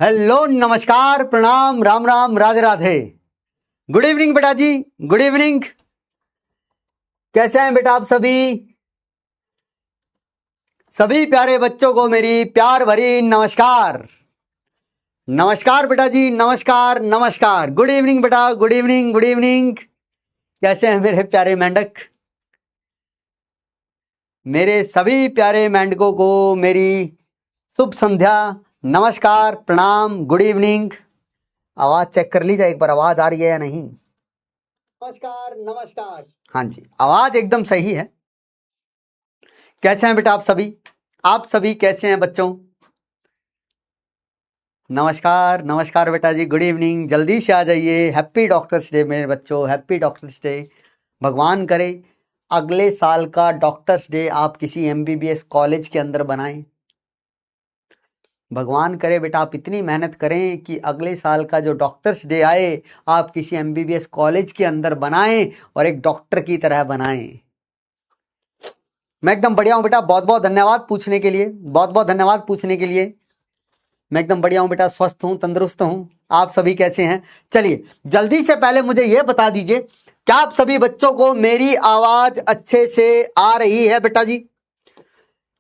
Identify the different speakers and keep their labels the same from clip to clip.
Speaker 1: Hello, नमस्कार, प्रणाम, Ram Ram, Radhe Radhe. Good evening बेटा जी, गुड इवनिंग। कैसे हैं बेटा आप सभी? सभी प्यारे बच्चों को मेरी प्यार भरी नमस्कार। नमस्कार बेटा जी, नमस्कार नमस्कार। गुड इवनिंग बेटा, गुड इवनिंग, गुड इवनिंग। कैसे हैं मेरे प्यारे मेंढक? मेरे सभी प्यारे मेंढकों को मेरी शुभ संध्या, नमस्कार, प्रणाम, गुड इवनिंग। आवाज चेक कर लीजिए एक बार, आवाज आ रही है या नहीं। नमस्कार नमस्कार। हाँ जी, आवाज एकदम सही है। कैसे हैं बेटा आप सभी? आप सभी कैसे हैं बच्चों? नमस्कार नमस्कार बेटा जी, गुड इवनिंग। जल्दी से आ जाइए। हैप्पी डॉक्टर्स डे मेरे बच्चों, हैप्पी डॉक्टर्स डे। भगवान करे अगले साल का डॉक्टर्स डे आप किसी एमबीबीएस कॉलेज के अंदर बनाएं। भगवान करे बेटा आप इतनी मेहनत करें कि अगले साल का जो डॉक्टर्स डे आए आप किसी एमबीबीएस कॉलेज के अंदर बनाएं और एक डॉक्टर की तरह बनाएं। मैं एकदम बढ़िया हूं बेटा, बहुत बहुत धन्यवाद पूछने के लिए, बहुत बहुत धन्यवाद पूछने के लिए। मैं एकदम बढ़िया हूं बेटा, स्वस्थ हूं, तंदुरुस्त हूं। आप सभी कैसे हैं? चलिए जल्दी से पहले मुझे यह बता दीजिए, क्या आप सभी बच्चों को मेरी आवाज अच्छे से आ रही है बेटा जी?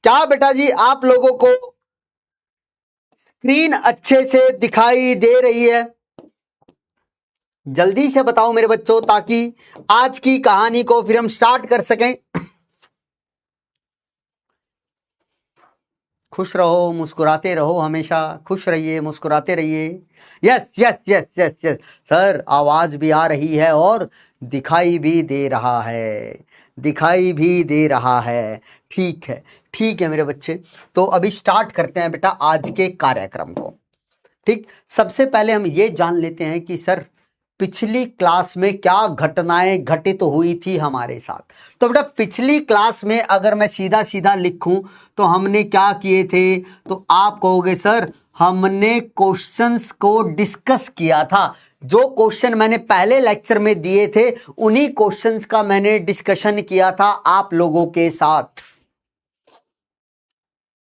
Speaker 1: क्या बेटा जी आप लोगों को स्क्रीन अच्छे से दिखाई दे रही है? जल्दी से बताओ मेरे बच्चों, ताकि आज की कहानी को फिर हम स्टार्ट कर सकें। खुश रहो, मुस्कुराते रहो, हमेशा खुश रहिए, मुस्कुराते रहिए। Yes yes yes yes yes sir, आवाज भी आ रही है और दिखाई भी दे रहा है, दिखाई भी दे रहा है। ठीक है, ठीक है मेरे बच्चे। तो अभी स्टार्ट करते हैं बेटा आज के कार्यक्रम को। ठीक, सबसे पहले हम ये जान लेते हैं कि सर पिछली क्लास में क्या घटनाएं घटित हुई थी हमारे साथ। तो बेटा पिछली क्लास में अगर मैं सीधा सीधा लिखूं तो हमने क्या किए थे, तो आप कहोगे सर हमने क्वेश्चंस को डिस्कस किया था। जो क्वेश्चन मैंने पहले लेक्चर में दिए थे उन्हीं क्वेश्चंस का मैंने डिस्कशन किया था आप लोगों के साथ।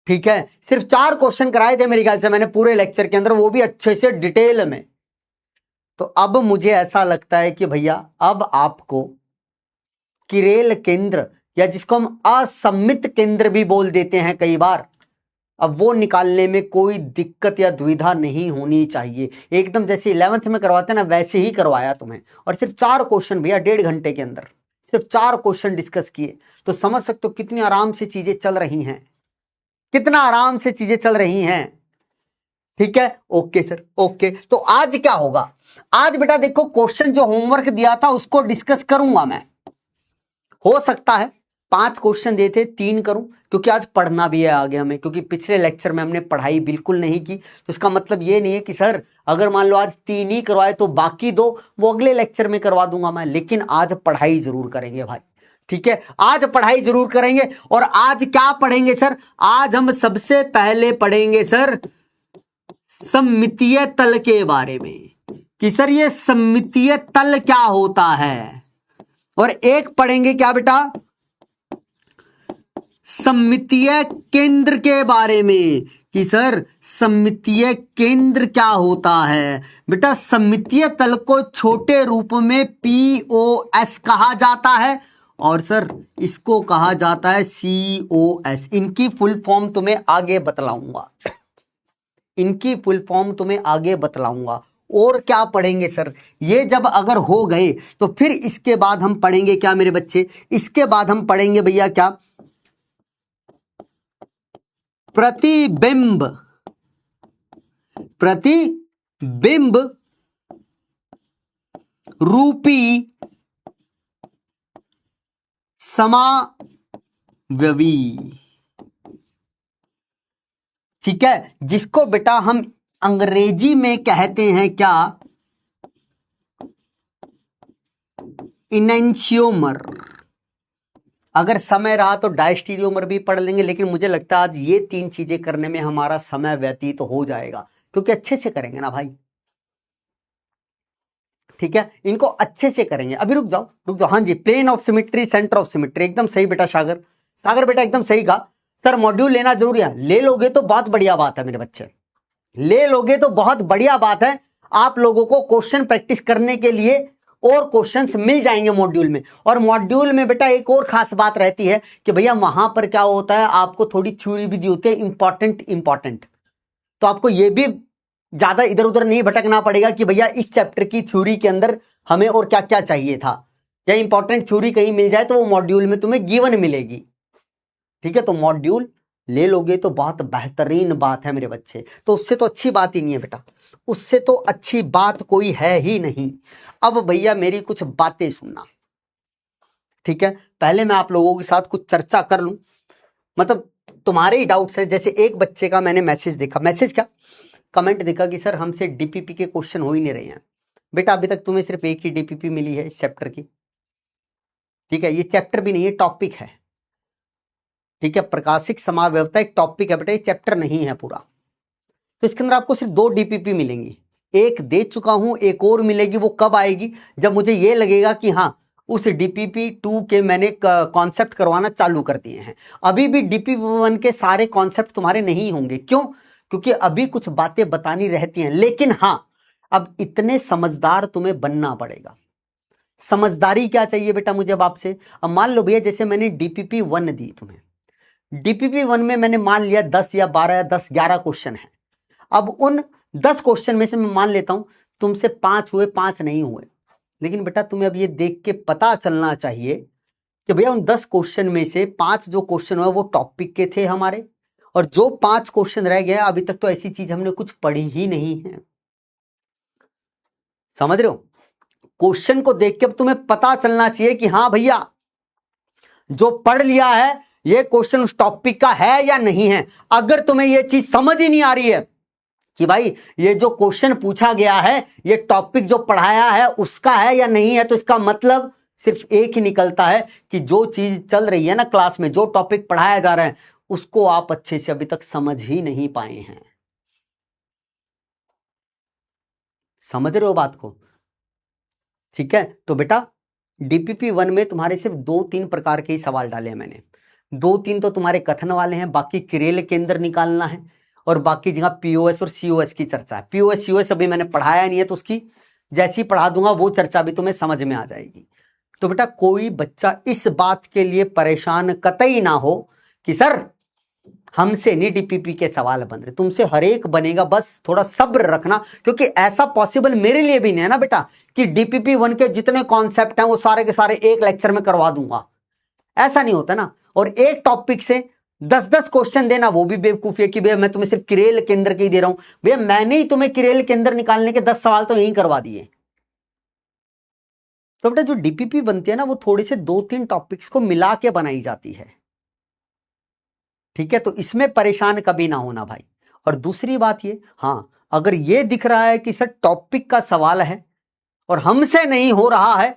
Speaker 1: ठीक है, सिर्फ 4 क्वेश्चन कराए थे मेरे ख्याल से मैंने पूरे लेक्चर के अंदर, वो भी अच्छे से डिटेल में। तो अब मुझे ऐसा लगता है कि भैया अब आपको किरेल केंद्र, या जिसको हम असम्मित केंद्र भी बोल देते हैं कई बार, अब वो निकालने में कोई दिक्कत या दुविधा नहीं होनी चाहिए। एकदम जैसे 11th में करवाते हैं ना वैसे ही करवाया तुम्हें, और सिर्फ 4 क्वेश्चन भैया, 1.5 घंटे के अंदर सिर्फ 4 क्वेश्चन डिस्कस किए। तो समझ सकते हो कितनी आराम से चीजें चल रही हैं, कितना आराम से चीजें चल रही हैं। ठीक है, ओके सर, ओके। तो आज क्या होगा, आज बेटा देखो क्वेश्चन जो होमवर्क दिया था उसको डिस्कस करूंगा मैं। हो सकता है 5 क्वेश्चन देते 3 करूं, क्योंकि आज पढ़ना भी है आगे हमें, क्योंकि पिछले लेक्चर में हमने पढ़ाई बिल्कुल नहीं की। तो इसका मतलब ये नहीं है कि सर अगर मान लो आज 3 ही करवाए तो बाकी 2 वो अगले लेक्चर में करवा दूंगा मैं, लेकिन आज पढ़ाई जरूर करेंगे भाई। ठीक है, आज पढ़ाई जरूर करेंगे। और आज क्या पढ़ेंगे सर? आज हम सबसे पहले पढ़ेंगे सर सममितीय तल के बारे में, कि सर ये सममितीय तल क्या होता है। और एक पढ़ेंगे क्या बेटा, सममितीय केंद्र के बारे में, कि सर सममितीय केंद्र क्या होता है। बेटा सममितीय तल को छोटे रूप में POS कहा जाता है, और सर इसको कहा जाता है COS। इनकी फुल फॉर्म तुम्हें आगे बतलाऊंगा, इनकी फुल फॉर्म तुम्हें आगे बतलाऊंगा। और क्या पढ़ेंगे सर, ये जब अगर हो गए तो फिर इसके बाद हम पढ़ेंगे क्या मेरे बच्चे, इसके बाद हम पढ़ेंगे भैया क्या, प्रतिबिंब, प्रतिबिंब रूपी समावयवी। ठीक है, जिसको बेटा हम अंग्रेजी में कहते हैं क्या, इनेंशियोमर। अगर समय रहा तो डायस्टीरियोमर भी पढ़ लेंगे, लेकिन मुझे लगता है आज ये 3 चीजें करने में हमारा समय व्यतीत तो हो जाएगा, क्योंकि अच्छे से करेंगे ना भाई। ठीक है, इनको अच्छे से करेंगे। अभी रुक जाओ रुक जाओ, हाँ जी, plane of symmetry, centre of symmetry, एकदम सही बेटा सागर, सागर बेटा एकदम सही कहा। सर मॉड्यूल लेना जरूरी है, ले लोगे तो बहुत बढ़िया बात है मेरे बच्चे, ले लोगे तो बहुत बढ़िया बात है, आप लोगों को क्वेश्चन प्रैक्टिस करने के लिए और क्वेश्चंस मिल जाएंगे मॉड्यूल में। और मॉड्यूल में बेटा एक और खास बात रहती है कि भैया वहां पर क्या होता है, आपको थोड़ी थ्योरी भी दी होती है इंपॉर्टेंट। तो आपको ये भी ज्यादा इधर उधर नहीं भटकना पड़ेगा कि भैया इस चैप्टर की थ्योरी के अंदर हमें और क्या क्या चाहिए था, या इंपॉर्टेंट थ्योरी कहीं मिल जाए तो वो मॉड्यूल में तुम्हें गिवन मिलेगी। ठीक है, तो मॉड्यूल ले लोगे तो बहुत बेहतरीन बात है मेरे बच्चे। तो उससे तो अच्छी बात ही नहीं है बेटा, उससे तो अच्छी बात कोई है ही नहीं। अब भैया मेरी कुछ बातें सुनना, ठीक है। पहले मैं आप लोगों के साथ कुछ चर्चा कर लूं, मतलब तुम्हारे ही डाउट्स हैं। जैसे एक बच्चे का मैंने मैसेज देखा, मैसेज क्या, कमेंट देखा कि सर हमसे डीपीपी के क्वेश्चन हो ही नहीं रहे हैं। बेटा अभी तक तुम्हें सिर्फ एक ही डीपीपी मिली है इस चैप्टर की, ठीक है। ये चैप्टर भी नहीं है, टॉपिक है, ठीक है। प्रकाशिक समाज व्यवस्था एक टॉपिक है बेटा, ये चैप्टर नहीं है पूरा। तो इसके अंदर आपको सिर्फ 2 डीपीपी मिलेंगी, एक दे चुका हूं, एक और मिलेगी। वो कब आएगी, जब मुझे ये लगेगा कि हाँ उस डीपीपी 2 के मैंने कॉन्सेप्ट करवाना चालू कर दिए हैं। अभी भी डीपीपी 1 के सारे कॉन्सेप्ट तुम्हारे नहीं होंगे, क्यों, क्योंकि अभी कुछ बातें बतानी रहती हैं। लेकिन हाँ अब इतने समझदार तुम्हें बनना पड़ेगा। समझदारी क्या चाहिए बेटा मुझे अब आपसे। अब मान लो भैया जैसे मैंने डीपीपी 1 दी तुम्हें, डीपीपी 1 में मैंने मान लिया 10 या 12 या 10 11 क्वेश्चन है। अब उन 10 क्वेश्चन में से मैं मान लेता हूं तुमसे 5 हुए, 5 नहीं हुए। लेकिन बेटा तुम्हें अब ये देख के पता चलना चाहिए कि भैया उन 10 क्वेश्चन में से 5 जो क्वेश्चन हुए वो टॉपिक के थे हमारे, और जो 5 क्वेश्चन रह गए अभी तक तो ऐसी चीज हमने कुछ पढ़ी ही नहीं है। समझ रहे हो, क्वेश्चन को देख के अब तुम्हें पता चलना चाहिए कि हाँ भैया जो पढ़ लिया है ये क्वेश्चन उस टॉपिक का है या नहीं है। अगर तुम्हें ये चीज समझ ही नहीं आ रही है कि भाई ये जो क्वेश्चन पूछा गया है ये टॉपिक जो पढ़ाया है उसका है या नहीं है, तो इसका मतलब सिर्फ एक ही निकलता है कि जो चीज चल रही है ना क्लास में, जो टॉपिक पढ़ाया जा रहा है उसको आप अच्छे से अभी तक समझ ही नहीं पाए हैं। समझ रहे हो बात को, ठीक है। तो बेटा डीपीपी 1 में तुम्हारे सिर्फ 2-3 प्रकार के ही सवाल डाले हैं मैंने। 2-3 तो तुम्हारे कथन वाले हैं, बाकी क्रियल के अंदर निकालना है, और बाकी जगह पीओएस और सीओएस की चर्चा है। पीओएस सीओएस अभी मैंने पढ़ाया नहीं है, तो उसकी जैसी पढ़ा दूंगा वो चर्चा भी तुम्हें समझ में आ जाएगी। तो बेटा कोई बच्चा इस बात के लिए परेशान कतई ना हो कि सर हमसे नहीं डीपीपी के सवाल बन रहे, तुमसे हर एक बनेगा, बस थोड़ा सब्र रखना। क्योंकि ऐसा पॉसिबल मेरे लिए भी नहीं है ना बेटा कि डीपीपी 1 के जितने कॉन्सेप्ट हैं वो सारे के सारे एक लेक्चर में करवा दूंगा, ऐसा नहीं होता ना। और एक टॉपिक से 10-10 क्वेश्चन देना वो भी बेवकूफी है कि भैया मैं तुम्हें सिर्फ क्रेल केंद्र के ही दे रहा हूं। भैया मैंने ही तुम्हें क्रेल केंद्र निकालने के 10 सवाल तो यही करवा दिए। तो बेटा जो डीपीपी बनती है ना वो थोड़े से 2-3 टॉपिक्स को मिला के बनाई जाती है, ठीक है। तो इसमें परेशान कभी ना होना भाई। और दूसरी बात ये, हाँ अगर ये दिख रहा है कि सर टॉपिक का सवाल है और हमसे नहीं हो रहा है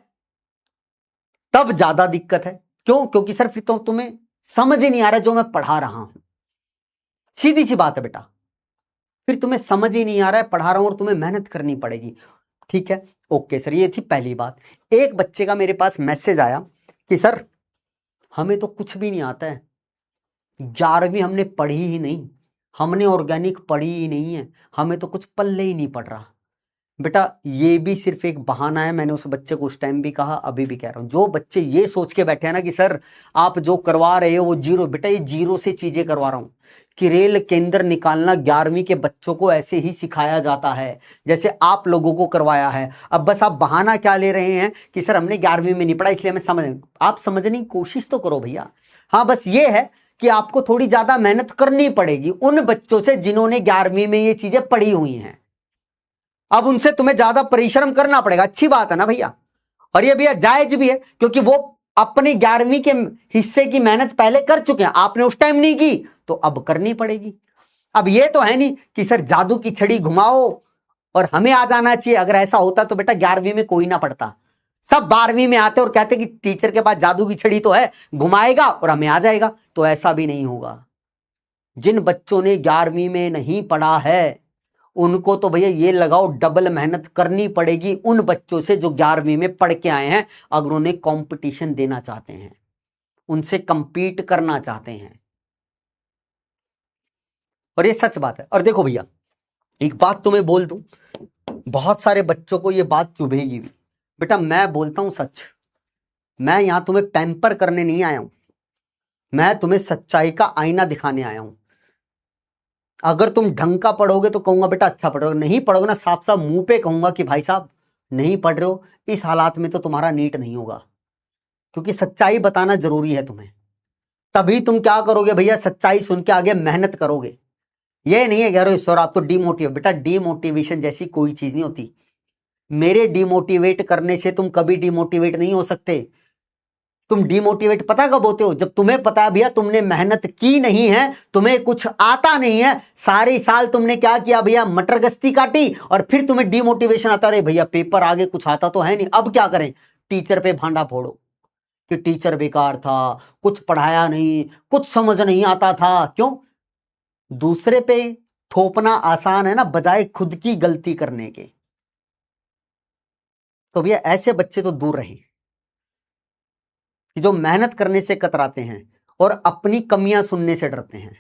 Speaker 1: तब ज्यादा दिक्कत है। क्यों, क्योंकि सर फिर तो तुम्हें समझ ही नहीं आ रहा जो मैं पढ़ा रहा हूं। सीधी सी बात है बेटा, फिर तुम्हें समझ ही नहीं आ रहा है पढ़ा रहा हूं और तुम्हें मेहनत करनी पड़ेगी, ठीक है। ओके सर, ये थी पहली बात। एक बच्चे का मेरे पास मैसेज आया कि सर हमें तो कुछ भी नहीं आता है, 11वीं हमने पढ़ी ही नहीं, हमने ऑर्गेनिक पढ़ी ही नहीं है, हमें तो कुछ पल्ले ही नहीं पड़ रहा। बेटा ये भी सिर्फ एक बहाना है। मैंने उस बच्चे को उस टाइम भी कहा, अभी भी कह रहा हूं, जो बच्चे ये सोच के बैठे हैं ना कि सर आप जो करवा रहे हो वो जीरो, बेटा ये जीरो से चीजें करवा रहा हूं। किरेल केंद्र निकालना 11वीं के बच्चों को ऐसे ही सिखाया जाता है जैसे आप लोगों को करवाया है। अब बस आप बहाना क्या ले रहे हैं कि सर हमने 11वीं में नहीं पढ़ा इसलिए हमें समझ, आप समझने की कोशिश तो करो भैया। हाँ बस ये है कि आपको थोड़ी ज्यादा मेहनत करनी पड़ेगी उन बच्चों से जिन्होंने 11वीं में ये चीजें पढ़ी हुई हैं। अब उनसे तुम्हें ज्यादा परिश्रम करना पड़ेगा, अच्छी बात है ना भैया। और ये भैया जायज भी है क्योंकि वो अपनी 11वीं के हिस्से की मेहनत पहले कर चुके हैं, आपने उस टाइम नहीं की तो अब करनी पड़ेगी। अब ये तो है नहीं कि सर जादू की छड़ी घुमाओ और हमें आ जाना चाहिए। अगर ऐसा होता तो बेटा 11वीं में कोई ना पढ़ता, सब 12वीं में आते और कहते कि टीचर के पास जादू की छड़ी तो है, घुमाएगा और हमें आ जाएगा। तो ऐसा भी नहीं होगा। जिन बच्चों ने 11वीं में नहीं पढ़ा है उनको तो भैया ये लगाओ डबल मेहनत करनी पड़ेगी उन बच्चों से जो 11वीं में पढ़ के आए हैं, अगर उन्हें कंपटीशन देना चाहते हैं, उनसे कंपीट करना चाहते हैं। और ये सच बात है। और देखो भैया एक बात तुम्हें बोल दूं, बहुत सारे बच्चों को ये बात चुभेगी भी, बेटा मैं बोलता हूं सच, मैं यहां तुम्हें पैम्पर करने नहीं आया हूं, मैं तुम्हें सच्चाई का आईना दिखाने आया हूं। अगर तुम ढंग का पढ़ोगे तो कहूंगा बेटा अच्छा पढ़ोगे, नहीं पढ़ोगे ना साफ साफ मुंह पे कहूंगा कि भाई साहब नहीं पढ़ रहे हो, इस हालात में तो तुम्हारा नीट नहीं होगा। क्योंकि सच्चाई बताना जरूरी है तुम्हें, तभी तुम क्या करोगे भैया, सच्चाई सुन के आगे मेहनत करोगे। ये नहीं है कह रहे सर आप तो डीमोटिवेट, बेटा डीमोटिवेशन जैसी कोई चीज नहीं होती। मेरे डीमोटिवेट करने से तुम कभी डीमोटिवेट नहीं हो सकते। तुम डीमोटिवेट पता कब होते हो, जब तुम्हें पता है भैया तुमने मेहनत की नहीं है, तुम्हें कुछ आता नहीं है, सारे साल तुमने क्या किया भैया, मटर गश्ती काटी, और फिर तुम्हें डीमोटिवेशन आता रहे भैया पेपर आगे कुछ आता तो है नहीं, अब क्या करें, टीचर पे भांडा फोड़ो कि टीचर बेकार था, कुछ पढ़ाया नहीं, कुछ समझ नहीं आता था। क्यों? दूसरे पे थोपना आसान है ना, बजाय खुद की गलती करने के। तो भैया ऐसे बच्चे तो दूर रहें कि जो मेहनत करने से कतराते हैं और अपनी कमियां सुनने से डरते हैं।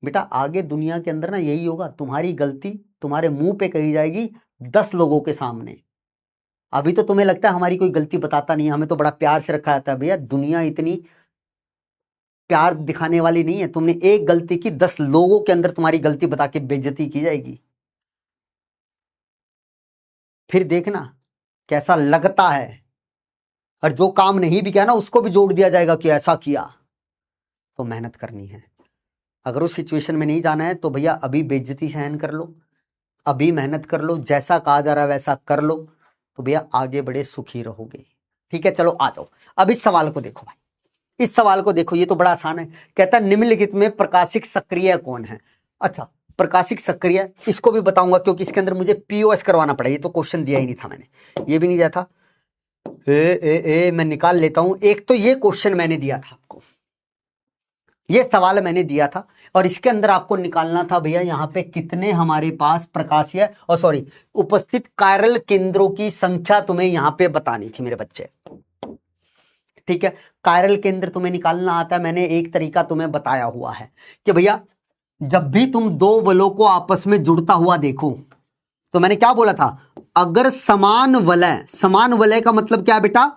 Speaker 1: बेटा आगे दुनिया के अंदर ना यही होगा, तुम्हारी गलती तुम्हारे मुंह पे कही जाएगी 10 लोगों के सामने। अभी तो तुम्हें लगता है हमारी कोई गलती बताता नहीं है, हमें तो बड़ा प्यार से रखा जाता है। भैया दुनिया इतनी प्यार दिखाने वाली नहीं है, तुमने एक गलती की 10 लोगों के अंदर तुम्हारी गलती बता के बेइज्जती की जाएगी, फिर देखना कैसा लगता है। और जो काम नहीं भी किया ना उसको भी जोड़ दिया जाएगा कि ऐसा किया। तो मेहनत करनी है, अगर उस सिचुएशन में नहीं जाना है तो भैया अभी बेइज्जती सहन कर लो, अभी मेहनत कर लो, जैसा कहा जा रहा है वैसा कर लो, तो भैया आगे बड़े सुखी रहोगे। ठीक है चलो आ जाओ, अब इस सवाल को देखो भाई, इस सवाल को देखो, ये तो बड़ा आसान है। कहता है निम्नलिखित में प्रकाशिक सक्रिय कौन है। अच्छा प्रकाशिक सक्रिय इसको भी बताऊंगा क्योंकि इसके अंदर मुझे पीओएस करवाना पड़ा, ये तो क्वेश्चन दिया ही नहीं था मैंने, ये भी नहीं दिया था। मैं निकाल लेता हूं, एक तो ये क्वेश्चन मैंने दिया था आपको, ये सवाल मैंने दिया था, और इसके अंदर आपको निकालना था भैया यहाँ पे कितने हमारे पास प्रकाशीय और सॉरी उपस्थित कायरल केंद्रों की संख्या तुम्हें यहाँ पे बतानी थी मेरे बच्चे। ठीक है, कायरल केंद्र तुम्हें निकालना आता है, मैंने एक तरीका तुम्हें बताया हुआ है कि भैया जब भी तुम दो वलयों को आपस में जुड़ता हुआ देखो, तो मैंने क्या बोला था, अगर समान वलय का मतलब क्या है बेटा,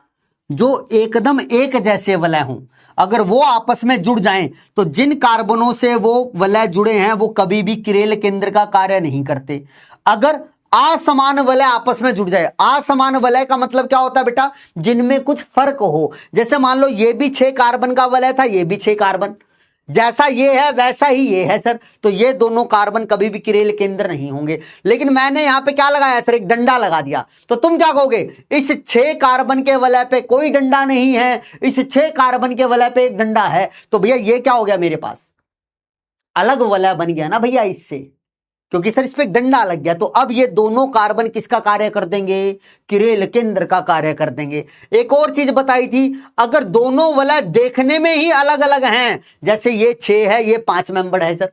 Speaker 1: जो एकदम एक जैसे वलय हों, अगर वो आपस में जुड़ जाएं तो जिन कार्बनों से वो वलय जुड़े हैं वो कभी भी किरेल केंद्र का कार्य नहीं करते। अगर असमान वलय आपस में जुड़ जाए, असमान वलय का मतलब क्या होता है बेटा, जिनमें कुछ फर्क हो, जैसे मान लो ये भी 6 कार्बन का वलय था, ये भी 6 कार्बन, जैसा ये है वैसा ही ये है सर, तो ये दोनों कार्बन कभी भी किरेल केंद्र नहीं होंगे। लेकिन मैंने यहां पे क्या लगाया सर, एक डंडा लगा दिया, तो तुम क्या कहोगे, इस 6 कार्बन के वलय पे कोई डंडा नहीं है, इस 6 कार्बन के वलय पे एक डंडा है, तो भैया ये क्या हो गया, मेरे पास अलग वलय बन गया ना भैया इससे, क्योंकि सर इस पे एक डंडा लग गया। तो अब ये दोनों कार्बन किसका कार्य कर देंगे, किरेल केंद्र का कार्य कर देंगे। एक और चीज बताई थी, अगर दोनों वलय देखने में ही अलग अलग हैं, जैसे ये 6 है ये 5 मेंबर है सर,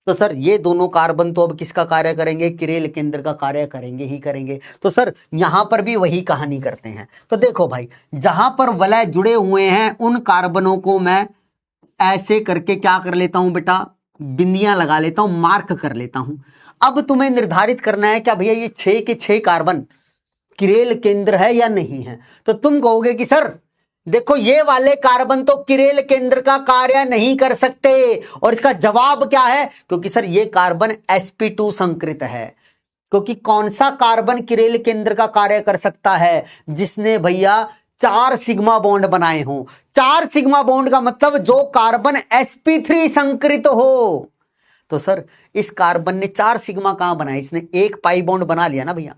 Speaker 1: तो सर ये दोनों कार्बन तो अब किसका कार्य करेंगे, किरेल केंद्र का कार्य करेंगे ही करेंगे। तो सर यहां पर भी वही कहानी करते हैं। तो देखो भाई जहां पर वलय जुड़े हुए हैं उन कार्बनों को मैं ऐसे करके क्या कर लेता हूं बेटा, बिंदियां लगा लेता हूं, मार्क कर लेता हूं। अब तुम्हें निर्धारित करना है क्या भैया ये 6 के 6 कार्बन किरेल केंद्र है या नहीं है। तो तुम कहोगे कि सर देखो ये वाले कार्बन तो किरेल केंद्र का कार्य नहीं कर सकते, और इसका जवाब क्या है, क्योंकि सर ये कार्बन sp2 संकृत है। क्योंकि कौन सा कार्बन किरेल केंद्र का कार्य कर सकता है, जिसने भैया 4 सिग्मा बॉन्ड बनाए हो। 4 सिग्मा बॉन्ड का मतलब जो कार्बन sp3 संकृत हो। तो सर इस कार्बन ने 4 सिग्मा कहां बनाए, इसने एक पाई बॉन्ड बना लिया ना भैया।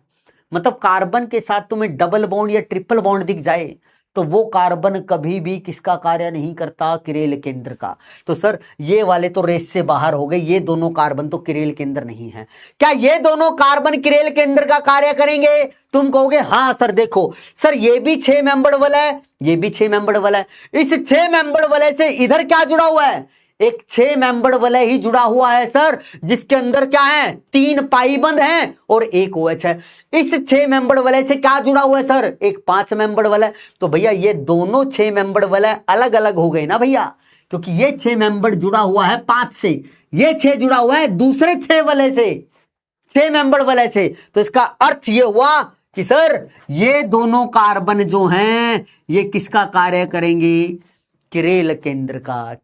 Speaker 1: मतलब कार्बन के साथ तुम्हें डबल बॉन्ड या ट्रिपल बॉन्ड दिख जाए तो वो कार्बन कभी भी किसका कार्य नहीं करता, किरेल केंद्र का। तो सर ये वाले तो रेस से बाहर हो गए, ये दोनों कार्बन तो किरेल केंद्र नहीं है। क्या ये दोनों कार्बन किरेल केंद्र का कार्य करेंगे, तुम कहोगे हाँ सर। देखो सर ये भी 6 मेंबर्ड वलय, ये भी 6 मेंबर्ड वलय, इस 6 मेंबर्ड वलय से इधर क्या जुड़ा हुआ है, एक 6 मेंबर्ड वलय ही जुड़ा हुआ है सर, जिसके अंदर क्या है, 3 पाई बंद हैं और एक OH है। इस 6 मेंबर्ड वलय से क्या जुड़ा हुआ है सर, एक 5 मेंबर्ड वलय। तो भैया ये दोनों 6 मेंबर्ड वलय अलग अलग हो गए ना भैया, क्योंकि ये 6 मेंबर्ड जुड़ा हुआ है 5 से, ये 6 जुड़ा हुआ है दूसरे 6 वाले से, 6 मेंबर वाले से। तो इसका अर्थ ये हुआ कि सर ये दोनों कार्बन जो हैं ये किसका कार्य करेंगे? किरेल केंद्र का।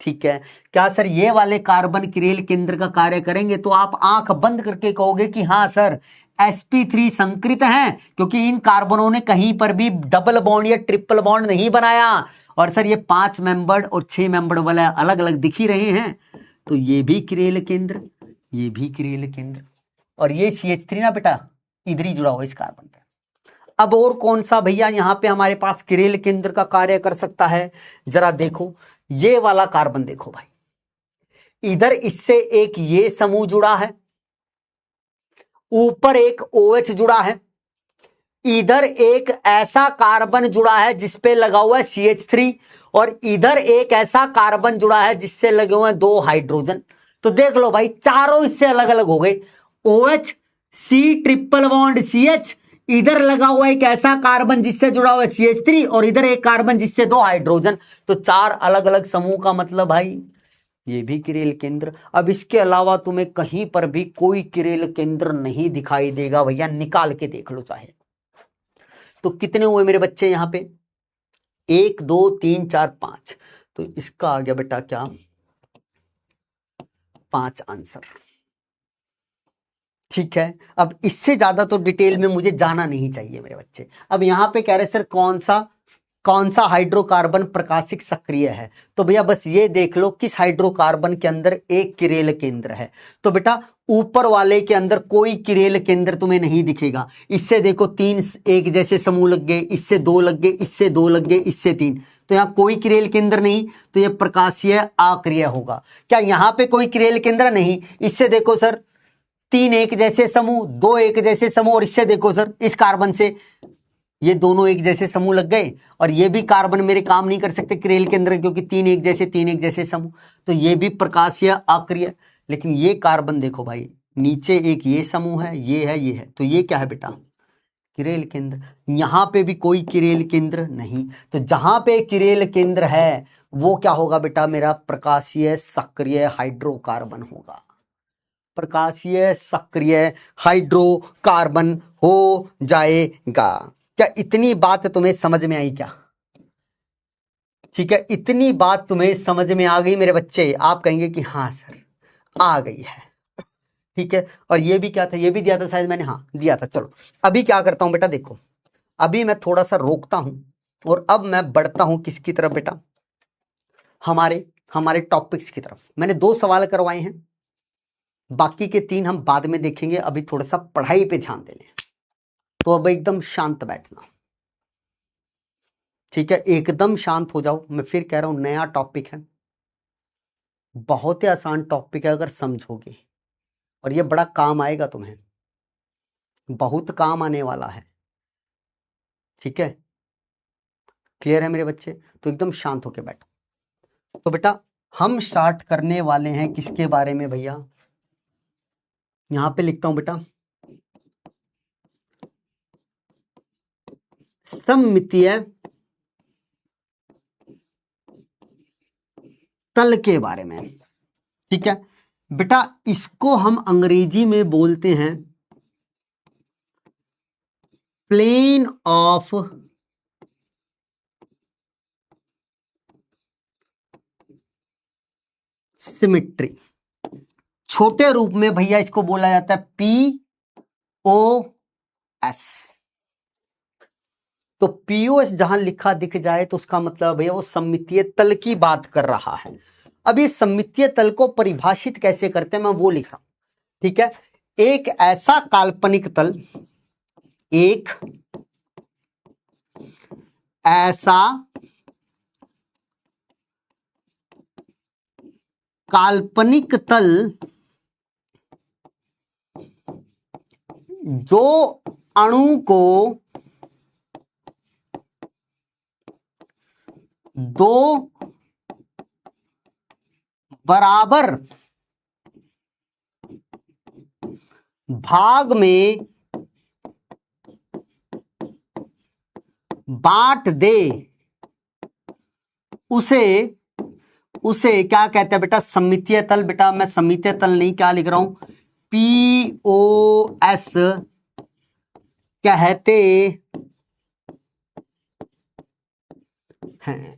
Speaker 1: ठीक है, क्या सर ये वाले कार्बन किरेल केंद्र का कार्य करेंगे? तो आप आंख बंद करके कहोगे कि हाँ सर sp3 संकृत हैं, क्योंकि इन कार्बनों ने कहीं पर भी डबल बॉन्ड या ट्रिपल बॉन्ड नहीं बनाया। और सर ये 5 मेंबर्ड और 6 मेंबर्ड वाला अलग अलग दिख ही रहे हैं, तो ये भी किरेल केंद्र, ये भी किरेल केंद्र, और ये CH3 ना बेटा इधर ही जुड़ा हुआ इस कार्बन पे। अब और कौन सा भैया यहां पे हमारे पास किरेल केंद्र का कार्य कर सकता है? जरा देखो ये वाला कार्बन देखो भाई, इधर इससे एक ये समूह जुड़ा है, ऊपर एक OH जुड़ा है, इधर एक ऐसा कार्बन जुड़ा है जिसपे लगा हुआ है CH3, और इधर एक ऐसा कार्बन जुड़ा है जिससे लगे हुए हैं 2 हाइड्रोजन। तो देख लो भाई चारों इससे अलग अलग हो गए। OH C triple bond CH, इधर लगा हुआ एक ऐसा कार्बन जिससे जुड़ा हुआ है CH3, और इधर एक कार्बन जिससे 2 हाइड्रोजन। तो 4 अलग अलग समूह का मतलब भाई ये भी किरेल केंद्र। अब इसके अलावा तुम्हें कहीं पर भी कोई किरेल केंद्र नहीं दिखाई देगा भैया, निकाल के देख लो चाहे। तो कितने हुए मेरे बच्चे यहां पे? 1 2 3 4 5। तो इसका आ गया बेटा क्या? 5 आंसर। ठीक है, अब इससे ज्यादा तो डिटेल में मुझे जाना नहीं चाहिए मेरे बच्चे। अब यहां पे कह रहे सर कौन सा हाइड्रोकार्बन प्रकाशिक सक्रिय है? तो भैया बस ये देख लो किस हाइड्रोकार्बन के अंदर एक किरेल केंद्र है। तो बेटा ऊपर वाले के अंदर कोई किरेल केंद्र तुम्हें नहीं दिखेगा। इससे देखो 3 एक जैसे समूह लग गए, इससे 2 लग गए, इससे 2 लग गए, इससे 3, तो यहां कोई किरेल केंद्र नहीं, तो यह प्रकाशीय अक्रिय होगा। क्या यहां पे कोई किरेल केंद्र नहीं? इससे देखो सर 3 एक जैसे समूह, 2 एक जैसे समूह, और इससे देखो सर इस कार्बन से ये दोनों एक जैसे समूह लग गए, और ये भी कार्बन मेरे काम नहीं कर सकते किरेल के अंदर, क्योंकि 3 एक जैसे समूह, तो ये भी प्रकाशीय अक्रिय। लेकिन ये कार्बन देखो भाई नीचे एक ये समूह है, ये है, ये है, तो ये क्या है बेटा? किरेल केंद्र। यहां पे भी कोई किरेल केंद्र नहीं, तो जहां पे किरेल केंद्र है वो क्या होगा बेटा? मेरा प्रकाशीय सक्रिय हाइड्रोकार्बन होगा, प्रकाशीय सक्रिय हाइड्रोकार्बन हो जाएगा। क्या इतनी बात तुम्हें समझ में आई क्या? ठीक है, इतनी बात तुम्हें समझ में आ गई मेरे बच्चे? आप कहेंगे कि हाँ सर आ गई है। ठीक है, और ये भी क्या था? ये भी दिया था शायद मैंने, हाँ दिया था। चलो अभी क्या करता हूं बेटा, देखो अभी मैं थोड़ा सा रोकता हूं, और अब मैं बढ़ता हूं किसकी तरफ बेटा? हमारे हमारे टॉपिक्स की तरफ। मैंने 2 सवाल करवाए हैं, बाकी के 3 हम बाद में देखेंगे, अभी थोड़ा सा पढ़ाई पे ध्यान देने। तो अब एकदम शांत बैठना, ठीक है, एकदम शांत हो जाओ। मैं फिर कह रहा हूं नया टॉपिक है, बहुत ही आसान टॉपिक है अगर समझोगे, और ये बड़ा काम आएगा तुम्हें, बहुत काम आने वाला है। ठीक है, क्लियर है मेरे बच्चे? तो एकदम शांत होके बैठो। तो बेटा हम स्टार्ट करने वाले हैं किसके बारे में भैया? यहां पे लिखता हूं बेटा सममितीय तल के बारे में। ठीक है बेटा, इसको हम अंग्रेजी में बोलते हैं प्लेन ऑफ सिमिट्री। छोटे रूप में भैया इसको बोला जाता है POS। तो POS जहां लिखा दिख जाए तो उसका मतलब भैया वो सममितीय तल की बात कर रहा है। अब ये सममितीय तल को परिभाषित कैसे करते हैं मैं वो लिख रहा हूं। ठीक है, एक ऐसा काल्पनिक तल, एक ऐसा काल्पनिक तल जो अणु को 2 बराबर भाग में बांट दे, उसे उसे क्या कहते हैं बेटा, सममितीय तल। बेटा मैं सममितीय तल नहीं, क्या लिख रहा हूं, POS कहते हैं।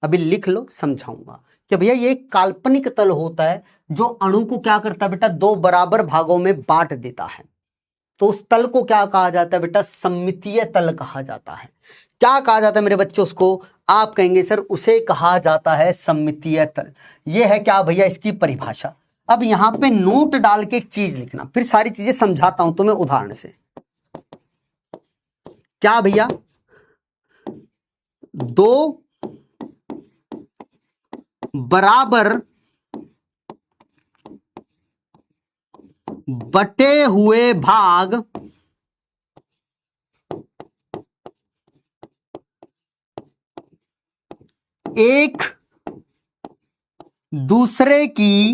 Speaker 1: अभी लिख लो, समझाऊंगा कि भैया ये काल्पनिक तल होता है जो अणु को क्या करता है बेटा, दो बराबर भागों में बांट देता है। तो उस तल को क्या कहा जाता है बेटा, सममितीय तल कहा जाता है। क्या कहा जाता है मेरे बच्चे उसको, आप कहेंगे सर उसे कहा जाता है सममितीय तल। ये है क्या भैया इसकी परिभाषा। अब यहां पे नोट डाल के एक चीज लिखना, फिर सारी चीजें समझाता हूं तुम्हें उदाहरण से। क्या भैया, दो बराबर बटे हुए भाग एक दूसरे की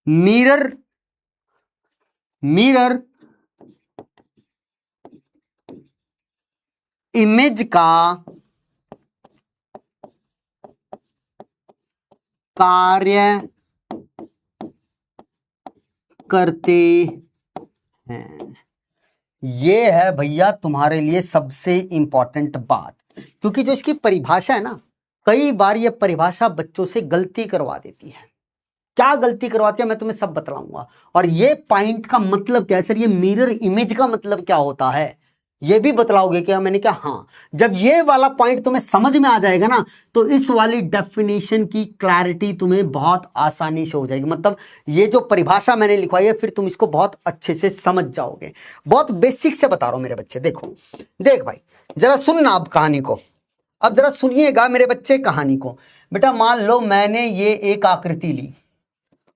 Speaker 1: मिरर इमेज का कार्य करते हैं। ये है भैया तुम्हारे लिए सबसे इंपॉर्टेंट बात, क्योंकि जो इसकी परिभाषा है ना, कई बार ये परिभाषा बच्चों से गलती करवा देती है। क्या गलती करवाती है मैं तुम्हें सब बतलाऊंगा। और ये पॉइंट का मतलब क्या है सर, ये मिरर इमेज का मतलब क्या होता है ये भी बतलाओगे क्या। मैंने कहा हाँ, जब ये वाला पॉइंट तुम्हें समझ में आ जाएगा ना, तो इस वाली डेफिनेशन की क्लैरिटी तुम्हें बहुत आसानी से हो जाएगी। मतलब ये जो परिभाषा मैंने लिखवाई है, फिर तुम इसको बहुत अच्छे से समझ जाओगे। बहुत बेसिक से बता रहा हूं मेरे बच्चे। देखो देख भाई, जरा सुनना अब कहानी को, अब जरा सुनिएगा मेरे बच्चे कहानी को। बेटा मान लो मैंने ये एक आकृति ली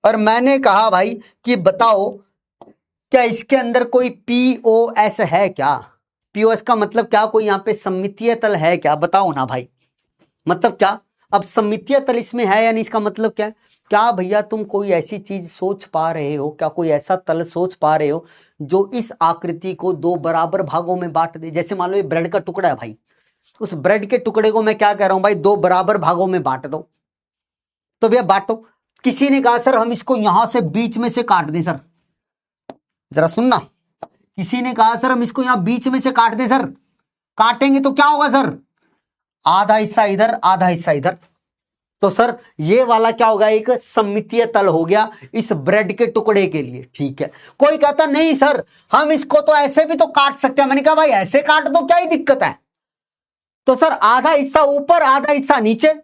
Speaker 1: और मैंने कहा भाई कि बताओ क्या इसके अंदर कोई POS है क्या। POS का मतलब क्या, कोई यहाँ पे सममितीय तल है क्या, बताओ ना भाई। मतलब क्या, अब सममितीय तल इसमें है या नहीं, इसका मतलब क्या है। क्या भैया तुम कोई ऐसी चीज सोच पा रहे हो, क्या कोई ऐसा तल सोच पा रहे हो जो इस आकृति को दो बराबर भागों में बांट दे। जैसे मान लो ये ब्रेड का टुकड़ा है भाई, उस ब्रेड के टुकड़े को मैं क्या कह रहा हूं भाई, दो बराबर भागों में बांट दो। तो भैया बांटो। किसी ने कहा सर हम इसको यहां से बीच में से काट दें सर, जरा सुनना। किसी ने कहा सर हम इसको यहां बीच में से काट दें सर। काटेंगे तो क्या होगा सर, आधा हिस्सा इधर आधा हिस्सा इधर। तो सर ये वाला क्या होगा, एक सममितीय तल हो गया इस ब्रेड के टुकड़े के लिए। ठीक है, कोई कहता नहीं सर हम इसको तो ऐसे भी तो काट सकते हैं। मैंने कहा भाई ऐसे काट दो, क्या ही दिक्कत है। तो सर आधा हिस्सा ऊपर आधा हिस्सा नीचे,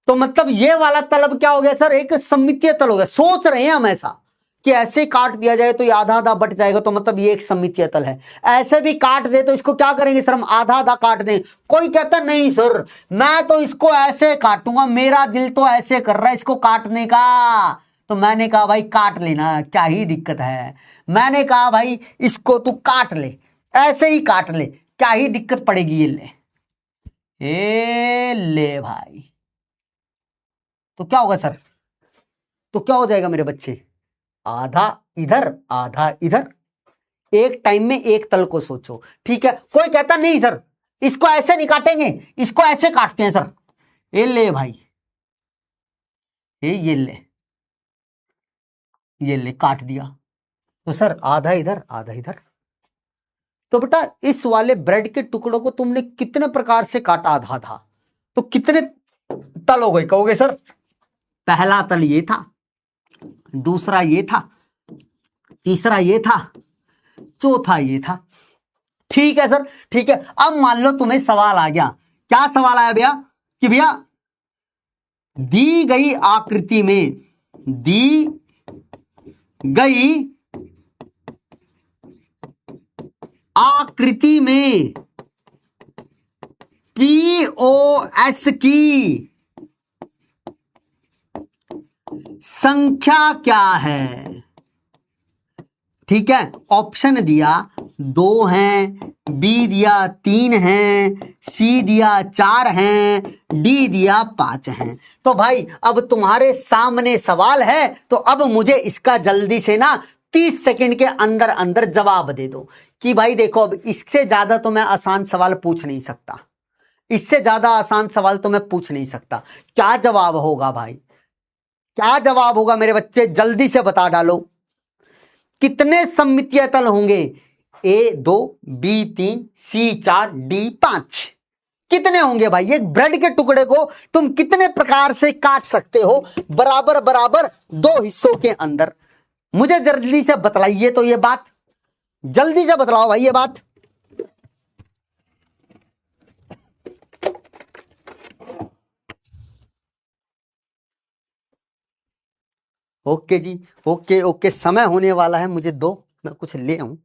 Speaker 1: तो मतलब ये वाला तल अब क्या हो गया सर, एक सममितीय तल हो गया। सोच रहे हैं हम ऐसा कि ऐसे काट दिया जाए तो ये आधा आधा बट जाएगा, तो मतलब ये एक सममितीय तल है। ऐसे भी काट दे तो इसको क्या करेंगे सर, हम आधा आधा काट दें। कोई कहता नहीं सर मैं तो इसको ऐसे काटूंगा, मेरा दिल तो ऐसे कर रहा है इसको काटने का। तो मैंने कहा भाई काट लेना, क्या ही दिक्कत है। मैंने कहा भाई इसको तू काट ले, ऐसे ही काट ले, क्या ही दिक्कत पड़ेगी। ये ले भाई, तो क्या होगा सर, तो क्या हो जाएगा मेरे बच्चे, आधा इधर आधा इधर। एक टाइम में एक तल को सोचो। ठीक है, कोई कहता नहीं सर इसको ऐसे नहीं काटेंगे, इसको ऐसे काटते हैं सर। ये ले भाई, ये ले काट दिया। तो सर आधा इधर आधा इधर। तो बेटा इस वाले ब्रेड के टुकड़ों को तुमने कितने प्रकार से काटा, आधा आधा, तो कितने तल हो गए कहोगे सर। पहला तल ये था, दूसरा ये था, तीसरा ये था, चौथा ये था। ठीक है सर, ठीक है। अब मान लो तुम्हें सवाल आ गया, क्या सवाल आया भैया, कि भैया दी गई आकृति में, दी गई आकृति में POS की संख्या क्या है। ठीक है, ऑप्शन दिया 2 हैं, बी दिया 3 हैं, सी दिया 4 हैं, डी दिया 5 हैं। तो भाई अब तुम्हारे सामने सवाल है, तो अब मुझे इसका जल्दी से ना 30 सेकंड के अंदर अंदर जवाब दे दो कि भाई देखो अब इससे ज्यादा तो मैं आसान सवाल पूछ नहीं सकता, इससे ज्यादा आसान सवाल तो मैं पूछ नहीं सकता। क्या जवाब होगा भाई, क्या जवाब होगा मेरे बच्चे, जल्दी से बता डालो। कितने सममितीय तल होंगे? A2, B3, C4, D5। कितने होंगे भाई? एक ब्रेड के टुकड़े को तुम कितने प्रकार से काट सकते हो बराबर बराबर 2 हिस्सों के अंदर? मुझे जल्दी से बतलाइए तो ये बात, जल्दी से बतलाओ भाई ये बात। ओके जी, ओके ओके, समय होने वाला है, मुझे दो, मैं कुछ ले आऊं।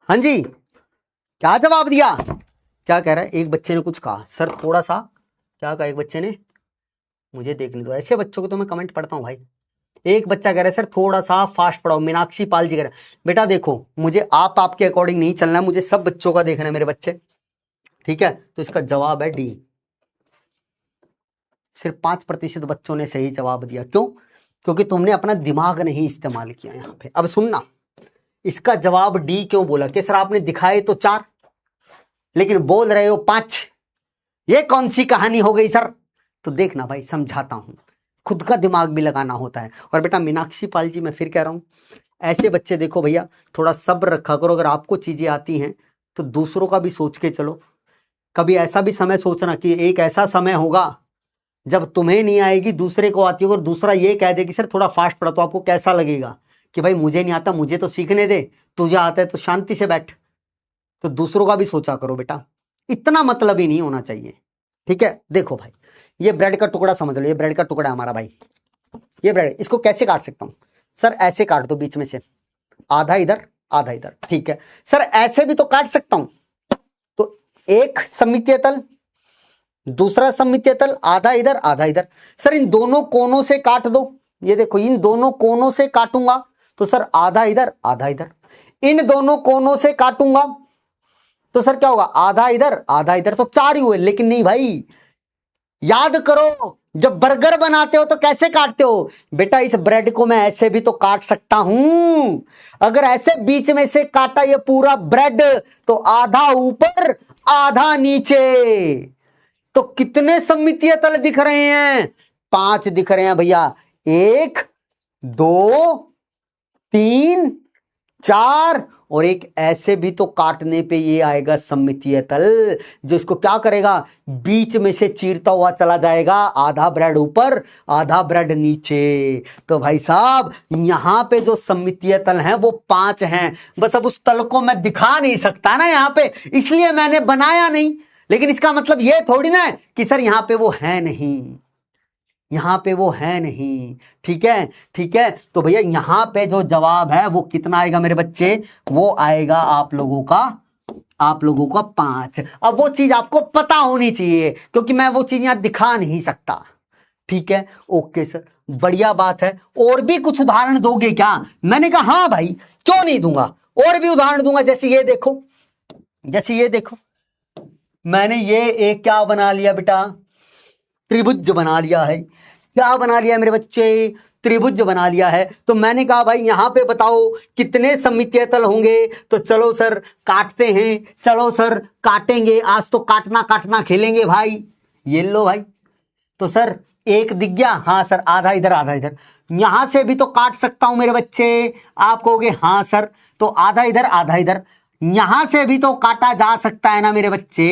Speaker 1: हाँ जी, क्या जवाब दिया? क्या कह रहा है? एक बच्चे ने कुछ कहा सर थोड़ा सा, क्या कहा एक बच्चे ने, मुझे देखने दो, ऐसे बच्चों को तो मैं कमेंट पढ़ता हूं भाई। एक बच्चा कह रहा है सर थोड़ा सा फास्ट पढ़ाओ, मीनाक्षी पाल जी कह रहे हैं बेटा देखो मुझे आपके अकॉर्डिंग नहीं चलना है, मुझे सब बच्चों का देखना है मेरे बच्चे, ठीक है? तो इसका जवाब है डी। सिर्फ 5% बच्चों ने सही जवाब दिया। क्यों? क्योंकि तुमने अपना दिमाग नहीं इस्तेमाल किया यहां पे। अब सुनना, इसका जवाब डी क्यों बोला कि सर आपने दिखाए तो 4 लेकिन बोल रहे हो 5, ये कौन सी कहानी हो गई सर? तो देखना भाई, समझाता हूं, खुद का दिमाग भी लगाना होता है। और बेटा मीनाक्षी पाल जी मैं फिर कह रहा हूं, ऐसे बच्चे देखो भैया थोड़ा सब्र रखा करो। अगर आपको चीजें आती हैं तो दूसरों का भी सोच के चलो। कभी ऐसा भी समय सोचना कि एक ऐसा समय होगा जब तुम्हें नहीं आएगी, दूसरे को आती होगी, और दूसरा ये कह दे कि सर थोड़ा फास्ट पढ़ा, तो आपको कैसा लगेगा कि भाई मुझे नहीं आता, मुझे तो सीखने दे, तुझे आता है तो शांति से बैठ। तो दूसरों का भी सोचा करो बेटा, इतना मतलब ही नहीं होना चाहिए, ठीक है? देखो भाई ये ब्रेड का टुकड़ा समझ लो, ये ब्रेड का टुकड़ा है हमारा भाई, ये ब्रेड, इसको कैसे काट सकता हूं? सर ऐसे काट दो बीच में से, आधा इधर आधा इधर, ठीक है? सर ऐसे भी तो काट सकता हूं। तो एक सममितीय तल, दूसरा सममितीय तल, आधा इधर आधा इधर। सर इन दोनों कोनों से काट दो, ये देखो इन दोनों कोनों से काटूंगा तो सर आधा इधर आधा इधर। इन दोनों कोनों से काटूंगा तो सर क्या होगा? आधा इधर आधा इधर, तो 4 ही हुए। लेकिन नहीं भाई, याद करो जब बर्गर बनाते हो तो कैसे काटते हो बेटा? इस ब्रेड को मैं ऐसे भी तो काट सकता हूं। अगर ऐसे बीच में से काटा ये पूरा ब्रेड तो आधा ऊपर आधा नीचे। तो कितने सममितीय तल दिख रहे हैं? 5 दिख रहे हैं भैया। 1 2 3 4, और एक ऐसे भी तो काटने पे ये आएगा सममितीय तल, जो इसको क्या करेगा? बीच में से चीरता हुआ चला जाएगा, आधा ब्रेड ऊपर आधा ब्रेड नीचे। तो भाई साहब यहां पे जो सममितीय तल हैं वो 5 हैं। बस अब उस तल को मैं दिखा नहीं सकता ना यहां पे, इसलिए मैंने बनाया नहीं। लेकिन इसका मतलब ये थोड़ी ना है कि सर यहां पे वो है नहीं, यहां पे वो है नहीं, ठीक है? ठीक है, तो भैया यहां पे जो जवाब है वो कितना आएगा मेरे बच्चे? वो आएगा आप लोगों का 5। अब वो चीज आपको पता होनी चाहिए क्योंकि मैं वो चीज यहां दिखा नहीं सकता, ठीक है? ओके सर, बढ़िया बात है। और भी कुछ उदाहरण दोगे क्या? मैंने कहा हाँ भाई, क्यों नहीं दूंगा, और भी उदाहरण दूंगा। जैसे ये देखो, जैसे ये देखो, मैंने ये एक क्या बना लिया बेटा? त्रिभुज बना लिया है। क्या बना लिया मेरे बच्चे? त्रिभुज बना लिया है। तो मैंने कहा भाई यहां पे बताओ कितने सममितीय तल होंगे? तो चलो सर काटते हैं, चलो सर काटेंगे, आज तो काटना काटना खेलेंगे भाई। ये लो भाई, तो सर एक दिख गया, हाँ सर आधा इधर आधा इधर। यहां से भी तो काट सकता हूं मेरे बच्चे, आप कहोगे हाँ सर, तो आधा इधर आधा इधर। यहां से भी तो काटा जा सकता है ना मेरे बच्चे?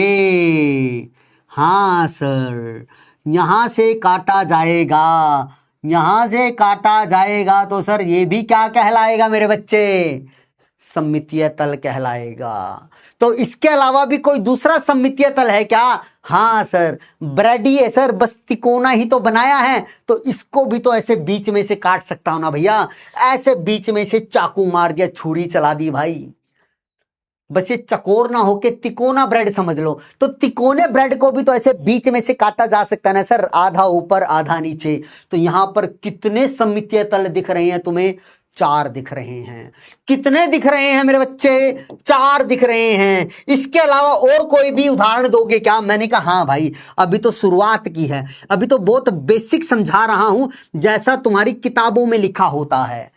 Speaker 1: हाँ सर, यहां से काटा जाएगा, यहां से काटा जाएगा। तो सर ये भी क्या कहलाएगा मेरे बच्चे? सममितीय तल कहलाएगा। तो इसके अलावा भी कोई दूसरा सममितीय तल है क्या? हाँ सर, ब्रेड ही है सर, बस तिकोना ही तो बनाया है। तो इसको भी तो ऐसे बीच में से काट सकता हूं ना भैया? ऐसे बीच में से चाकू मार दिया, छुरी चला दी भाई, बस ये चकोर ना होके तिकोना ब्रेड समझ लो। तो तिकोने ब्रेड को भी तो ऐसे बीच में से काटा जा सकता है ना सर, आधा ऊपर आधा नीचे। तो यहां पर कितने सममितीय तल दिख रहे हैं तुम्हें? 4 दिख रहे हैं। कितने दिख रहे हैं मेरे बच्चे? 4 दिख रहे हैं। इसके अलावा और कोई भी उदाहरण दोगे क्या? मैंने कहा हाँ भाई, अभी तो शुरुआत की है, अभी तो बहुत बेसिक समझा रहा हूं, जैसा तुम्हारी किताबों में लिखा होता है।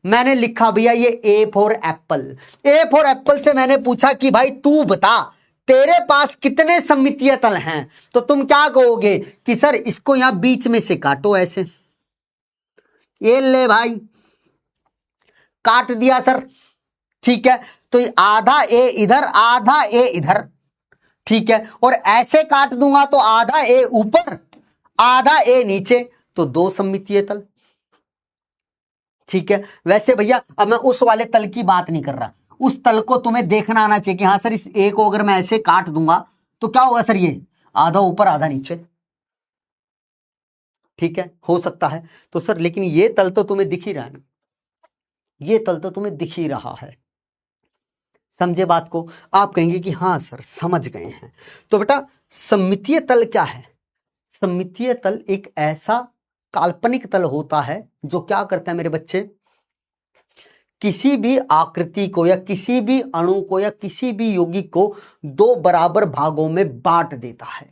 Speaker 1: मैंने लिखा भैया ये A for Apple. A for Apple से मैंने पूछा कि भाई तू बता तेरे पास कितने सममितीय तल हैं, तो तुम क्या कहोगे कि सर इसको यहां बीच में से काटो ऐसे। ये ले भाई, काट दिया सर, ठीक है। तो आधा ए इधर, आधा ए इधर, ठीक है। और ऐसे काट दूंगा तो आधा ए ऊपर, आधा ए नीचे, तो 2 सममितीय तल, ठीक है। वैसे भैया अब मैं उस वाले तल की बात नहीं कर रहा, उस तल को तुम्हें देखना आना चाहिए कि हाँ सर इस ए को अगर मैं ऐसे काट दूंगा तो क्या होगा सर, ये आधा ऊपर आधा नीचे, ठीक है, हो सकता है। तो सर लेकिन ये तल तो तुम्हें दिख ही रहा है ना, ये तल तो तुम्हें दिख ही रहा है। समझे बात को? आप कहेंगे कि हाँ सर समझ गए हैं। तो बेटा सममितीय तल क्या है? सममितीय तल एक ऐसा काल्पनिक तल होता है जो क्या करता है मेरे बच्चे, किसी भी आकृति को या किसी भी अणु को या किसी भी यौगिक को 2 बराबर भागों में बांट देता है,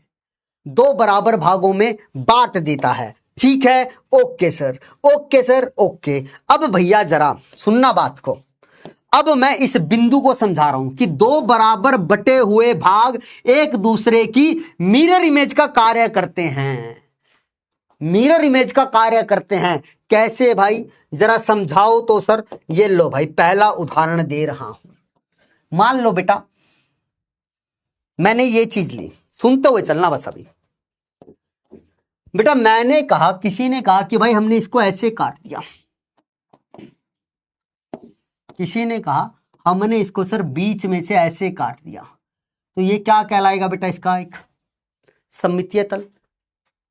Speaker 1: 2 बराबर भागों में बांट देता है, ठीक है। Okay sir, okay sir, okay. अब भैया जरा सुनना बात को, अब मैं इस बिंदु को समझा रहा हूं कि 2 बराबर बटे हुए भाग एक दूसरे की मिरर इमेज का कार्य करते हैं, मिरर इमेज का कार्य करते हैं। कैसे भाई, जरा समझाओ तो सर। ये लो भाई, पहला उदाहरण दे रहा हूं। मान लो बेटा मैंने ये चीज ली, सुनते हुए चलना बस। अभी बेटा मैंने कहा, किसी ने कहा कि भाई हमने इसको ऐसे काट दिया, किसी ने कहा हमने इसको सर बीच में से ऐसे काट दिया, तो ये क्या कहलाएगा बेटा? इसका एक सममितीय तल।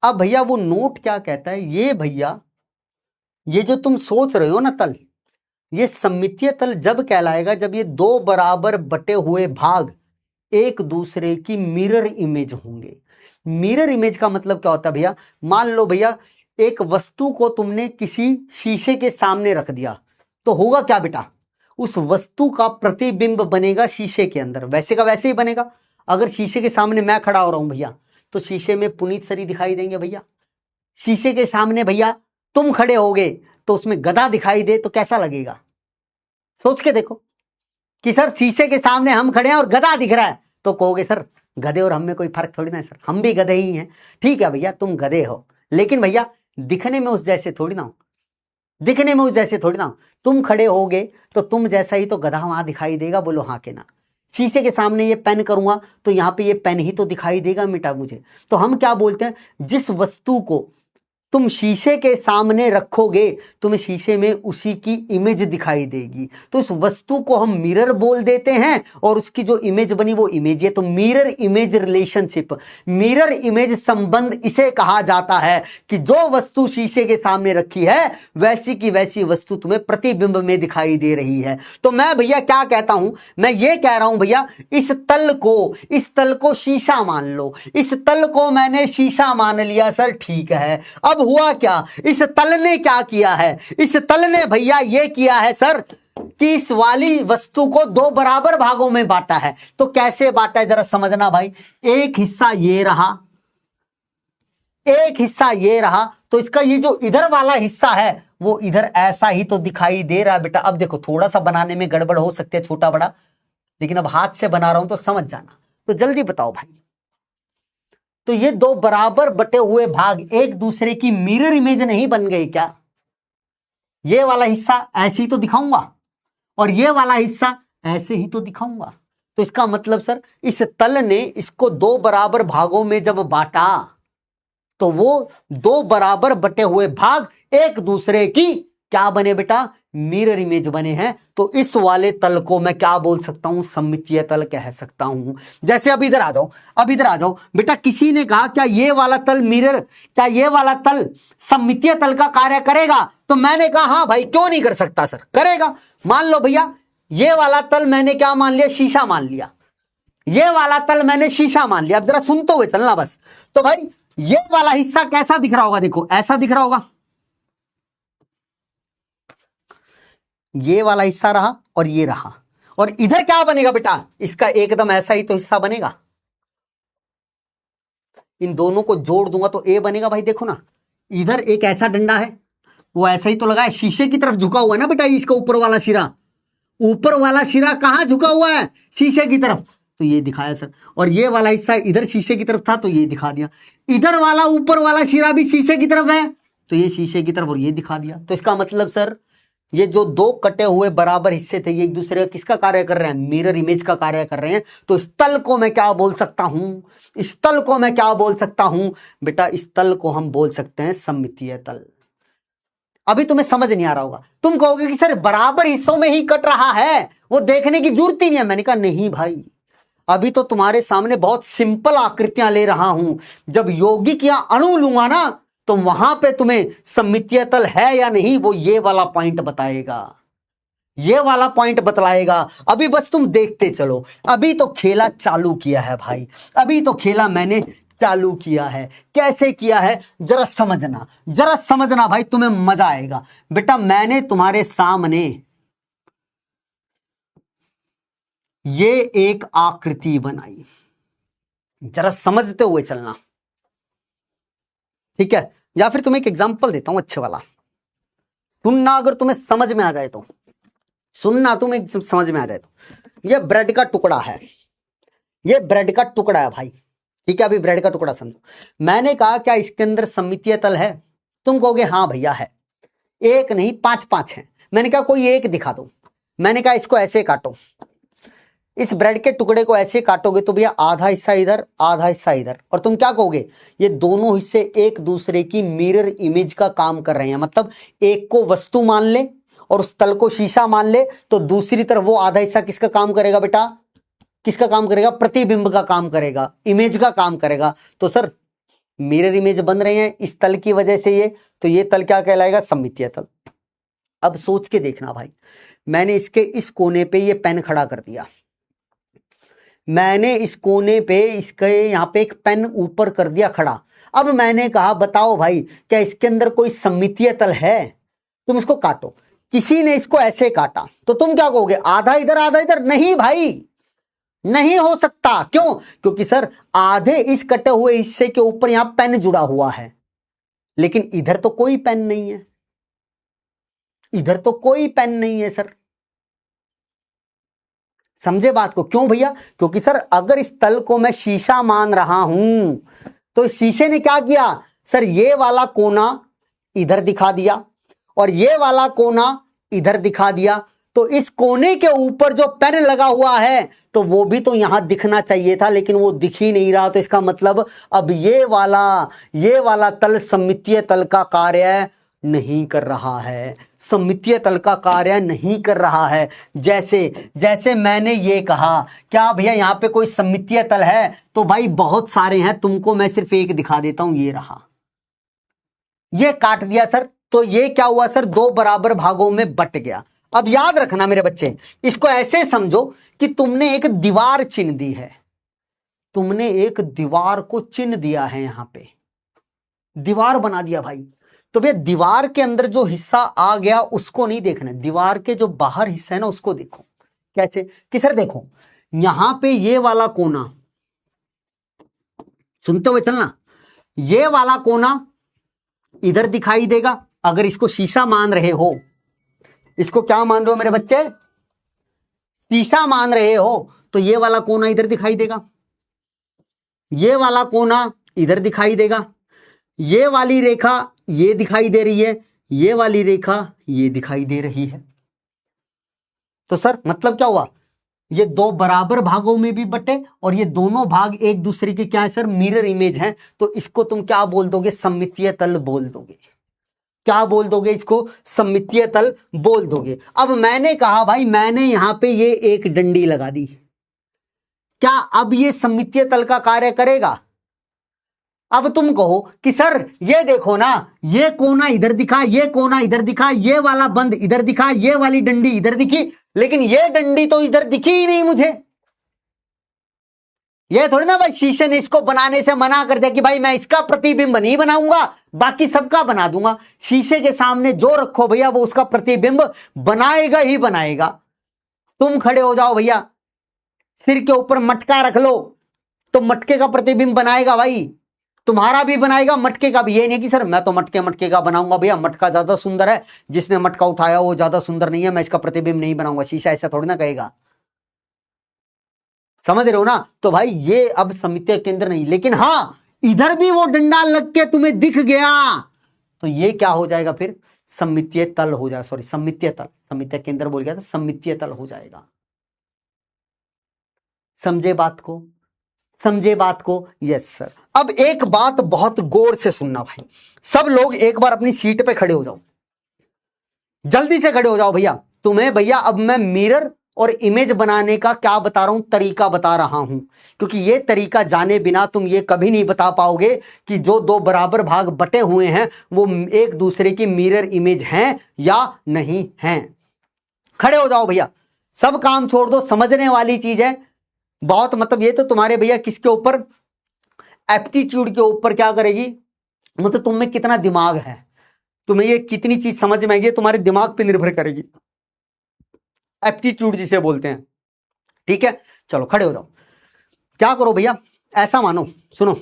Speaker 1: अब भैया वो नोट क्या कहता है, ये भैया ये जो तुम सोच रहे हो ना तल, ये सममितीय तल जब कहलाएगा जब ये 2 बराबर बटे हुए भाग एक दूसरे की मिरर इमेज होंगे। मिरर इमेज का मतलब क्या होता है भैया? मान लो भैया एक वस्तु को तुमने किसी शीशे के सामने रख दिया, तो होगा क्या बेटा? उस वस्तु का प्रतिबिंब बनेगा शीशे के अंदर, वैसे का वैसे ही बनेगा। अगर शीशे के सामने मैं खड़ा हो रहा हूं भैया, तो शीशे में पुनीत सरी दिखाई देंगे भैया। शीशे के सामने भैया तुम खड़े होगे तो उसमें गधा दिखाई दे तो कैसा लगेगा? सोच के देखो कि सर शीशे के सामने हम खड़े हैं और गधा दिख रहा है, तो कहोगे सर गधे और हम में कोई फर्क थोड़ी ना है सर, हम भी गधे ही हैं। ठीक है भैया, तुम गधे हो, लेकिन भैया दिखने में उस जैसे थोड़ी ना हो, दिखने में उस जैसे थोड़ी ना हो। तुम खड़े होगे तो तुम जैसा ही तो गधा वहां दिखाई देगा, बोलो हाँ के ना। शीशे के सामने ये पेन करूंगा तो यहाँ पे ये पेन ही तो दिखाई देगा बेटा मुझे। तो हम क्या बोलते हैं, जिस वस्तु को तुम शीशे के सामने रखोगे तुम्हें शीशे में उसी की इमेज दिखाई देगी, तो उस वस्तु को हम मिरर बोल देते हैं और उसकी जो इमेज बनी वो इमेज है। तो mirror image relationship, mirror image संबंध इसे कहा जाता है कि जो वस्तु शीशे के सामने रखी है वैसी की वैसी वस्तु तुम्हें प्रतिबिंब में दिखाई दे रही है। तो मैं भैया क्या कहता हूं, मैं ये कह रहा हूं भैया इस तल को शीशा मान लो, इस तल को मैंने शीशा मान लिया सर, ठीक है। अब हुआ क्या, इस तल ने क्या किया है, इस तल ने भैया ये किया है सर कि इस वाली वस्तु को 2 बराबर भागों में बांटा है। तो कैसे बांटा है जरा समझना भाई। एक हिस्सा ये रहा, एक हिस्सा ये रहा, तो इसका ये जो इधर वाला हिस्सा है वो इधर ऐसा ही तो दिखाई दे रहा है बेटा। अब देखो थोड़ा सा बनाने में गड़बड़ हो सकती है, छोटा बड़ा, लेकिन अब हाथ से बना रहा हूं तो समझ जाना। तो जल्दी बताओ भाई, तो ये 2 बराबर बटे हुए भाग एक दूसरे की मिरर इमेज नहीं बन गए क्या? ये वाला हिस्सा ऐसे ही तो दिखाऊंगा और ये वाला हिस्सा ऐसे ही तो दिखाऊंगा। तो इसका मतलब सर इस तल ने इसको 2 बराबर भागों में जब बांटा तो वो 2 बराबर बटे हुए भाग एक दूसरे की क्या बने बेटा? मिरर इमेज बने हैं। तो इस वाले तल को मैं क्या बोल सकता हूं? सममितीय तल कह सकता हूं। जैसे अब इधर आ जाओ, अब इधर आ जाओ बेटा। किसी ने कहा क्या ये वाला तल मिरर, क्या ये वाला तल सममितीय तल का कार्य करेगा? तो मैंने कहा हाँ भाई, क्यों नहीं कर सकता सर, करेगा। मान लो भैया ये वाला तल मैंने क्या मान लिया? शीशा मान लिया। ये वाला तल मैंने शीशा मान लिया। अब जरा सुनते हुए चलना बस। तो भाई ये वाला हिस्सा कैसा दिख रहा होगा? देखो ऐसा दिख रहा होगा, ये वाला हिस्सा रहा और ये रहा, और इधर क्या बनेगा बेटा, इसका एकदम ऐसा ही तो हिस्सा बनेगा। इन दोनों को जोड़ दूंगा तो ए बनेगा भाई। देखो ना, इधर एक ऐसा डंडा है, वो ऐसा ही तो लगा है, शीशे की तरफ झुका हुआ है ना बेटा, इसका ऊपर वाला सिरा, ऊपर वाला सिरा कहां झुका हुआ है, शीशे की तरफ, तो ये दिखाया सर। और ये वाला हिस्सा इधर शीशे की तरफ था तो ये दिखा दिया। इधर वाला ऊपर वाला सिरा भी शीशे की तरफ है तो ये शीशे की तरफ और ये दिखा दिया। तो इसका मतलब सर ये जो दो कटे हुए बराबर हिस्से थे ये एक दूसरे का किसका कार्य कर रहे हैं, मिरर इमेज का कार्य कर रहे हैं। तो इस तल को मैं क्या बोल सकता हूं, इस तल को मैं क्या बोल सकता हूं बेटा, इस तल को हम बोल सकते हैं सममितीय तल। अभी तुम्हें समझ नहीं आ रहा होगा, तुम कहोगे कि सर बराबर हिस्सों में ही कट रहा है, वो देखने की जरूरत ही नहीं है। मैंने कहा नहीं भाई, अभी तो तुम्हारे सामने बहुत सिंपल आकृतियां ले रहा हूं, जब यौगिक या अणु लूंगा ना तो वहां पे तुम्हें सममितीय तल है या नहीं वो ये वाला पॉइंट बताएगा, ये वाला पॉइंट बतलाएगा। अभी बस तुम देखते चलो, अभी तो खेला चालू किया है भाई, अभी तो खेला मैंने चालू किया है। कैसे किया है जरा समझना, जरा समझना भाई, तुम्हें मजा आएगा। बेटा मैंने तुम्हारे सामने ये एक आकृति बनाई, जरा समझते हुए चलना, ठीक है। या फिर तुम्हें एक एग्जांपल देता हूं अच्छे वाला, सुनना, अगर तुम्हें समझ में आ जाए तो सुनना, तुम्हें समझ में आ जाए तो। ये ब्रेड का टुकड़ा है, ये ब्रेड का टुकड़ा है भाई, ठीक है। अभी ब्रेड का टुकड़ा समझो। मैंने कहा क्या इसके अंदर सममितीय तल है, तुम कहोगे हाँ भैया है, एक नहीं पांच पांच है। मैंने कहा कोई एक दिखा दो, मैंने कहा इसको ऐसे काटो, इस ब्रेड के टुकड़े को ऐसे काटोगे तो भैया आधा हिस्सा इधर आधा हिस्सा इधर, और तुम क्या कहोगे ये दोनों हिस्से एक दूसरे की मिरर इमेज का काम कर रहे हैं। मतलब एक को वस्तु मान ले और उस तल को शीशा मान ले तो दूसरी तरफ वो आधा हिस्सा किसका काम करेगा बेटा, किसका काम करेगा, प्रतिबिंब का काम करेगा, इमेज का काम करेगा। तो सर मिरर इमेज बन रहे हैं इस तल की वजह से, ये तो ये तल क्या कहलाएगा, सममितीय तल। अब सोच के देखना भाई, मैंने इसके इस कोने पे ये पेन खड़ा कर दिया, मैंने इस कोने पे इसके यहां पे एक पेन ऊपर कर दिया खड़ा। अब मैंने कहा बताओ भाई क्या इसके अंदर कोई सममितीय तल है, तुम इसको काटो। किसी ने इसको ऐसे काटा तो तुम क्या कहोगे आधा इधर, नहीं भाई नहीं हो सकता। क्यों, क्योंकि सर आधे इस कटे हुए हिस्से के ऊपर यहां पेन जुड़ा हुआ है, लेकिन इधर तो कोई पेन नहीं है, इधर तो कोई पेन नहीं है सर, समझे बात को। क्यों भैया, क्योंकि सर अगर इस तल को मैं शीशा मान रहा हूं तो शीशे ने क्या किया सर, ये वाला कोना इधर दिखा दिया और ये वाला कोना इधर दिखा दिया, तो इस कोने के ऊपर जो पेन लगा हुआ है तो वो भी तो यहां दिखना चाहिए था, लेकिन वो दिख ही नहीं रहा। तो इसका मतलब अब ये वाला तल सममितीय तल का कार्य नहीं कर रहा है, सममितीय तल का कार्य नहीं कर रहा है। जैसे मैंने ये कहा क्या भैया यहां पे कोई सममितीय तल है, तो भाई बहुत सारे हैं, तुमको मैं सिर्फ एक दिखा देता हूं, ये रहा, ये काट दिया सर, तो ये क्या हुआ सर, दो बराबर भागों में बट गया। अब याद रखना मेरे बच्चे, इसको ऐसे समझो कि तुमने एक दीवार चिन्ह दी है, तुमने एक दीवार को चिन्ह दिया है, यहां पे दीवार बना दिया भाई। तो भैया दीवार के अंदर जो हिस्सा आ गया उसको नहीं देखना, दीवार के जो बाहर हिस्सा है ना उसको देखो। कैसे कि सर देखो यहां पे ये वाला कोना, सुनते हुए चलना, ये वाला कोना इधर दिखाई देगा। अगर इसको शीशा मान रहे हो, इसको क्या मान रहे हो मेरे बच्चे, शीशा मान रहे हो, तो ये वाला कोना इधर दिखाई देगा, ये वाला कोना इधर दिखाई देगा, ये वाली रेखा ये दिखाई दे रही है, ये वाली रेखा ये दिखाई दे रही है। तो सर मतलब क्या हुआ, ये दो बराबर भागों में भी बटे और ये दोनों भाग एक दूसरे के क्या है सर, मिरर इमेज हैं। तो इसको तुम क्या बोल दोगे, सममितीय तल बोल दोगे। क्या बोल दोगे इसको, सममितीय तल बोल दोगे। अब मैंने कहा भाई मैंने यहां पे ये एक डंडी लगा दी, क्या अब ये सममितीय तल का कार्य करेगा। अब तुम कहो कि सर ये देखो ना, ये कोना इधर दिखा, ये कोना इधर दिखा, ये वाला बंद इधर दिखा, ये वाली डंडी इधर दिखी, लेकिन ये डंडी तो इधर दिखी ही नहीं मुझे। ये थोड़ी ना भाई शीशे ने इसको बनाने से मना कर दिया कि भाई मैं इसका प्रतिबिंब नहीं बनाऊंगा, बाकी सबका बना दूंगा। शीशे के सामने जो रखो भैया वो उसका प्रतिबिंब बनाएगा ही बनाएगा। तुम खड़े हो जाओ भैया, सिर के ऊपर मटका रख लो तो मटके का प्रतिबिंब बनाएगा भाई, तुम्हारा भी बनाएगा, मटके का भी। ये नहीं कि सर मैं तो मटके का बनाऊंगा, भैया मटका ज्यादा सुंदर है, जिसने मटका उठाया वो ज्यादा सुंदर नहीं है, मैं इसका प्रतिबिंब नहीं बनाऊंगा। शीशा ऐसा थोड़ी ना कहेगा, समझ रहे हो ना। तो भाई ये अब सममितीय केंद्र नहीं, लेकिन हाँ इधर भी वो डंडा लग के तुम्हें दिख गया तो ये क्या हो जाएगा फिर, सममितीय तल हो जाएगा। सॉरी सममितीय तल, सममितीय केंद्र बोल गया था, सममितीय तल हो जाएगा। समझे बात को, समझे बात को। Yes sir. अब एक बात बहुत गौर से सुनना भाई, सब लोग एक बार अपनी सीट पे खड़े हो जाओ, जल्दी से खड़े हो जाओ भैया। तुम्हें भैया अब मैं मिरर और इमेज बनाने का क्या बता रहा हूं, तरीका बता रहा हूं, क्योंकि ये तरीका जाने बिना तुम ये कभी नहीं बता पाओगे कि जो दो बराबर भाग बटे हुए हैं वो एक दूसरे की मिरर इमेज हैं या नहीं हैं। खड़े हो जाओ भैया, सब काम छोड़ दो, समझने वाली चीज है बहुत। मतलब ये तो तुम्हारे भैया किसके ऊपर, एप्टीट्यूड के ऊपर क्या करेगी, मतलब तुम में कितना दिमाग है, तुम्हें ये कितनी चीज समझ में आएगी, तुम्हारे दिमाग पे निर्भर करेगी, एप्टीट्यूड जिसे बोलते हैं। ठीक है, चलो खड़े हो जाओ। क्या करो भैया, ऐसा मानो, सुनो,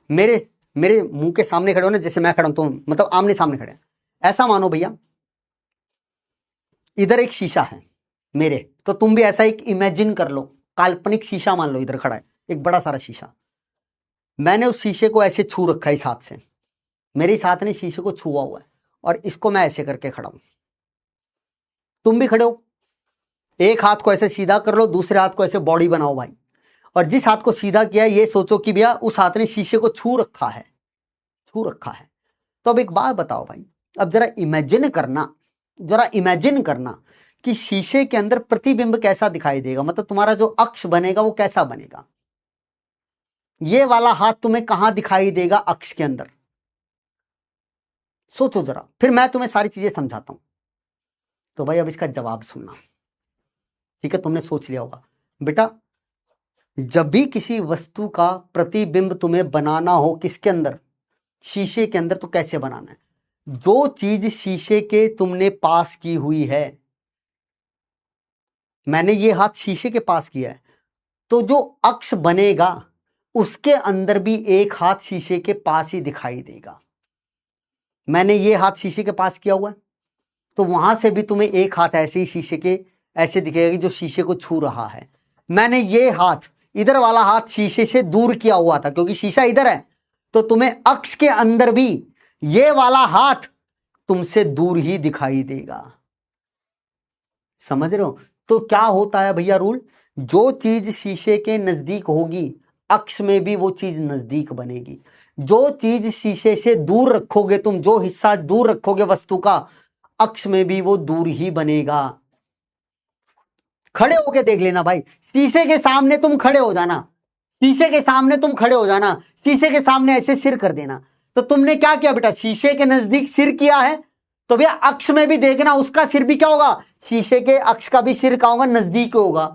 Speaker 1: मेरे मेरे मुंह के सामने खड़े हो ना, जैसे मैं खड़ा हूं तो मतलब आमने सामने खड़े हैं। ऐसा मानो भैया इधर एक शीशा है मेरे, तो तुम भी ऐसा एक इमेजिन कर लो, काल्पनिक शीशा मान लो इधर खड़ा है, एक बड़ा सारा शीशा। मैंने उस शीशे को ऐसे छू रखा है इस हाथ से, मेरे इस हाथ ने शीशे को छुआ हुआ है और इसको मैं ऐसे करके खड़ा हूं। तुम भी खड़े हो, एक हाथ को ऐसे सीधा कर लो, दूसरे हाथ को ऐसे बॉडी बनाओ भाई, और जिस हाथ को सीधा किया ये सोचो कि भैया उस हाथ ने शीशे को छू रखा है, छू रखा है। तो अब एक बात बताओ भाई, अब जरा इमेजिन करना, जरा इमेजिन करना कि शीशे के अंदर प्रतिबिंब कैसा दिखाई देगा, मतलब तुम्हारा जो अक्ष बनेगा वो कैसा बनेगा। ये वाला हाथ तुम्हें कहां दिखाई देगा अक्ष के अंदर, सोचो जरा, फिर मैं तुम्हें सारी चीजें समझाता हूं। तो भाई अब इसका जवाब सुनना, ठीक है, तुमने सोच लिया होगा बेटा। जब भी किसी वस्तु का प्रतिबिंब तुम्हें बनाना हो किसके अंदर, शीशे के अंदर, तो कैसे बनाना है, जो चीज शीशे के तुमने पास की हुई है, मैंने ये हाथ शीशे के पास किया है, तो जो अक्ष बनेगा उसके अंदर भी एक हाथ शीशे के पास ही दिखाई देगा। मैंने ये हाथ शीशे के पास किया हुआ है, तो वहां से भी तुम्हें एक हाथ ऐसे ही शीशे के ऐसे दिखेगा जो शीशे को छू रहा है। मैंने ये हाथ, इधर वाला हाथ शीशे से दूर किया हुआ था क्योंकि शीशा इधर है, तो तुम्हें अक्ष के अंदर भी ये वाला हाथ तुमसे दूर ही दिखाई देगा। समझ रहे हो। तो क्या होता है भैया रूल, जो चीज शीशे के नजदीक होगी अक्ष में भी वो चीज नजदीक बनेगी, जो चीज शीशे से दूर रखोगे तुम, जो हिस्सा दूर रखोगे वस्तु का, अक्ष में भी वो दूर ही बनेगा। खड़े होके देख लेना भाई, शीशे के सामने तुम खड़े हो जाना, शीशे के सामने तुम खड़े हो जाना, शीशे के सामने ऐसे सिर कर देना। तो तुमने क्या किया बेटा, शीशे के नजदीक सिर किया है, तो भैया अक्ष में भी देखना उसका सिर भी क्या होगा, शीशे के अक्ष का भी सिर क्या होगा, नजदीक होगा।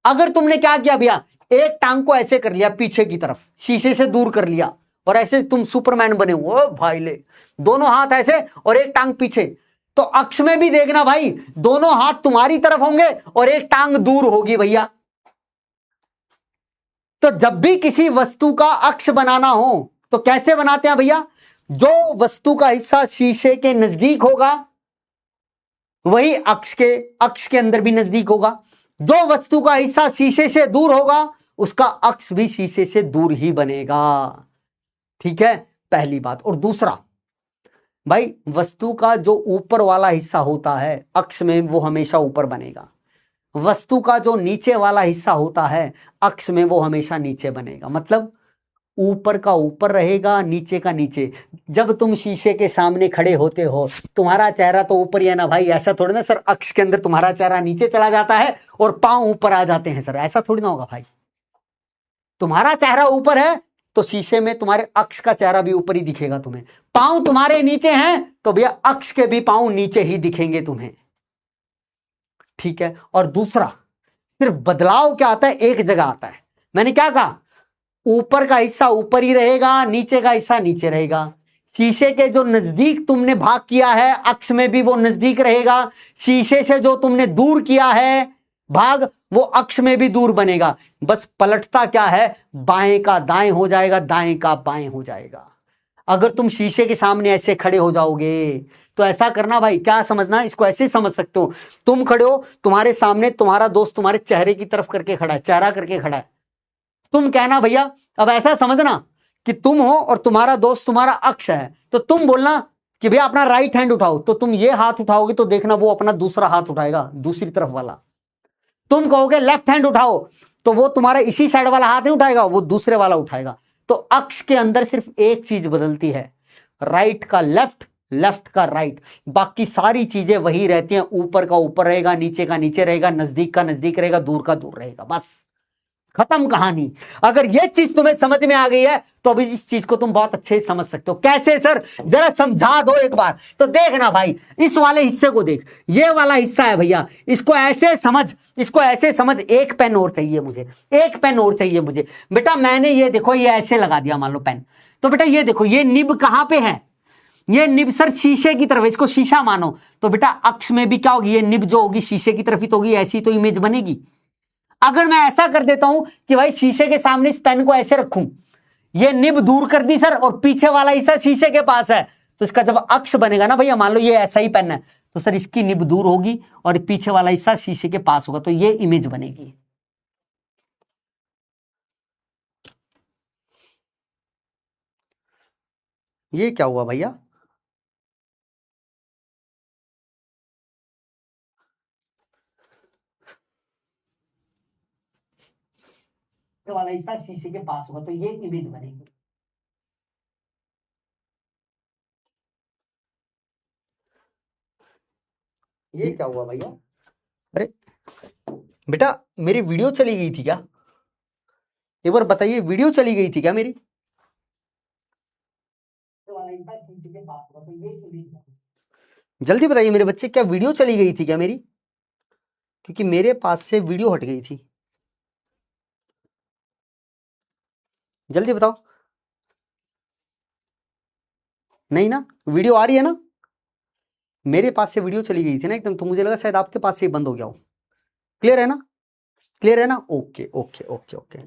Speaker 1: अगर तुमने क्या किया भैया, एक टांग को ऐसे कर लिया पीछे की तरफ, शीशे से दूर कर लिया, और ऐसे तुम सुपरमैन बने हो भाई, ले दोनों हाथ ऐसे और एक टांग पीछे, तो अक्ष में भी देखना भाई दोनों हाथ तुम्हारी तरफ होंगे और एक टांग दूर होगी भैया। तो जब भी किसी वस्तु का अक्ष बनाना हो तो कैसे बनाते हैं भैया, जो वस्तु का हिस्सा शीशे के नजदीक होगा वही अक्ष के अंदर भी नजदीक होगा, जो वस्तु का हिस्सा शीशे से दूर होगा उसका अक्ष भी शीशे से दूर ही बनेगा। ठीक है, पहली बात। और दूसरा भाई, वस्तु का जो ऊपर वाला हिस्सा होता है अक्ष में वो हमेशा ऊपर बनेगा, वस्तु का जो नीचे वाला हिस्सा होता है अक्ष में वो हमेशा नीचे बनेगा। मतलब ऊपर का ऊपर रहेगा, नीचे का नीचे। जब तुम शीशे के सामने खड़े होते हो तुम्हारा चेहरा तो ऊपर ही है ना भाई, ऐसा थोड़ी ना सर अक्ष के अंदर तुम्हारा चेहरा नीचे चला जाता है और पांव ऊपर आ जाते हैं सर, ऐसा थोड़ी ना होगा भाई। तुम्हारा चेहरा ऊपर है तो शीशे में तुम्हारे अक्ष का चेहरा भी ऊपर ही दिखेगा तुम्हें, पांव तुम्हारे नीचे हैं तो भैया अक्ष के भी पांव नीचे ही दिखेंगे तुम्हें। ठीक है। और दूसरा, सिर्फ बदलाव क्या आता है, एक जगह आता है, मैंने क्या कहा, ऊपर का हिस्सा ऊपर ही रहेगा, नीचे का हिस्सा नीचे रहेगा। शीशे के जो नजदीक तुमने भाग किया है अक्ष में भी वो नजदीक रहेगा, शीशे से जो तुमने दूर किया है भाग वो अक्ष में भी दूर बनेगा। बस पलटता क्या है, बाएं का दाएं हो जाएगा, दाएं का बाएं हो जाएगा। अगर तुम शीशे के सामने ऐसे खड़े हो जाओगे तो ऐसा करना भाई, क्या समझना, इसको ऐसे समझ सकते हो, तुम खड़े हो, तुम्हारे सामने तुम्हारा दोस्त तुम्हारे चेहरे की तरफ करके खड़ा है, चेहरा करके खड़ा है, तुम कहना भैया, अब ऐसा समझना कि तुम हो और तुम्हारा दोस्त तुम्हारा अक्ष है, तो तुम बोलना कि भैया अपना राइट हैंड उठाओ, तो तुम ये हाथ उठाओगे तो देखना वो अपना दूसरा हाथ उठाएगा, दूसरी तरफ वाला। तुम कहोगे लेफ्ट हैंड उठाओ तो वो तुम्हारा इसी साइड वाला हाथ नहीं उठाएगा, वो दूसरे वाला उठाएगा। तो अक्ष के अंदर सिर्फ एक चीज बदलती है, राइट का लेफ्ट, लेफ्ट का राइट, बाकी सारी चीजें वही रहती हैं। ऊपर का ऊपर रहेगा, नीचे का नीचे रहेगा, नजदीक का नजदीक रहेगा, दूर का दूर रहेगा, बस खत्म कहानी। अगर यह चीज तुम्हें समझ में आ गई है तो अभी इस चीज को तुम बहुत अच्छे से समझ सकते हो। कैसे सर, जरा समझा दो एक बार। तो देखना भाई, इस वाले हिस्से को देख, ये वाला हिस्सा है भैया, इसको ऐसे समझ, इसको ऐसे समझ। एक पेन और चाहिए मुझे, एक पेन और चाहिए मुझे। बेटा मैंने ये देखो ये ऐसे लगा दिया मान लो पेन, तो बेटा ये देखो ये निब कहां पे है, ये निब सर शीशे की तरफ, इसको शीशा मानो। तो बेटा अक्ष में भी क्या होगी, ये निब जो होगी शीशे की तरफ ही तो होगी, ऐसी तो इमेज बनेगी। अगर मैं ऐसा कर देता हूं कि भाई शीशे के सामने इस पेन को ऐसे रखूं, ये निब दूर कर दी सर और पीछे वाला हिस्सा शीशे के पास है, तो इसका जब अक्ष बनेगा ना भैया, मान लो ये ऐसा ही पेन है, तो सर इसकी निब दूर होगी और पीछे वाला हिस्सा शीशे के पास होगा, तो ये इमेज बनेगी। ये क्या हुआ भैया, वाला हिस्सा शीशे के पास होगा, तो ये इमेज बनेगी। ये क्या हुआ भैया, अरे बेटा मेरी वीडियो चली गई थी क्या, एक बार बताइए, वीडियो चली गई थी क्या मेरी? जल्दी बताइए मेरे बच्चे, क्या वीडियो चली गई थी क्या मेरी? क्योंकि मेरे पास से वीडियो हट गई थी, जल्दी बताओ। नहीं ना, वीडियो आ रही है ना? मेरे पास से वीडियो चली गई थी ना एकदम, तो मुझे लगा शायद आपके पास से ही बंद हो गया हो। क्लियर है ना, क्लियर है ना? Okay okay okay okay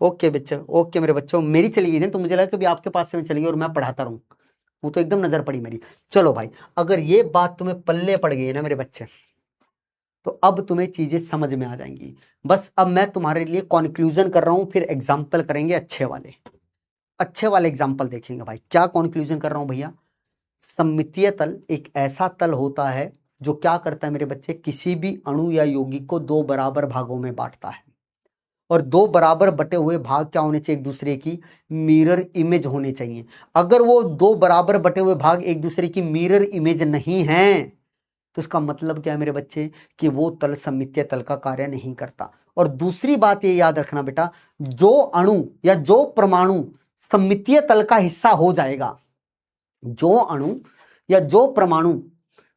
Speaker 1: okay बच्चे, ओके मेरे बच्चों, मेरी चली गई थी तो मुझे लगा कि भी आपके पास से मैं चली गई और मैं पढ़ाता रहूं, वो तो एकदम नजर पड़ी मेरी। चलो भाई, अगर ये बात तुम्हें पल्ले पड़ गई है ना मेरे बच्चे, तो अब तुम्हें चीजें समझ में आ जाएंगी। बस अब मैं तुम्हारे लिए कॉन्क्लूजन कर रहा हूं, फिर एग्जाम्पल करेंगे अच्छे वाले, अच्छे वाले एग्जाम्पल देखेंगे भाई। क्या कॉन्क्लूजन कर रहा हूं भैया, सममितीय तल एक ऐसा तल होता है जो क्या करता है मेरे बच्चे, किसी भी अणु या यौगिक को दो बराबर भागों में बांटता है, और दो बराबर बटे हुए भाग क्या होने चाहिए, एक दूसरे की मिरर इमेज होने चाहिए। अगर वो दो बराबर बटे हुए भाग एक दूसरे की मिरर इमेज नहीं है, तो इसका मतलब क्या है मेरे बच्चे, कि वो तल सममितीय तल का कार्य नहीं करता। और दूसरी बात ये याद रखना बेटा, जो अणु या जो परमाणु सममितीय तल का हिस्सा हो जाएगा, जो अणु या जो परमाणु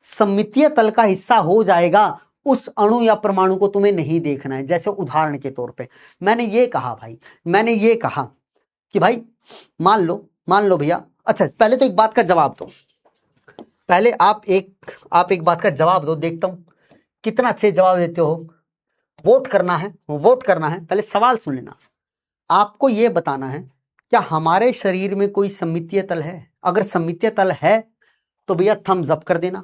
Speaker 1: सममितीय तल का हिस्सा हो जाएगा, उस अणु या परमाणु को तुम्हें नहीं देखना है। जैसे उदाहरण के तौर पे मैंने ये कहा भाई, मैंने ये कहा कि भाई मान लो भैया, अच्छा पहले तो एक बात का जवाब दो, पहले आप एक बात का जवाब दो, देखता हूं कितना अच्छे जवाब देते हो। वोट करना है, वोट करना है। पहले सवाल सुन लेना, आपको यह बताना है क्या हमारे शरीर में कोई सममितीय तल है? अगर सममितीय तल है तो भैया थम्स अप कर देना।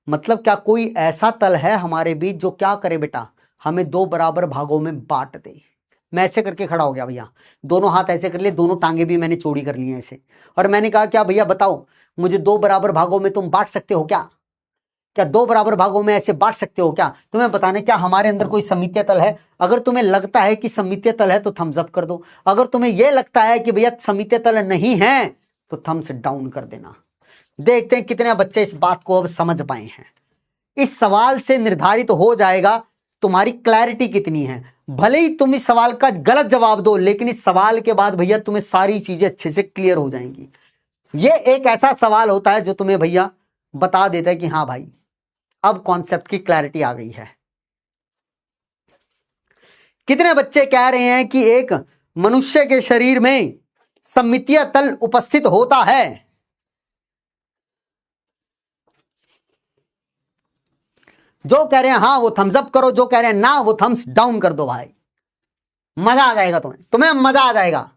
Speaker 1: मतलब क्या कोई ऐसा तल है हमारे बीच जो क्या करे बेटा, हमें दो बराबर भागों में बांट दे। मैं ऐसे करके खड़ा हो गया भैया, दोनों हाथ ऐसे कर लिए, दोनों टांगे भी मैंने चौड़ी कर ली हैं ऐसे, और मैंने कहा क्या भैया बताओ, मुझे दो बराबर भागों में तुम बांट सकते हो क्या? क्या दो बराबर भागों में ऐसे बांट सकते हो क्या? तुम्हें बताना क्या हमारे अंदर कोई सममितीय तल है? अगर तुम्हें लगता है कि सममितीय तल है तो थम्स अप कर दो, अगर तुम्हें यह लगता है कि भैया सममितीय तल नहीं है तो थम्स डाउन कर देना। देखते हैं कितने बच्चे इस बात को अब समझ पाए हैं। इस सवाल से निर्धारित हो जाएगा तुम्हारी क्लैरिटी कितनी है। भले ही तुम इस सवाल का गलत जवाब दो, लेकिन इस सवाल के बाद भैया तुम्हें सारी चीजें अच्छे से क्लियर हो जाएंगी। ये एक ऐसा सवाल होता है जो तुम्हें भैया बता देता है कि हाँ भाई अब कॉन्सेप्ट की क्लैरिटी आ गई है। कितने बच्चे कह रहे हैं कि एक मनुष्य के शरीर में सममितीय तल उपस्थित होता है? जो कह रहे हैं हाँ वो थम्स अप करो, जो कह रहे हैं ना वो थम्स डाउन कर दो भाई। मजा आ जाएगा तुम्हें मजा आ जाएगा।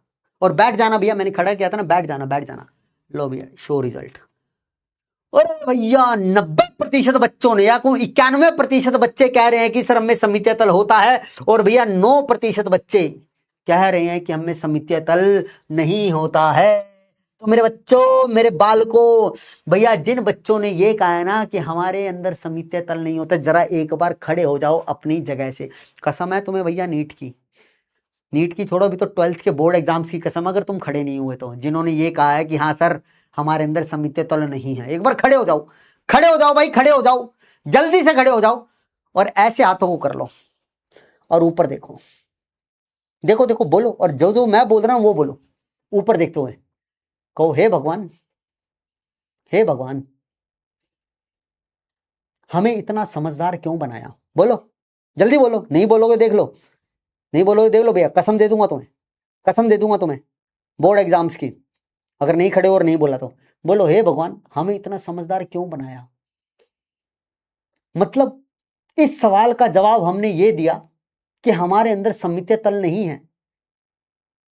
Speaker 1: और बैठ जाना भैया, मैंने खड़ा किया था ना, बैठ जाना। लो भैया शो रिजल्ट। अरे भैया 90% बच्चों ने या कोई 91% बच्चे कह रहे हैं कि सर हमें सममितीय तल होता है, और भैया 9% बच्चे कह रहे हैं कि हमें सममितीय तल नहीं होता है। तो मेरे बच्चों, मेरे बालकों, भैया जिन बच्चों ने ये कहा है ना कि हमारे अंदर सममितीय तल नहीं होता, जरा एक बार खड़े हो जाओ अपनी जगह से। कसम है तुम्हें भैया नीट की छोड़ो, अभी तो 12th के बोर्ड एग्जाम्स की कसम, अगर तुम खड़े नहीं हुए तो, जिन्होंने ये कहा है कि हाँ सर हमारे अंदर सममितीय तल नहीं है, एक बार खड़े हो जाओ भाई, खड़े हो जाओ, जल्दी से खड़े हो जाओ, और ऐसे हाथों को कर लो और ऊपर देखो, देखो बोलो, और जो जो मैं बोल रहा हूं वो बोलो, ऊपर देखते हुए कहो हे भगवान हमें इतना समझदार क्यों बनाया। बोलो जल्दी बोलो, नहीं बोलोगे देख लो, नहीं बोलोगे देख लो भैया, कसम दे दूंगा तुम्हें बोर्ड एग्जाम्स की, अगर नहीं खड़े और नहीं बोला तो। बोलो हे भगवान हमें इतना समझदार क्यों बनाया। मतलब इस सवाल का जवाब हमने ये दिया कि हमारे अंदर सममितीय तल नहीं है,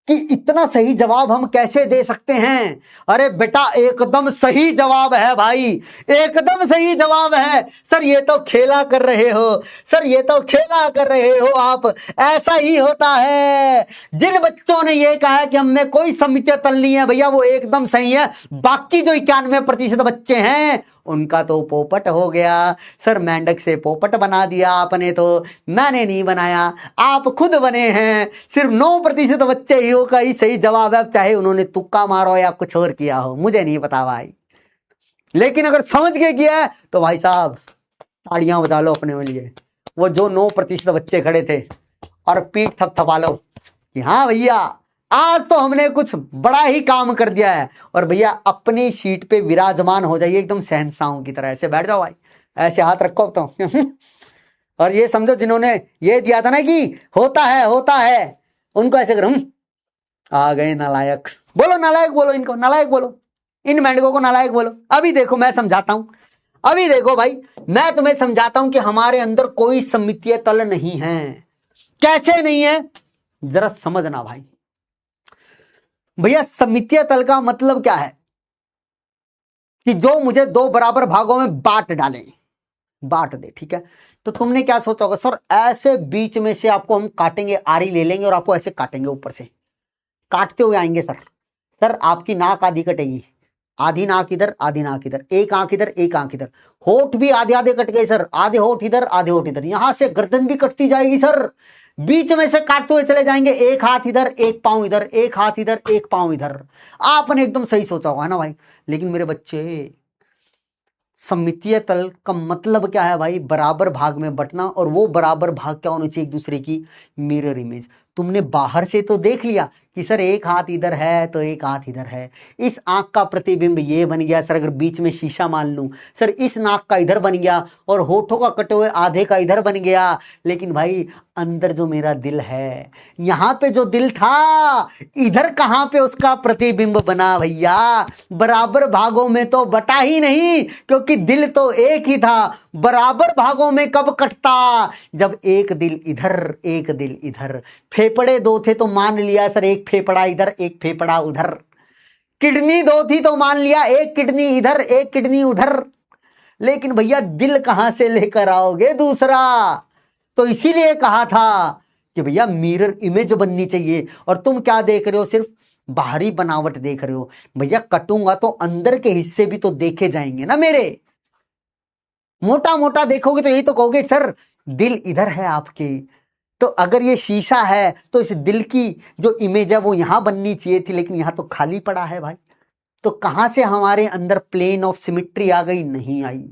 Speaker 1: कि इतना सही जवाब हम कैसे दे सकते हैं। अरे बेटा एकदम सही जवाब है भाई, एकदम सही जवाब है। सर ये तो खेला कर रहे हो, सर ये तो खेला कर रहे हो आप, ऐसा ही होता है। जिन बच्चों ने ये कहा कि हमें कोई सममितीय तल नहीं है भैया, वो एकदम सही है। बाकी जो 91% बच्चे हैं उनका तो पोपट हो गया। सर मेंढक से पोपट बना दिया आपने, तो मैंने नहीं बनाया, आप खुद बने हैं। सिर्फ 9% बच्चे ही का ही सही जवाब है, चाहे उन्होंने तुक्का मारो या कुछ और किया हो, मुझे नहीं पता भाई। लेकिन अगर समझ के किया है तो भाई साहब ताड़ियां बजा लो अपने लिए। वो जो 9% बच्चे खड़े थे, और पीठ थपथपा लो कि हाँ भैया आज तो हमने कुछ बड़ा ही काम कर दिया है। और भैया अपनी सीट पे विराजमान हो जाइए एकदम शहंशाहों की तरह, ऐसे बैठ जाओ भाई, ऐसे हाथ रखो तो और ये समझो जिन्होंने ये दिया था ना कि होता है उनको ऐसे करो, आ गए नालायक। बोलो नालायक बोलो, इनको नालायक बोलो, इन मेंढकों को नालायक बोलो। अभी देखो मैं समझाता हूं, अभी देखो भाई मैं तुम्हें समझाता हूं कि हमारे अंदर कोई सममितीय तल नहीं है। कैसे नहीं है जरा समझना भाई। भैया सममितीय तल का मतलब क्या है कि जो मुझे दो बराबर भागों में बांट दे, ठीक है। तो तुमने क्या सोचा होगा, सर ऐसे बीच में से आपको हम काटेंगे, आरी ले लेंगे और आपको ऐसे काटेंगे, ऊपर से काटते हुए आएंगे। सर आपकी नाक आधी कटेगी, आधी नाक इधर आधी नाक इधर, एक आंख इधर एक आंख इधर, होठ भी आधे आधे कट गए सर, आधे होठ इधर आधे होठ इधर, यहां से गर्दन भी कटती जाएगी सर, बीच में से काटते हुए चले जाएंगे, एक हाथ इधर एक पांव इधर, एक हाथ इधर एक पांव इधर। आपने एकदम सही सोचा होगा ना भाई। लेकिन मेरे बच्चे सममितीय तल का मतलब क्या है भाई, बराबर भाग में बंटना, और वो बराबर भाग क्या होने चाहिए, एक दूसरे की मिरर इमेज। तुमने बाहर से तो देख लिया कि सर एक हाथ इधर है तो एक हाथ इधर है, इस आंख का प्रतिबिंब ये बन गया सर, अगर बीच में शीशा मान लूं सर, इस नाक का इधर बन गया और होठों का कटे हुए आधे का इधर बन गया। लेकिन भाई अंदर जो मेरा दिल है, यहां पे जो दिल था, इधर कहां पे उसका प्रतिबिंब बना भैया, बराबर भागों में तो बटा ही नहीं, क्योंकि दिल तो एक ही था। बराबर भागों में कब कटता, जब एक दिल इधर एक दिल इधर। फेफड़े दो थे तो मान लिया सर एक फेफड़ा इधर एक फेफड़ा उधर, किडनी दो थी तो मान लिया एक किडनी इधर एक किडनी उधर। लेकिन भैया दिल कहां से लेकर आओगे दूसरा। तो इसीलिए कहा था कि भैया मिरर इमेज बननी चाहिए, और तुम क्या देख रहे हो, सिर्फ बाहरी बनावट देख रहे हो। भैया कटूंगा तो अंदर के हिस्से भी तो देखे जाएंगे ना मेरे। मोटा मोटा देखोगे तो यही तो कहोगे सर दिल इधर है आपके, तो अगर ये शीशा है तो इस दिल की जो इमेज है वो यहां बननी चाहिए थी, लेकिन यहां तो खाली पड़ा है भाई। तो कहां से हमारे अंदर प्लेन ऑफ सिमिट्री आ गई, नहीं आई।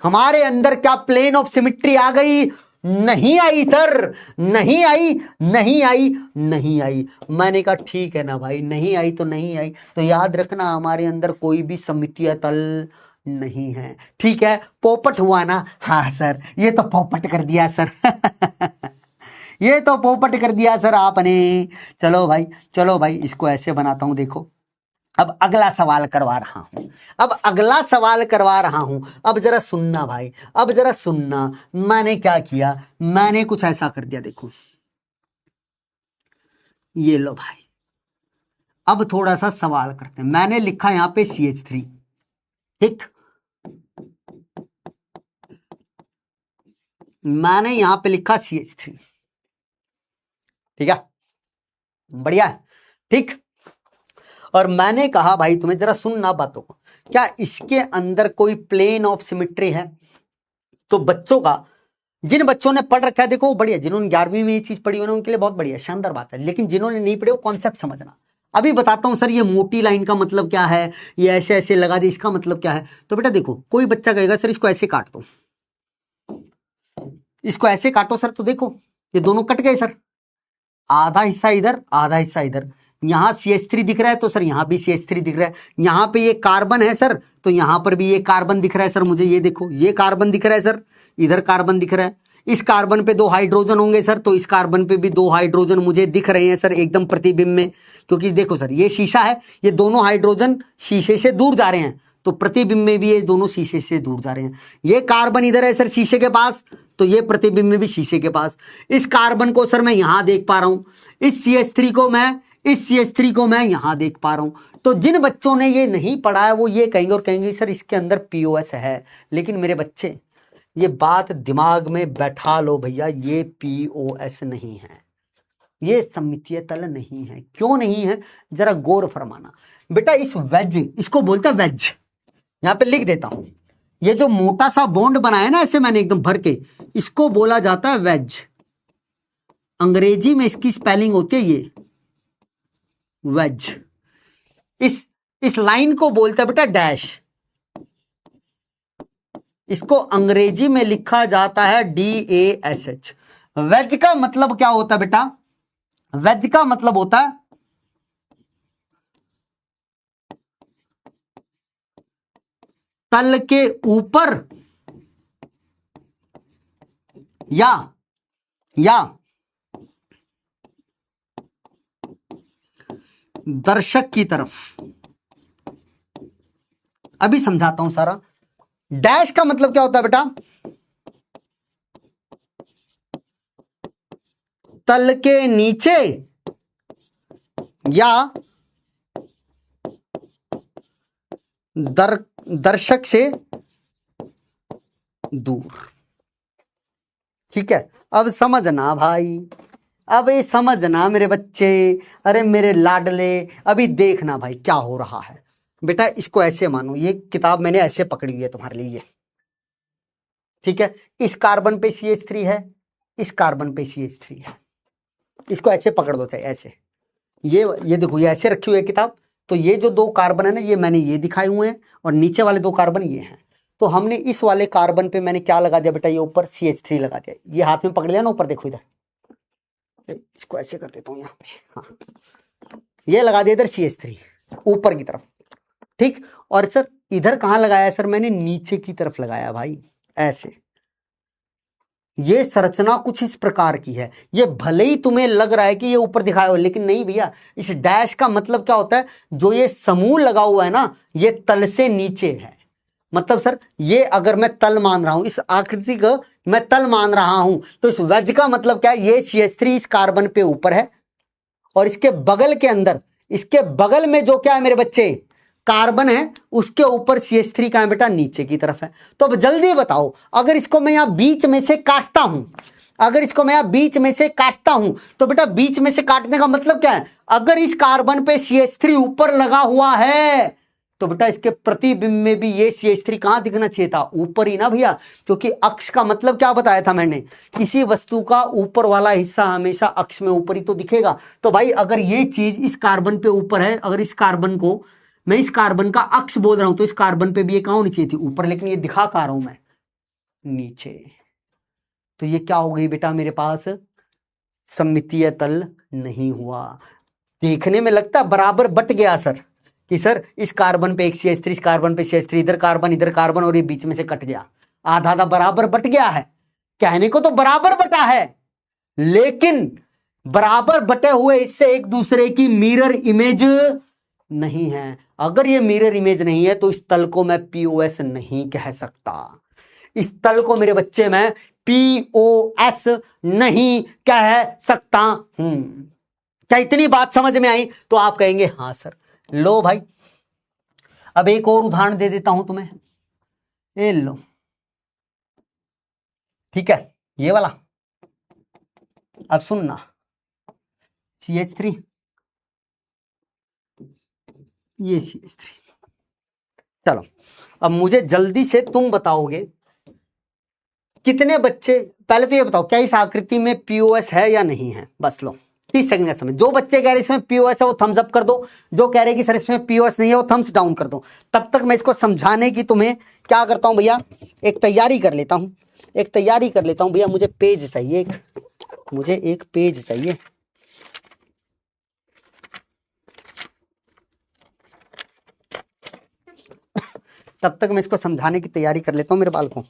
Speaker 1: हमारे अंदर क्या प्लेन ऑफ सिमिट्री आ गई, नहीं आई सर, नहीं आई नहीं आई नहीं आई। मैंने कहा ठीक है ना भाई, नहीं आई तो नहीं आई, तो याद रखना हमारे अंदर कोई भी सममितीय तल नहीं है। ठीक है पोपट हुआ ना, हाँ सर ये तो पोपट कर दिया सर ये तो पोपट कर दिया सर आपने। चलो भाई, चलो भाई, इसको ऐसे बनाता हूं, देखो। अब अगला सवाल करवा रहा हूं, अब अगला सवाल करवा रहा हूं। अब जरा सुनना भाई, अब जरा सुनना। मैंने क्या किया, मैंने कुछ ऐसा कर दिया, देखो ये लो भाई। अब थोड़ा सा सवाल करते हैं। मैंने लिखा यहां पे CH3, ठीक। मैंने यहां पे लिखा CH3, ठीक है, बढ़िया है, ठीक। और मैंने कहा भाई तुम्हें, जरा सुनना बातों को, क्या इसके अंदर कोई प्लेन ऑफ सिमेट्री है? तो बच्चों का, जिन बच्चों ने पढ़ रखा है देखो वो बढ़िया, जिन्होंने 11वीं में ये चीज पढ़ी हो ना उनके लिए बहुत बढ़िया, शानदार बात है। लेकिन जिन्होंने नहीं पढ़े वो कॉन्सेप्ट समझना। अभी बताता हूं सर ये मोटी लाइन का मतलब क्या है, ये ऐसे ऐसे लगा दी, इसका मतलब क्या है। तो बेटा देखो, कोई बच्चा कहेगा सर इसको ऐसे काट दो, इसको ऐसे काटो सर, तो देखो ये दोनों कट गए सर, आधा हिस्सा इधर आधा हिस्सा इधर। यहां CH3 दिख रहा है तो सर यहां भी CH3 दिख रहा है। यहां पे ये कार्बन है सर, तो यहां पर भी ये कार्बन दिख रहा है सर मुझे, ये देखो ये कार्बन दिख रहा है सर, इधर कार्बन दिख रहा है। इस कार्बन पे 2 हाइड्रोजन होंगे सर, तो इस कार्बन पे भी 2 हाइड्रोजन मुझे दिख रहे हैं सर एकदम प्रतिबिंब में। क्योंकि देखो सर ये शीशा है, ये दोनों हाइड्रोजन शीशे से दूर जा रहे हैं, तो प्रतिबिंब में भी ये दोनों शीशे से दूर जा रहे हैं। ये कार्बन इधर है सर शीशे के पास, तो ये प्रतिबिंब में भी शीशे के पास। इस कार्बन को सर मैं यहां देख पा रहा हूं, इस CH3 को मैं, इस CH3 को मैं यहां देख पा रहा हूं। तो जिन बच्चों ने ये नहीं पढ़ा है वो ये कहेंगे और कहेंगे सर इसके अंदर POS है। लेकिन मेरे बच्चे ये बात दिमाग में बैठा लो भैया, ये POS नहीं है, ये सममितीय तल नहीं है। क्यों नहीं है, जरा गौर फरमाना बेटा। इस वेज, इसको बोलते हैं वेज, यहां पे लिख देता हूं। ये जो मोटा सा बॉन्ड बनाया ना ऐसे मैंने एकदम भर के, इसको बोला जाता है वेज। अंग्रेजी में इसकी स्पेलिंग होती है ये वेज। इस लाइन को बोलते हैं बेटा डैश। इसको अंग्रेजी में लिखा जाता है DASH। वेज का मतलब क्या होता है बेटा, वेज का मतलब होता है तल के ऊपर या दर्शक की तरफ। अभी समझाता हूं सारा। डैश का मतलब क्या होता है बेटा, तल के नीचे या दर्शक से दूर, ठीक है। अब समझना भाई, अब ये समझना मेरे बच्चे, अरे मेरे लाडले, अभी देखना भाई क्या हो रहा है। बेटा इसको ऐसे मानो, ये किताब मैंने ऐसे पकड़ी हुई है तुम्हारे लिए, ठीक है। इस कार्बन पे CH3 है, इस कार्बन पे CH3 है, इसको ऐसे पकड़ दो चाहे ऐसे। ये देखो ये ऐसे रखी हुई है किताब। तो ये जो 2 कार्बन है ना, ये मैंने ये दिखाए हुए हैं, और नीचे वाले 2 कार्बन ये हैं। तो हमने इस वाले कार्बन पे मैंने क्या लगा दिया बेटा, ये ऊपर CH3 लगा दिया। ये हाथ में पकड़ लिया ना ऊपर, देखो इधर, इसको ऐसे कर देता हूं यहाँ पे, हाँ ये लगा दिया इधर CH3 ऊपर की तरफ, ठीक। और सर इधर कहां लगाया सर, मैंने नीचे की तरफ लगाया भाई ऐसे। ये संरचना कुछ इस प्रकार की है। ये भले ही तुम्हें लग रहा है कि ये ऊपर दिखाया हो, लेकिन नहीं भैया। इस डैश का मतलब क्या होता है, जो ये समूह लगा हुआ है ना, ये तल से नीचे है। मतलब सर ये अगर मैं तल मान रहा हूं, इस आकृति को मैं तल मान रहा हूं, तो इस वेज का मतलब क्या है, ये CH3 इस कार्बन पे ऊपर है, और इसके बगल के अंदर, इसके बगल में जो क्या है मेरे बच्चे, कार्बन है, उसके ऊपर CH3 का है बेटा, नीचे की तरफ है। तो अब जल्दी बताओ, अगर इसको मैं यहां बीच में से काटता हूं, अगर इसको मैं यहां बीच में से काटता हूं, तो बेटा बीच में से काटने का मतलब क्या है, अगर इस कार्बन पे CH3 ऊपर लगा हुआ है, तो बेटा इसके प्रतिबिंब में भी ये CH3 कहां दिखना चाहिए था, ऊपर ही ना भैया। क्योंकि अक्ष का मतलब क्या बताया था मैंने, किसी वस्तु का ऊपर वाला हिस्सा हमेशा अक्ष में ऊपर ही तो दिखेगा। तो भाई अगर ये चीज इस कार्बन पे ऊपर है, अगर इस कार्बन को मैं इस कार्बन का अक्ष बोल रहा हूं, तो इस कार्बन पे भी ये कहां होनी चाहिए थी, ऊपर। लेकिन ये दिखा कहां रहा हूं मैं, नीचे। तो ये क्या हो गई बेटा मेरे पास, सममितीय तल नहीं हुआ। देखने में लगता बराबर बट गया सर, कि सर इस कार्बन पे एक CH3, इस कार्बन पे CH3, इधर कार्बन, और ये बीच में से कट गया, आधा आधा बराबर बट गया है। कहने को तो बराबर बटा है, लेकिन बराबर बटे हुए इससे एक दूसरे की मिरर इमेज नहीं है। अगर ये मिरर इमेज नहीं है तो इस तल को मैं पीओएस नहीं कह सकता। इस तल को मेरे बच्चे मैं पीओएस नहीं कह सकता हूं। क्या इतनी बात समझ में आई? तो आप कहेंगे हां सर। लो भाई, अब एक और उदाहरण दे देता हूं तुम्हें। ये लो, ठीक है, ये वाला। अब सुनना, CH3, ये CH3। चलो, अब मुझे जल्दी से तुम बताओगे कितने बच्चे, पहले तो ये बताओ क्या इस आकृति में पीओएस है या नहीं है? बस लो 30 सेकंड का समय। जो बच्चे कह रहे इसमें पीओएस है वो थम्स अप कर दो, जो कह रहे कि सर इसमें पीओएस नहीं है वो थम्स डाउन कर दो। तब तक मैं इसको समझाने की तुम्हें क्या करता हूं भैया, एक तैयारी कर लेता हूं भैया। मुझे पेज चाहिए, मुझे एक पेज चाहिए। तब तक मैं इसको समझाने की तैयारी कर लेता हूं मेरे बालकों।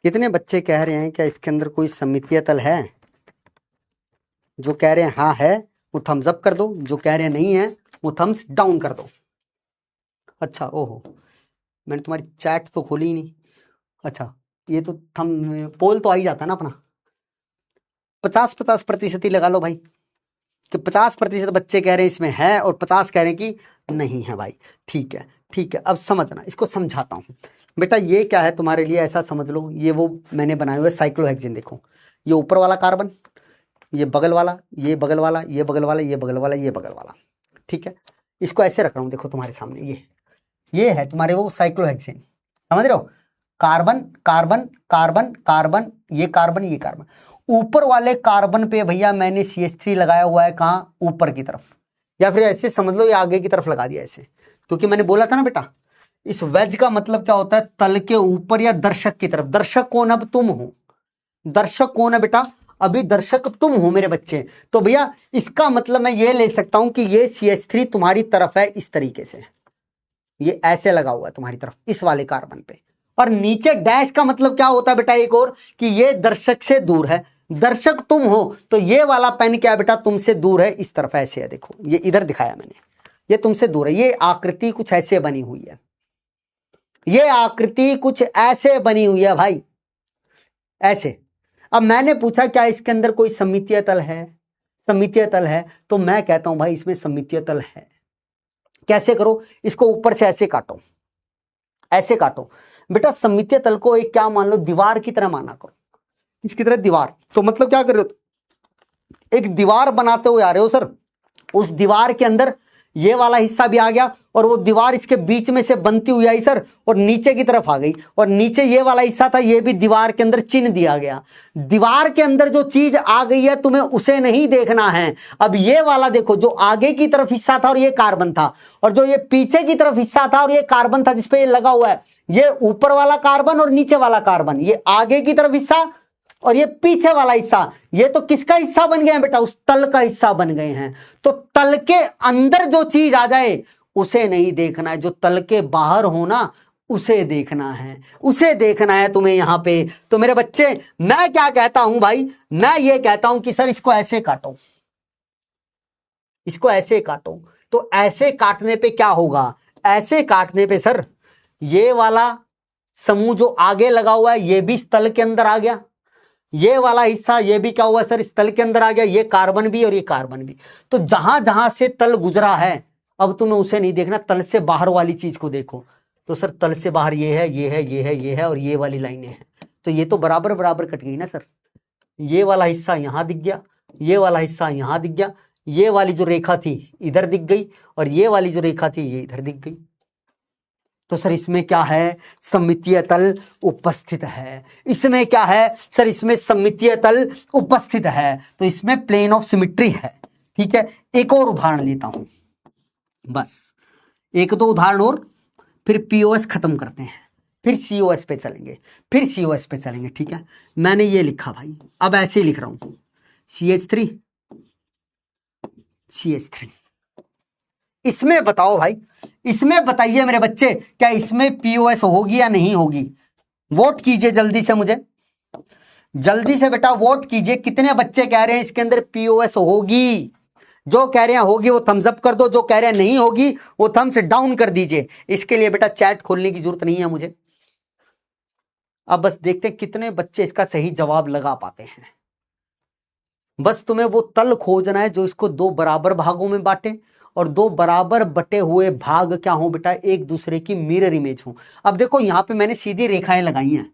Speaker 1: कितने बच्चे कह रहे हैं क्या इसके अंदर कोई सममितीय तल है? जो कह रहे हैं हाँ है वो थम्स अप कर दो, जो कह रहे हैं नहीं है वो थम्स डाउन कर दो। अच्छा, ओहो, मैंने तुम्हारी चैट तो खोली ही नहीं। अच्छा, ये तो थम पोल तो आ ही जाता है ना अपना। 50-50% ही लगा लो भाई, कि 50% बच्चे कह रहे हैं इसमें है और 50 कह रहे हैं कि नहीं है भाई। ठीक है, ठीक है, अब समझना, इसको समझाता हूँ बेटा। ये क्या है तुम्हारे लिए, ऐसा समझ लो, ये वो मैंने बनाए हुए साइक्लोहेक्सेन। देखो, ये ऊपर वाला कार्बन, ये बगल वाला, ये बगल वाला, ये बगल वाला, ये बगल वाला, ये बगल वाला। ठीक है, इसको ऐसे रख रहा हूँ देखो तुम्हारे सामने। ये है तुम्हारे वो साइक्लोहेक्सेन, समझ रहे हो? कार्बन कार्बन कार्बन कार्बन, ये कार्बन ये कार्बन। ऊपर वाले कार्बन पे भैया मैंने CH3 लगाया हुआ है। कहाँ? ऊपर की तरफ, या फिर ऐसे समझ लो ये आगे की तरफ लगा दिया ऐसे, क्योंकि मैंने बोला था ना बेटा, इस वेज का मतलब क्या होता है? तल के ऊपर या दर्शक की तरफ। दर्शक कौन? अब तुम हो। दर्शक कौन है बेटा? अभी दर्शक तुम हो मेरे बच्चे। तो भैया इसका मतलब मैं ये ले सकता हूं कि ये CH3 तुम्हारी तरफ है, इस तरीके से ये ऐसे लगा हुआ है तुम्हारी तरफ, इस वाले कार्बन पे। और नीचे डैश का मतलब क्या होता है बेटा? एक और, कि ये दर्शक से दूर है। दर्शक तुम हो तो ये वाला पेन क्या है बेटा? तुमसे दूर है, इस तरफ ऐसे है। देखो ये इधर दिखाया मैंने, ये तुमसे दूर है। ये आकृति कुछ ऐसे बनी हुई है, ये आकृति कुछ ऐसे बनी हुई है भाई, ऐसे। अब मैंने पूछा क्या इसके अंदर कोई सममितीय तल है? सममितीय तल है, तो मैं कहता हूं भाई इसमें सममितीय तल है। कैसे करो? इसको ऊपर से ऐसे काटो, ऐसे काटो बेटा। सममितीय तल को एक क्या मान लो? दीवार की तरह माना करो, इसकी तरह दीवार। तो मतलब क्या कर रहे हो? एक दीवार बनाते हुए आ रहे हो सर। उस दीवार के अंदर ये वाला हिस्सा भी आ गया और वो दीवार इसके बीच में से बनती हुई आई सर, और नीचे की तरफ आ गई। और नीचे ये वाला हिस्सा था, ये भी दीवार के अंदर चिन्ह दिया गया। दीवार के अंदर जो चीज आ गई है तुम्हें उसे नहीं देखना है। अब ये वाला देखो, जो आगे की तरफ हिस्सा था और ये कार्बन था, और जो ये पीछे की तरफ हिस्सा था और ये कार्बन था जिसपे ये लगा हुआ है, ये ऊपर वाला कार्बन और नीचे वाला कार्बन, ये आगे की तरफ हिस्सा और ये पीछे वाला हिस्सा, ये तो किसका हिस्सा बन गए हैं बेटा? उस तल का हिस्सा बन गए हैं। तो तल के अंदर जो चीज आ जाए उसे नहीं देखना है, जो तल के बाहर हो ना उसे देखना है, उसे देखना है तुम्हें यहां पे। तो मेरे बच्चे मैं क्या कहता हूं भाई, मैं ये कहता हूं कि सर इसको ऐसे काटो, इसको ऐसे काटो। तो ऐसे काटने पे क्या होगा? ऐसे काटने पे सर ये वाला समूह जो आगे लगा हुआ है ये भी इस तल के अंदर आ गया, ये वाला हिस्सा ये भी क्या हुआ सर? इस तल के अंदर आ गया, ये कार्बन भी और ये कार्बन भी। तो जहां जहां से तल गुजरा है अब तुम्हें उसे नहीं देखना, तल से बाहर वाली चीज को देखो। तो सर तल से बाहर ये है, ये है, ये है, ये है और ये वाली लाइनें हैं। तो ये तो बराबर बराबर कट गई ना सर। ये वाला हिस्सा यहां दिख गया, ये वाला हिस्सा यहां दिख गया, ये वाली जो रेखा थी इधर दिख गई और ये वाली जो रेखा थी ये इधर दिख गई। तो सर इसमें क्या है? सममितीय तल उपस्थित है। इसमें क्या है सर? इसमें सममितीय तल उपस्थित है। तो इसमें प्लेन ऑफ सिमिट्री है। ठीक है, एक और उदाहरण लेता हूं, बस एक दो उदाहरण और फिर पीओएस खत्म करते हैं। फिर COS पे चलेंगे, फिर COS पे चलेंगे। ठीक है, मैंने ये लिखा भाई, अब ऐसे ही लिख रहा हूं, CH3 CH3। इसमें बताओ भाई, इसमें बताइए मेरे बच्चे, क्या इसमें POS होगी या नहीं होगी? वोट कीजिए जल्दी से, मुझे जल्दी से बेटा वोट कीजिए। कितने बच्चे कह रहे हैं इसके अंदर POS होगी? जो कह रहे हैं होगी वो थम्स अप कर दो, जो कह रहे हैं नहीं होगी वो थम्स डाउन कर दीजिए। इसके लिए बेटा चैट खोलने की जरूरत नहीं है मुझे। अब बस देखते हैं कितने बच्चे इसका सही जवाब लगा पाते हैं। बस तुम्हें वो तल खोजना है जो इसको दो बराबर भागों में बांटे, और दो बराबर बटे हुए भाग क्या हो बेटा? एक दूसरे की मिरर इमेज हो। अब देखो यहां पे मैंने सीधी रेखाएं लगाई हैं,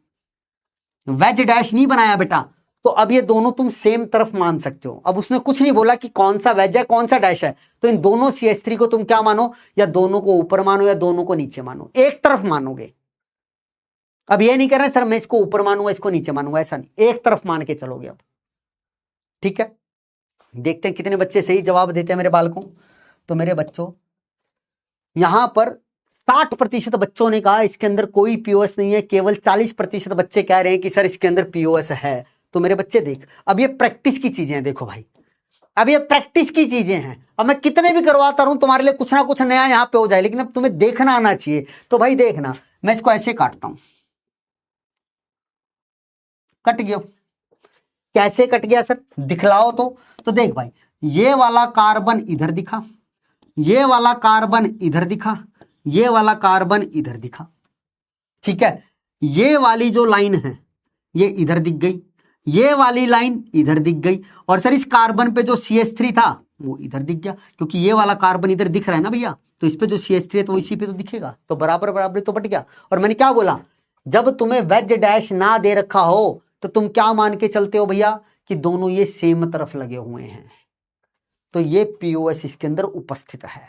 Speaker 1: वेज डैश नहीं बनाया बेटा। तो अब ये दोनों तुम सेम तरफ मान सकते हो। अब उसने कुछ नहीं बोला कि कौन सा वेज है कौन सा डैश है, तो इन दोनों CH3 को तुम क्या मानो? या दोनों को ऊपर मानो या दोनों को नीचे मानो, एक तरफ मानोगे। अब ये नहीं कह रहे सर मैं इसको ऊपर मानूंगा इसको नीचे मानूंगा, ऐसा नहीं, एक तरफ मान के चलोगे अब। ठीक है, देखते हैं कितने बच्चे सही जवाब देते हैं मेरे बालकों। तो मेरे बच्चों यहां पर 60% बच्चों ने कहा इसके अंदर कोई POS नहीं है, केवल 40% बच्चे कह रहे हैं कि सर इसके अंदर POS है। तो मेरे बच्चे देख, अब ये प्रैक्टिस की चीजें हैं, देखो भाई अब ये प्रैक्टिस की चीजें हैं। अब मैं कितने भी करवाता रहूं तुम्हारे लिए कुछ ना कुछ नया यहां पे हो जाए, लेकिन अब तुम्हें देखना आना चाहिए। तो भाई देखना, मैं इसको ऐसे काटता हूं, कट गया। कैसे कट गया सर? दिखलाओ तो देख भाई, ये वाला कार्बन इधर दिखा, ये वाला कार्बन इधर दिखा, ये वाला कार्बन इधर दिखा। ठीक है, ये वाली जो लाइन है ये इधर दिख गई, ये वाली लाइन इधर दिख गई, और सर इस कार्बन पे जो CH3 था वो इधर दिख गया, क्योंकि ये वाला कार्बन इधर दिख रहा है ना भैया, तो इस पे जो CH3 है तो इसी पे तो दिखेगा, तो बराबर बराबर तो बट गया। और मैंने क्या बोला, जब तुम्हें वेज डैश ना दे रखा हो तो तुम क्या मान के चलते हो भैया कि दोनों ये सेम तरफ लगे हुए हैं, तो ये POS इसके अंदर उपस्थित है,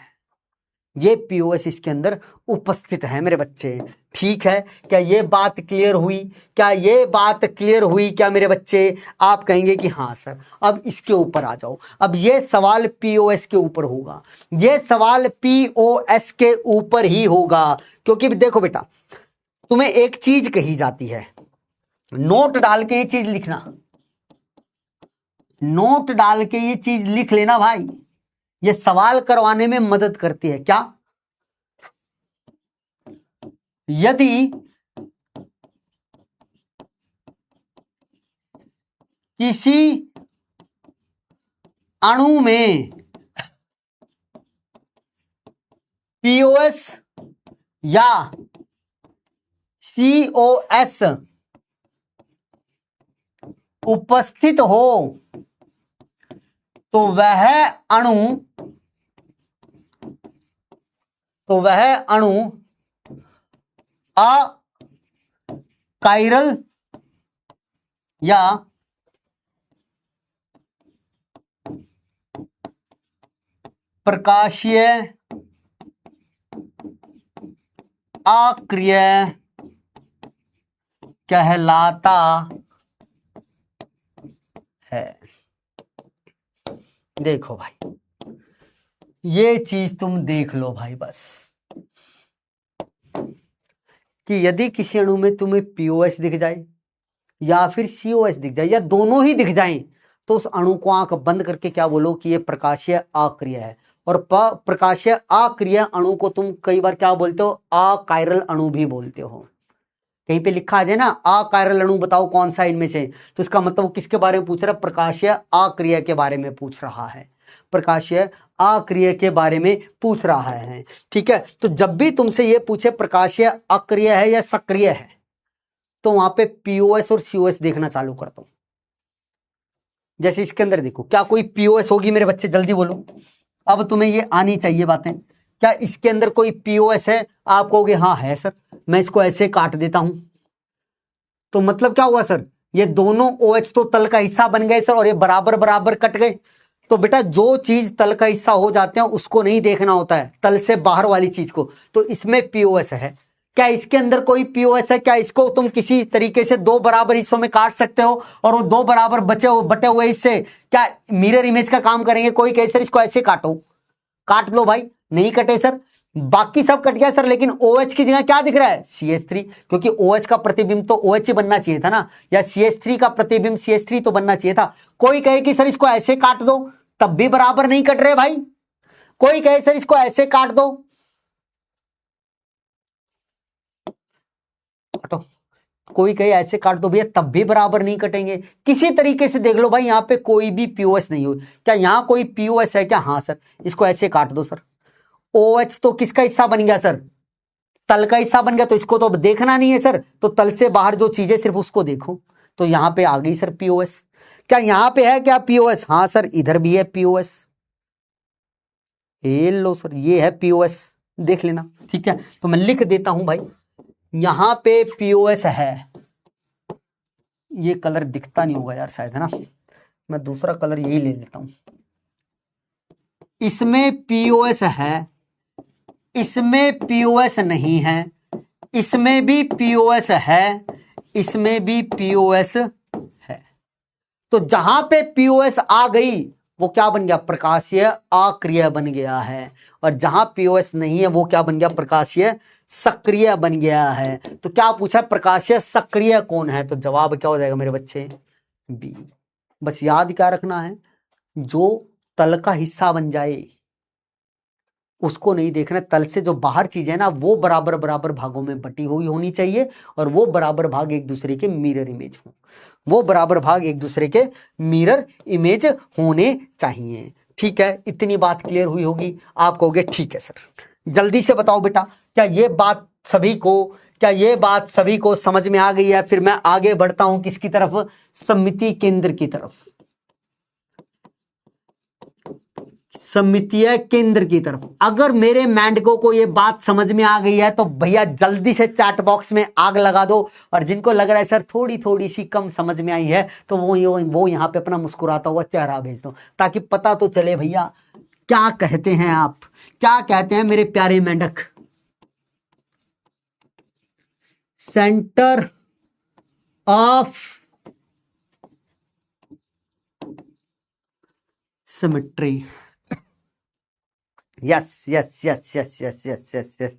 Speaker 1: ये POS इसके अंदर उपस्थित है मेरे बच्चे। ठीक है, क्या ये बात क्लियर हुई? क्या ये बात क्लियर हुई क्या मेरे बच्चे? आप कहेंगे कि हाँ सर। अब इसके ऊपर आ जाओ, अब ये सवाल POS के ऊपर होगा, ये सवाल POS के ऊपर ही होगा, क्योंकि देखो बेटा तुम्हें एक चीज कही जाती है, नोट डाल के ये चीज लिखना, नोट डाल के ये चीज लिख लेना भाई, ये सवाल करवाने में मदद करती है। क्या? यदि किसी अणु में POS या COS उपस्थित हो तो वह अणु अकाइरल या प्रकाशीय अक्रिय कहलाता है। देखो भाई ये चीज तुम देख लो भाई बस, कि यदि किसी अणु में तुम्हें POS दिख जाए या फिर COS दिख जाए या दोनों ही दिख जाएं, तो उस अणु को आंख बंद करके क्या बोलो कि ये प्रकाशीय अक्रिय है। और प्रकाशीय अक्रिय अणु को तुम कई बार क्या बोलते हो? अकाइरल अणु भी बोलते हो। कहीं पे लिखा आ जाए ना अकाइरल अणु बताओ कौन सा इनमें से, तो इसका मतलब वो किसके बारे में पूछ रहा है? प्रकाशीय अक्रिय के बारे में पूछ रहा है, प्रकाशीय अक्रिय के बारे में पूछ रहा है। ठीक है, तो जब भी तुमसे ये पूछे प्रकाशीय अक्रिय है या सक्रिय है, तो वहां पे POS और COS देखना चालू करता हूं। जैसे इसके अंदर देखो, क्या कोई POS होगी मेरे बच्चे? जल्दी बोलो, अब तुम्हें ये आनी चाहिए बातें। क्या इसके अंदर कोई POS है? आप कहोगे हाँ है सर, मैं इसको ऐसे काट देता हूं, तो मतलब क्या हुआ सर? ये दोनों OH तो तल का हिस्सा बन गए सर, और ये बराबर बराबर कट गए। तो बेटा जो चीज तल का हिस्सा हो जाते हैं उसको नहीं देखना होता है, तल से बाहर वाली चीज को। तो इसमें POS है। क्या इसके अंदर कोई POS है? क्या इसको तुम किसी तरीके से दो बराबर हिस्सों में काट सकते हो, और वो दो बराबर बटे हुए हिस्से क्या मिरर इमेज का काम करेंगे? कोई कहे सर इसको ऐसे काटो, काट लो भाई, नहीं कटे सर। बाकी सब कट गया सर, लेकिन OH की जगह क्या दिख रहा है? CH3, क्योंकि OH का प्रतिबिंब तो OH ही बनना चाहिए था ना, या CH3 का प्रतिबिंब CH3 तो बनना चाहिए था। कोई कहे कि सर इसको ऐसे काट दो, तब भी बराबर नहीं कट रहे भाई। कोई कहे सर इसको ऐसे काट दो, काटो। कोई कहे ऐसे काट दो भैया, तब भी बराबर नहीं कटेंगे। किसी तरीके से देख लो भाई, यहां पे कोई भी POS नहीं हो। क्या यहां कोई POS है क्या? हाँ सर, इसको ऐसे काट दो सर। OH तो किसका हिस्सा बन गया सर? तल का हिस्सा बन गया, तो इसको तो अब देखना नहीं है सर, तो तल से बाहर जो चीजें सिर्फ उसको देखो। तो यहां पे आ गई सर POS। क्या यहां पे है क्या POS? हाँ सर, इधर भी है POS। ये लो सर, ये है POS, देख लेना। ठीक है, तो मैं लिख देता हूं भाई, यहां पे POS है। ये कलर दिखता नहीं होगा यार शायद, है ना? मैं दूसरा कलर यही ले लेता हूं। इसमें POS है, इसमें POS नहीं है, इसमें भी POS है, इसमें भी POS है। तो जहां पे POS आ गई वो क्या बन गया? प्रकाशीय अक्रिय बन गया है। और जहां POS नहीं है वो क्या बन गया? प्रकाशीय सक्रिय बन गया है। तो क्या पूछा? प्रकाशीय सक्रिय कौन है? तो जवाब क्या हो जाएगा मेरे बच्चे? बी। बस याद क्या रखना है, जो तल का हिस्सा बन जाए उसको नहीं देखना। तल से जो बाहर चीज है ना, वो बराबर बराबर भागों में बटी हुई होनी चाहिए, और वो बराबर भाग एक दूसरे के मिरर इमेज हो, वो बराबर भाग एक दूसरे के मिरर इमेज होने चाहिए। ठीक है, इतनी बात क्लियर हुई होगी। आप कहोगे ठीक है सर। जल्दी से बताओ बेटा, क्या ये बात सभी को, क्या ये बात सभी को समझ में आ गई है? फिर मैं आगे बढ़ता हूं किसकी तरफ? सममितीय केंद्र की तरफ, सममितीय केंद्र की तरफ। अगर मेरे मेंढकों को ये बात समझ में आ गई है तो भैया जल्दी से चैट बॉक्स में आग लगा दो। और जिनको लग रहा है सर थोड़ी थोड़ी सी कम समझ में आई है, तो वो यहाँ पे अपना मुस्कुराता हुआ चेहरा भेज दो, ताकि पता तो चले भैया क्या कहते हैं आप, क्या कहते हैं मेरे प्यारे मेंढक। Centre of symmetry. Yes yes yes yes yes yes yes yes,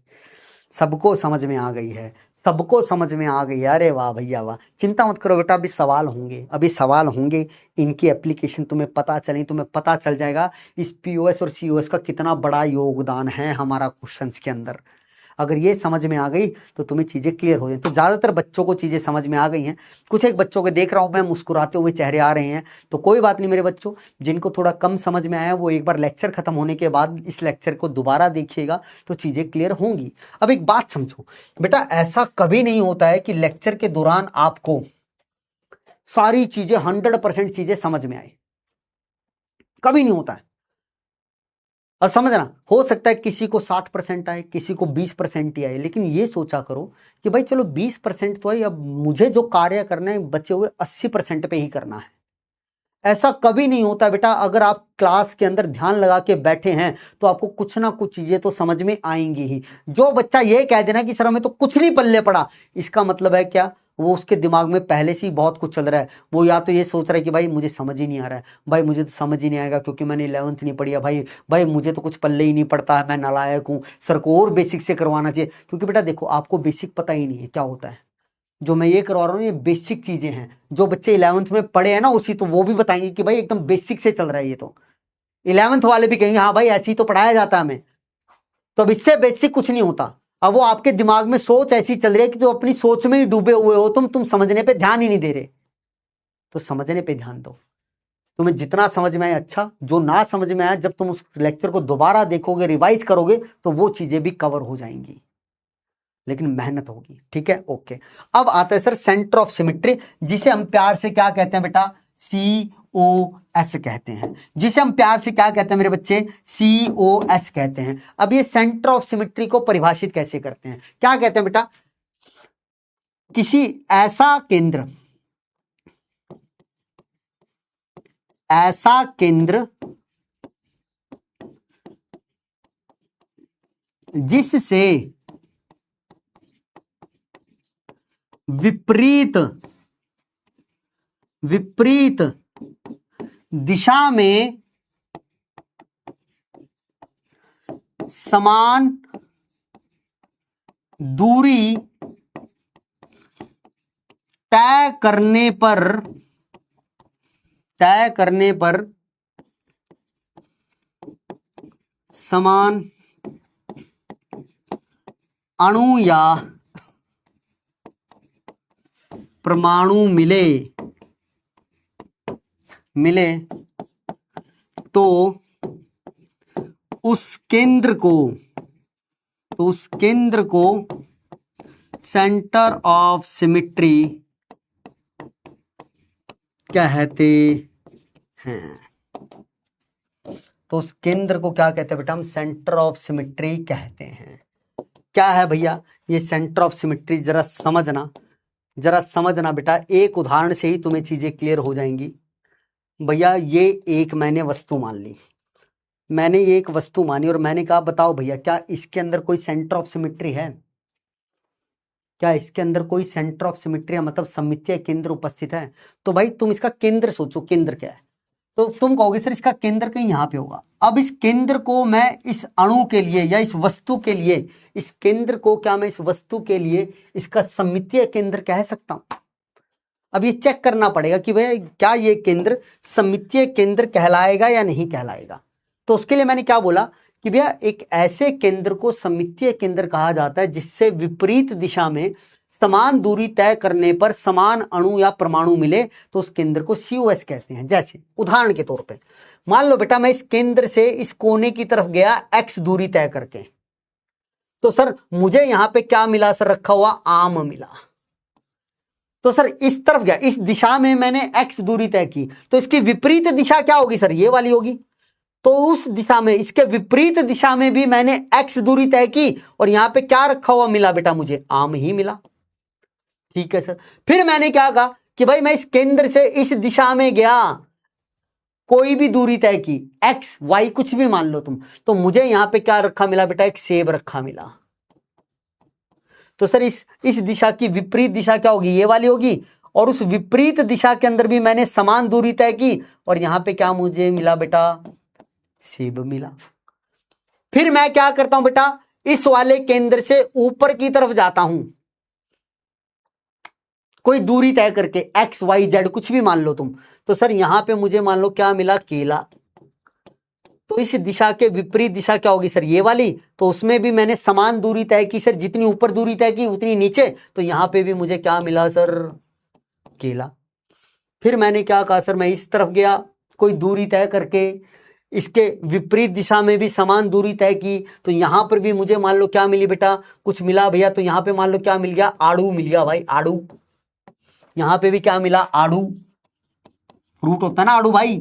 Speaker 1: सबको समझ में आ गई है, सबको समझ में आ गई है। अरे वाह भैया वाह, चिंता मत करो बेटा, अभी सवाल होंगे, अभी सवाल होंगे। इनकी एप्लीकेशन तुम्हें पता चले, तुम्हें पता चल जाएगा इस POS और COS का कितना बड़ा योगदान है हमारा क्वेश्चंस के अंदर। अगर ये समझ में आ गई तो तुम्हें चीज़ें क्लियर हो जाए। तो ज़्यादातर बच्चों को चीज़ें समझ में आ गई हैं। कुछ एक बच्चों को देख रहा हूँ मैं, मुस्कुराते हुए चेहरे आ रहे हैं। तो कोई बात नहीं मेरे बच्चों, जिनको थोड़ा कम समझ में आया वो एक बार लेक्चर खत्म होने के बाद इस लेक्चर को दोबारा देखिएगा, तो चीज़ें क्लियर होंगी। अब एक बात समझो बेटा, ऐसा कभी नहीं होता है कि लेक्चर के दौरान आपको सारी चीज़ें 100% चीज़ें समझ में आए, कभी नहीं होता है। और समझना, हो सकता है किसी को 60% आए, किसी को 20% ही आए, लेकिन ये सोचा करो कि भाई चलो 20% तो आई, अब मुझे जो कार्य करना है बचे हुए 80% पे ही करना है। ऐसा कभी नहीं होता बेटा। अगर आप क्लास के अंदर ध्यान लगा के बैठे हैं तो आपको कुछ ना कुछ चीजें तो समझ में आएंगी ही। जो बच्चा ये कह देना कि सर हमें तो कुछ नहीं पल्ले पड़ा, इसका मतलब है क्या? वो उसके दिमाग में पहले से ही बहुत कुछ चल रहा है। वो या तो ये सोच रहा है कि भाई मुझे समझ ही नहीं आ रहा है, भाई मुझे तो समझ ही नहीं आएगा क्योंकि मैंने 11th नहीं पढ़ी है, भाई भाई मुझे तो कुछ पल्ले ही नहीं पड़ता है, मैं नालायक हूँ, सर को और बेसिक से करवाना चाहिए। क्योंकि बेटा देखो, आपको बेसिक पता ही नहीं है क्या होता है। जो मैं ये करवा रहा हूँ ये बेसिक चीजें हैं। जो बच्चे 11th में पढ़े हैं ना उसी, तो वो भी बताएंगे कि भाई एकदम बेसिक से चल रहा है ये। तो 11th वाले भी कहेंगे हाँ भाई ऐसे ही तो पढ़ाया जाता है हमें। तो अब इससे बेसिक कुछ नहीं होता। अब वो आपके दिमाग में सोच ऐसी चल रही है कि जो अपनी सोच में ही डूबे हुए हो तुम समझने पे ध्यान ही नहीं दे रहे। तो समझने पे ध्यान दो। तुम्हें जितना समझ में आए अच्छा, जो ना समझ में आए जब तुम उस लेक्चर को दोबारा देखोगे, रिवाइज करोगे, तो वो चीजें भी कवर हो जाएंगी, लेकिन मेहनत होगी। ठीक है, ओके। अब आता है सर सेंटर ऑफ सिमेट्री, जिसे हम प्यार से क्या कहते हैं बेटा? COS कहते हैं। जिसे हम प्यार से क्या कहते हैं मेरे बच्चे? COS कहते हैं। अब ये सेंटर ऑफ सिमेट्री को परिभाषित कैसे करते हैं? क्या कहते हैं बेटा? किसी ऐसा केंद्र, ऐसा केंद्र जिससे विपरीत विपरीत दिशा में समान दूरी तय करने पर समान अणु या परमाणु मिले तो उस केंद्र को सेंटर ऑफ सिमेट्री कहते हैं। तो उस केंद्र को क्या कहते हैं बेटा? हम सेंटर ऑफ सिमेट्री कहते हैं। क्या है भैया ये सेंटर ऑफ सिमेट्री? जरा समझना बेटा, एक उदाहरण से ही तुम्हें चीजें क्लियर हो जाएंगी। भैया ये एक मैंने वस्तु मान ली, मैंने ये एक वस्तु मानी और मैंने कहा बताओ भैया क्या इसके अंदर कोई सेंटर ऑफ सिमेट्री है? क्या इसके अंदर कोई सेंटर ऑफ सिमेट्री मतलब सममितीय केंद्र उपस्थित है? तो भाई तुम इसका केंद्र सोचो, केंद्र क्या है? तो तुम कहोगे सर इसका केंद्र कहीं यहां पे होगा। अब इस केंद्र को मैं इस अणु के लिए या इस वस्तु के लिए, इस केंद्र को क्या मैं इस वस्तु के लिए इसका सममितीय केंद्र कह सकता हूं? अब ये चेक करना पड़ेगा कि भाई क्या ये केंद्र सममितीय केंद्र कहलाएगा या नहीं कहलाएगा। तो उसके लिए मैंने क्या बोला कि भैया एक ऐसे केंद्र को सममितीय केंद्र कहा जाता है जिससे विपरीत दिशा में समान दूरी तय करने पर समान अणु या परमाणु मिले तो उस केंद्र को COS कहते हैं। जैसे उदाहरण के तौर पे मान लो बेटा मैं इस केंद्र से इस कोने की तरफ गया x दूरी तय करके, तो सर मुझे यहां पे क्या मिला सर? रखा हुआ आम मिला। तो सर इस तरफ गया, इस दिशा में मैंने x दूरी तय की, तो इसकी विपरीत दिशा क्या होगी सर? ये वाली होगी। तो उस दिशा में, इसके विपरीत दिशा में भी मैंने x दूरी तय की और यहां पे क्या रखा हुआ मिला बेटा? मुझे आम ही मिला। ठीक है सर। फिर मैंने क्या कहा कि भाई मैं इस केंद्र से इस दिशा में गया, कोई भी दूरी तय की, x y कुछ भी मान लो तुम, तो मुझे यहां पे क्या रखा मिला बेटा? एक सेब रखा मिला। तो सर इस दिशा की विपरीत दिशा क्या होगी? ये वाली होगी। और उस विपरीत दिशा के अंदर भी मैंने समान दूरी तय की और यहां पे क्या मुझे मिला बेटा? सेब मिला। फिर मैं क्या करता हूं बेटा? इस वाले केंद्र से ऊपर की तरफ जाता हूं, कोई दूरी तय करके x y z कुछ भी मान लो तुम। तो सर यहां पे मुझे मान लो क्या मिला? केला। तो इस दिशा के विपरीत दिशा क्या होगी सर? ये वाली। तो उसमें भी मैंने समान दूरी तय की सर, जितनी ऊपर दूरी तय की उतनी नीचे। तो यहां पे भी मुझे क्या मिला सर? केला। फिर मैंने क्या कहा सर? मैं इस तरफ गया, कोई दूरी तय करके, इसके विपरीत दिशा में भी समान दूरी तय की, तो यहां पर भी मुझे मान लो क्या मिली बेटा? कुछ मिला भैया। तो यहां पे मान लो क्या मिल गया? आड़ू मिल गया भाई, आड़ू। यहां पे भी क्या मिला? आड़ू। फ्रूट होता है ना आड़ू भाई।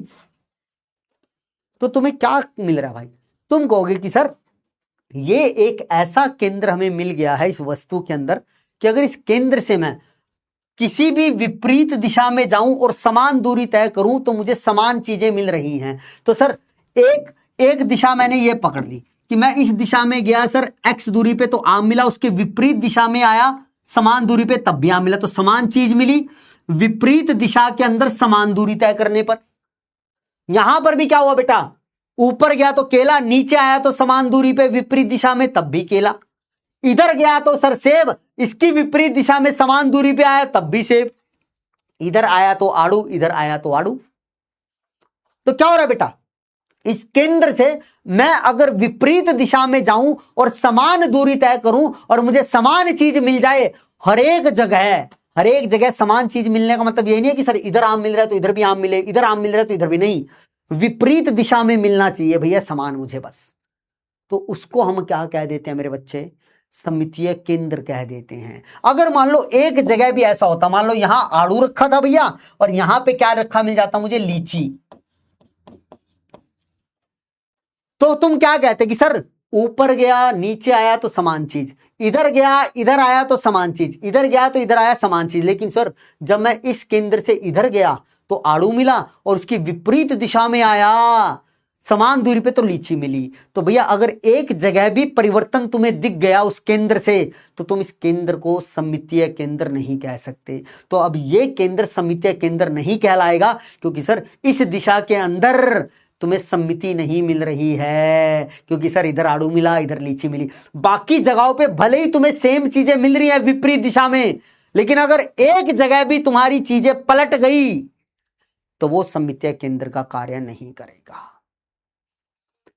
Speaker 1: तो तुम्हें क्या मिल रहा है भाई? तुम कहोगे कि सर ये एक ऐसा केंद्र हमें मिल गया है इस वस्तु के अंदर कि अगर इस केंद्र से मैं किसी भी विपरीत दिशा में जाऊं और समान दूरी तय करूं तो मुझे समान चीजें मिल रही हैं। तो सर एक दिशा मैंने ये पकड़ ली कि मैं इस दिशा में गया सर x दूरी पे तो आम मिला, उसके विपरीत दिशा में आया समान दूरी पे तब भी आम मिला, तो समान चीज मिली विपरीत दिशा के अंदर समान दूरी तय करने पर। यहां पर भी क्या हुआ बेटा? ऊपर गया तो केला, नीचे आया तो समान दूरी पे विपरीत दिशा में तब भी केला। इधर गया तो सर सेब, इसकी विपरीत दिशा में समान दूरी पे आया तब भी सेब। इधर आया तो आड़ू, इधर आया तो आड़ू। तो क्या हो रहा है बेटा? इस केंद्र से मैं अगर विपरीत दिशा में जाऊं और समान दूरी तय करूं और मुझे समान चीज मिल जाए, हर एक जगह समान चीज मिलने का मतलब यही नहीं है कि सर इधर आम मिल रहा है तो इधर भी आम मिले, इधर आम मिल रहा है तो इधर भी नहीं, विपरीत दिशा में मिलना चाहिए भैया समान मुझे बस। तो उसको हम क्या कह देते हैं मेरे बच्चे? सममितीय केंद्र कह देते हैं। अगर मान लो एक जगह भी ऐसा होता, मान लो यहां आड़ू रखा था भैया और यहां पे क्या रखा मिल जाता मुझे? लीची। तो तुम क्या कहते कि सर ऊपर गया नीचे आया तो समान चीज, इधर गया इधर आया तो समान चीज, इधर गया तो इधर आया समान चीज। लेकिन सर जब मैं इस केंद्र से इधर गया तो आड़ू मिला और उसकी विपरीत दिशा में आया समान दूरी पे तो लीची मिली। तो भैया अगर एक जगह भी परिवर्तन तुम्हें दिख गया उस केंद्र से तो तुम इस केंद्र को सममितीय केंद्र नहीं कह सकते। तो अब ये केंद्र सममितीय केंद्र नहीं कहलाएगा क्योंकि सर इस दिशा के अंदर तुम्हें सम्मिति नहीं मिल रही है, क्योंकि सर इधर आड़ू मिला, इधर लीची मिली। बाकी जगहों पे भले ही तुम्हें सेम चीजें मिल रही है विपरीत दिशा में, लेकिन अगर एक जगह भी तुम्हारी चीजें पलट गई तो वो सम्मितीय केंद्र का कार्य नहीं करेगा।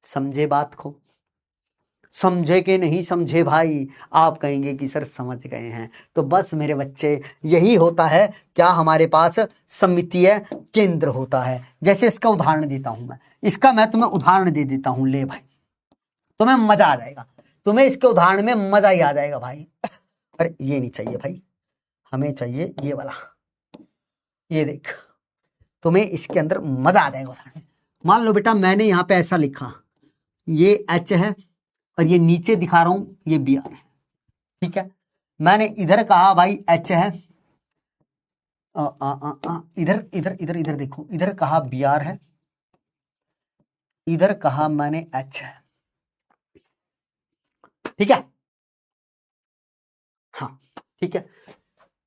Speaker 1: समझे बात को? समझे कि नहीं समझे भाई? आप कहेंगे कि सर समझ गए हैं। तो बस मेरे बच्चे, यही होता है क्या हमारे पास सम्मितीय केंद्र होता है। जैसे इसका उदाहरण देता हूं मैं तुम्हें उदाहरण दे देता हूं। ले भाई, तुम्हें मजा आ जाएगा, तुम्हें इसके उदाहरण में मजा ही आ जाएगा भाई। अरे ये नहीं चाहिए भाई, हमें चाहिए ये वाला। ये देख, तुम्हें इसके अंदर मजा आ जाएगा उदाहरण। मान लो बेटा मैंने यहां पे ऐसा लिखा, ये एच है और ये नीचे दिखा रहा हूं ये बी आर है, ठीक है। मैंने इधर कहा भाई एच है, इधर इधर इधर इधर देखो, इधर कहा बी आर है, इधर कहा मैंने एच है, ठीक है। हाँ ठीक है,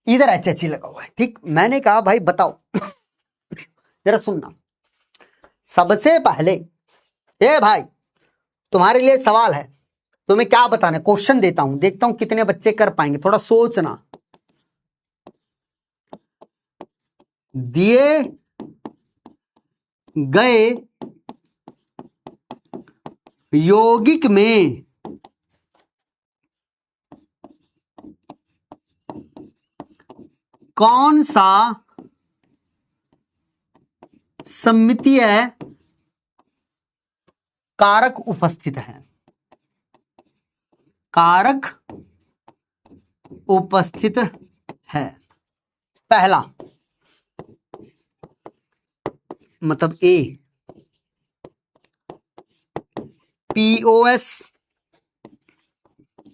Speaker 1: इधर एच एच ही लगा हुआ है, ठीक। मैंने कहा भाई बताओ जरा सुनना, सबसे पहले ए भाई तुम्हारे लिए सवाल है, तुम्हें क्या बताना है, क्वेश्चन देता हूं, देखता हूं कितने बच्चे कर पाएंगे, थोड़ा सोचना। दिए गए यौगिक में कौन सा सम्मितीय कारक उपस्थित है? कारक उपस्थित है। पहला मतलब ए, POS,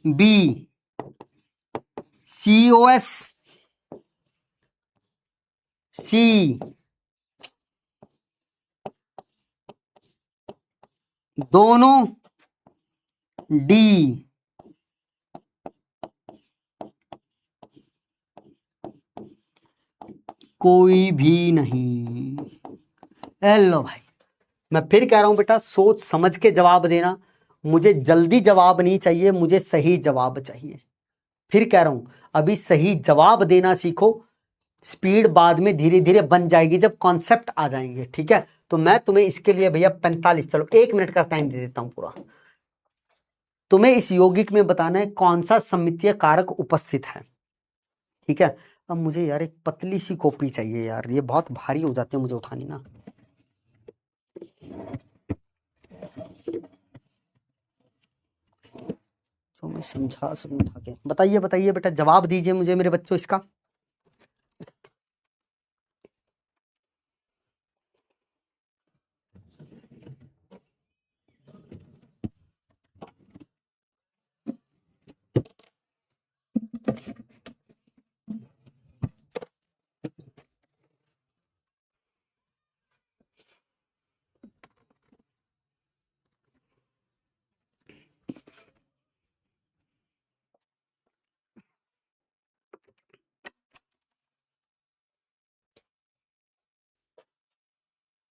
Speaker 1: बी COS, सी दोनों डी, कोई भी नहीं। हेलो भाई, मैं फिर कह रहा हूं बेटा सोच समझ के जवाब देना, मुझे जल्दी जवाब नहीं चाहिए, मुझे सही जवाब चाहिए। फिर कह रहा हूं अभी सही जवाब देना सीखो, स्पीड बाद में धीरे धीरे बन जाएगी जब कॉन्सेप्ट आ जाएंगे, ठीक है। तो मैं तुम्हें इसके लिए भैया 45, चलो 1 मिनट का टाइम दे देता हूं पूरा। तुम्हें इस यौगिक में बताना है कौन सा सम्मितीय कारक उपस्थित है, ठीक है। अब मुझे यार एक पतली सी कॉपी चाहिए यार, ये बहुत भारी हो जाती है मुझे उठानी ना। तो मैं समझा सकूं उठा के। बताइए बताइए बेटा, जवाब दीजिए मुझे मेरे बच्चों इसका।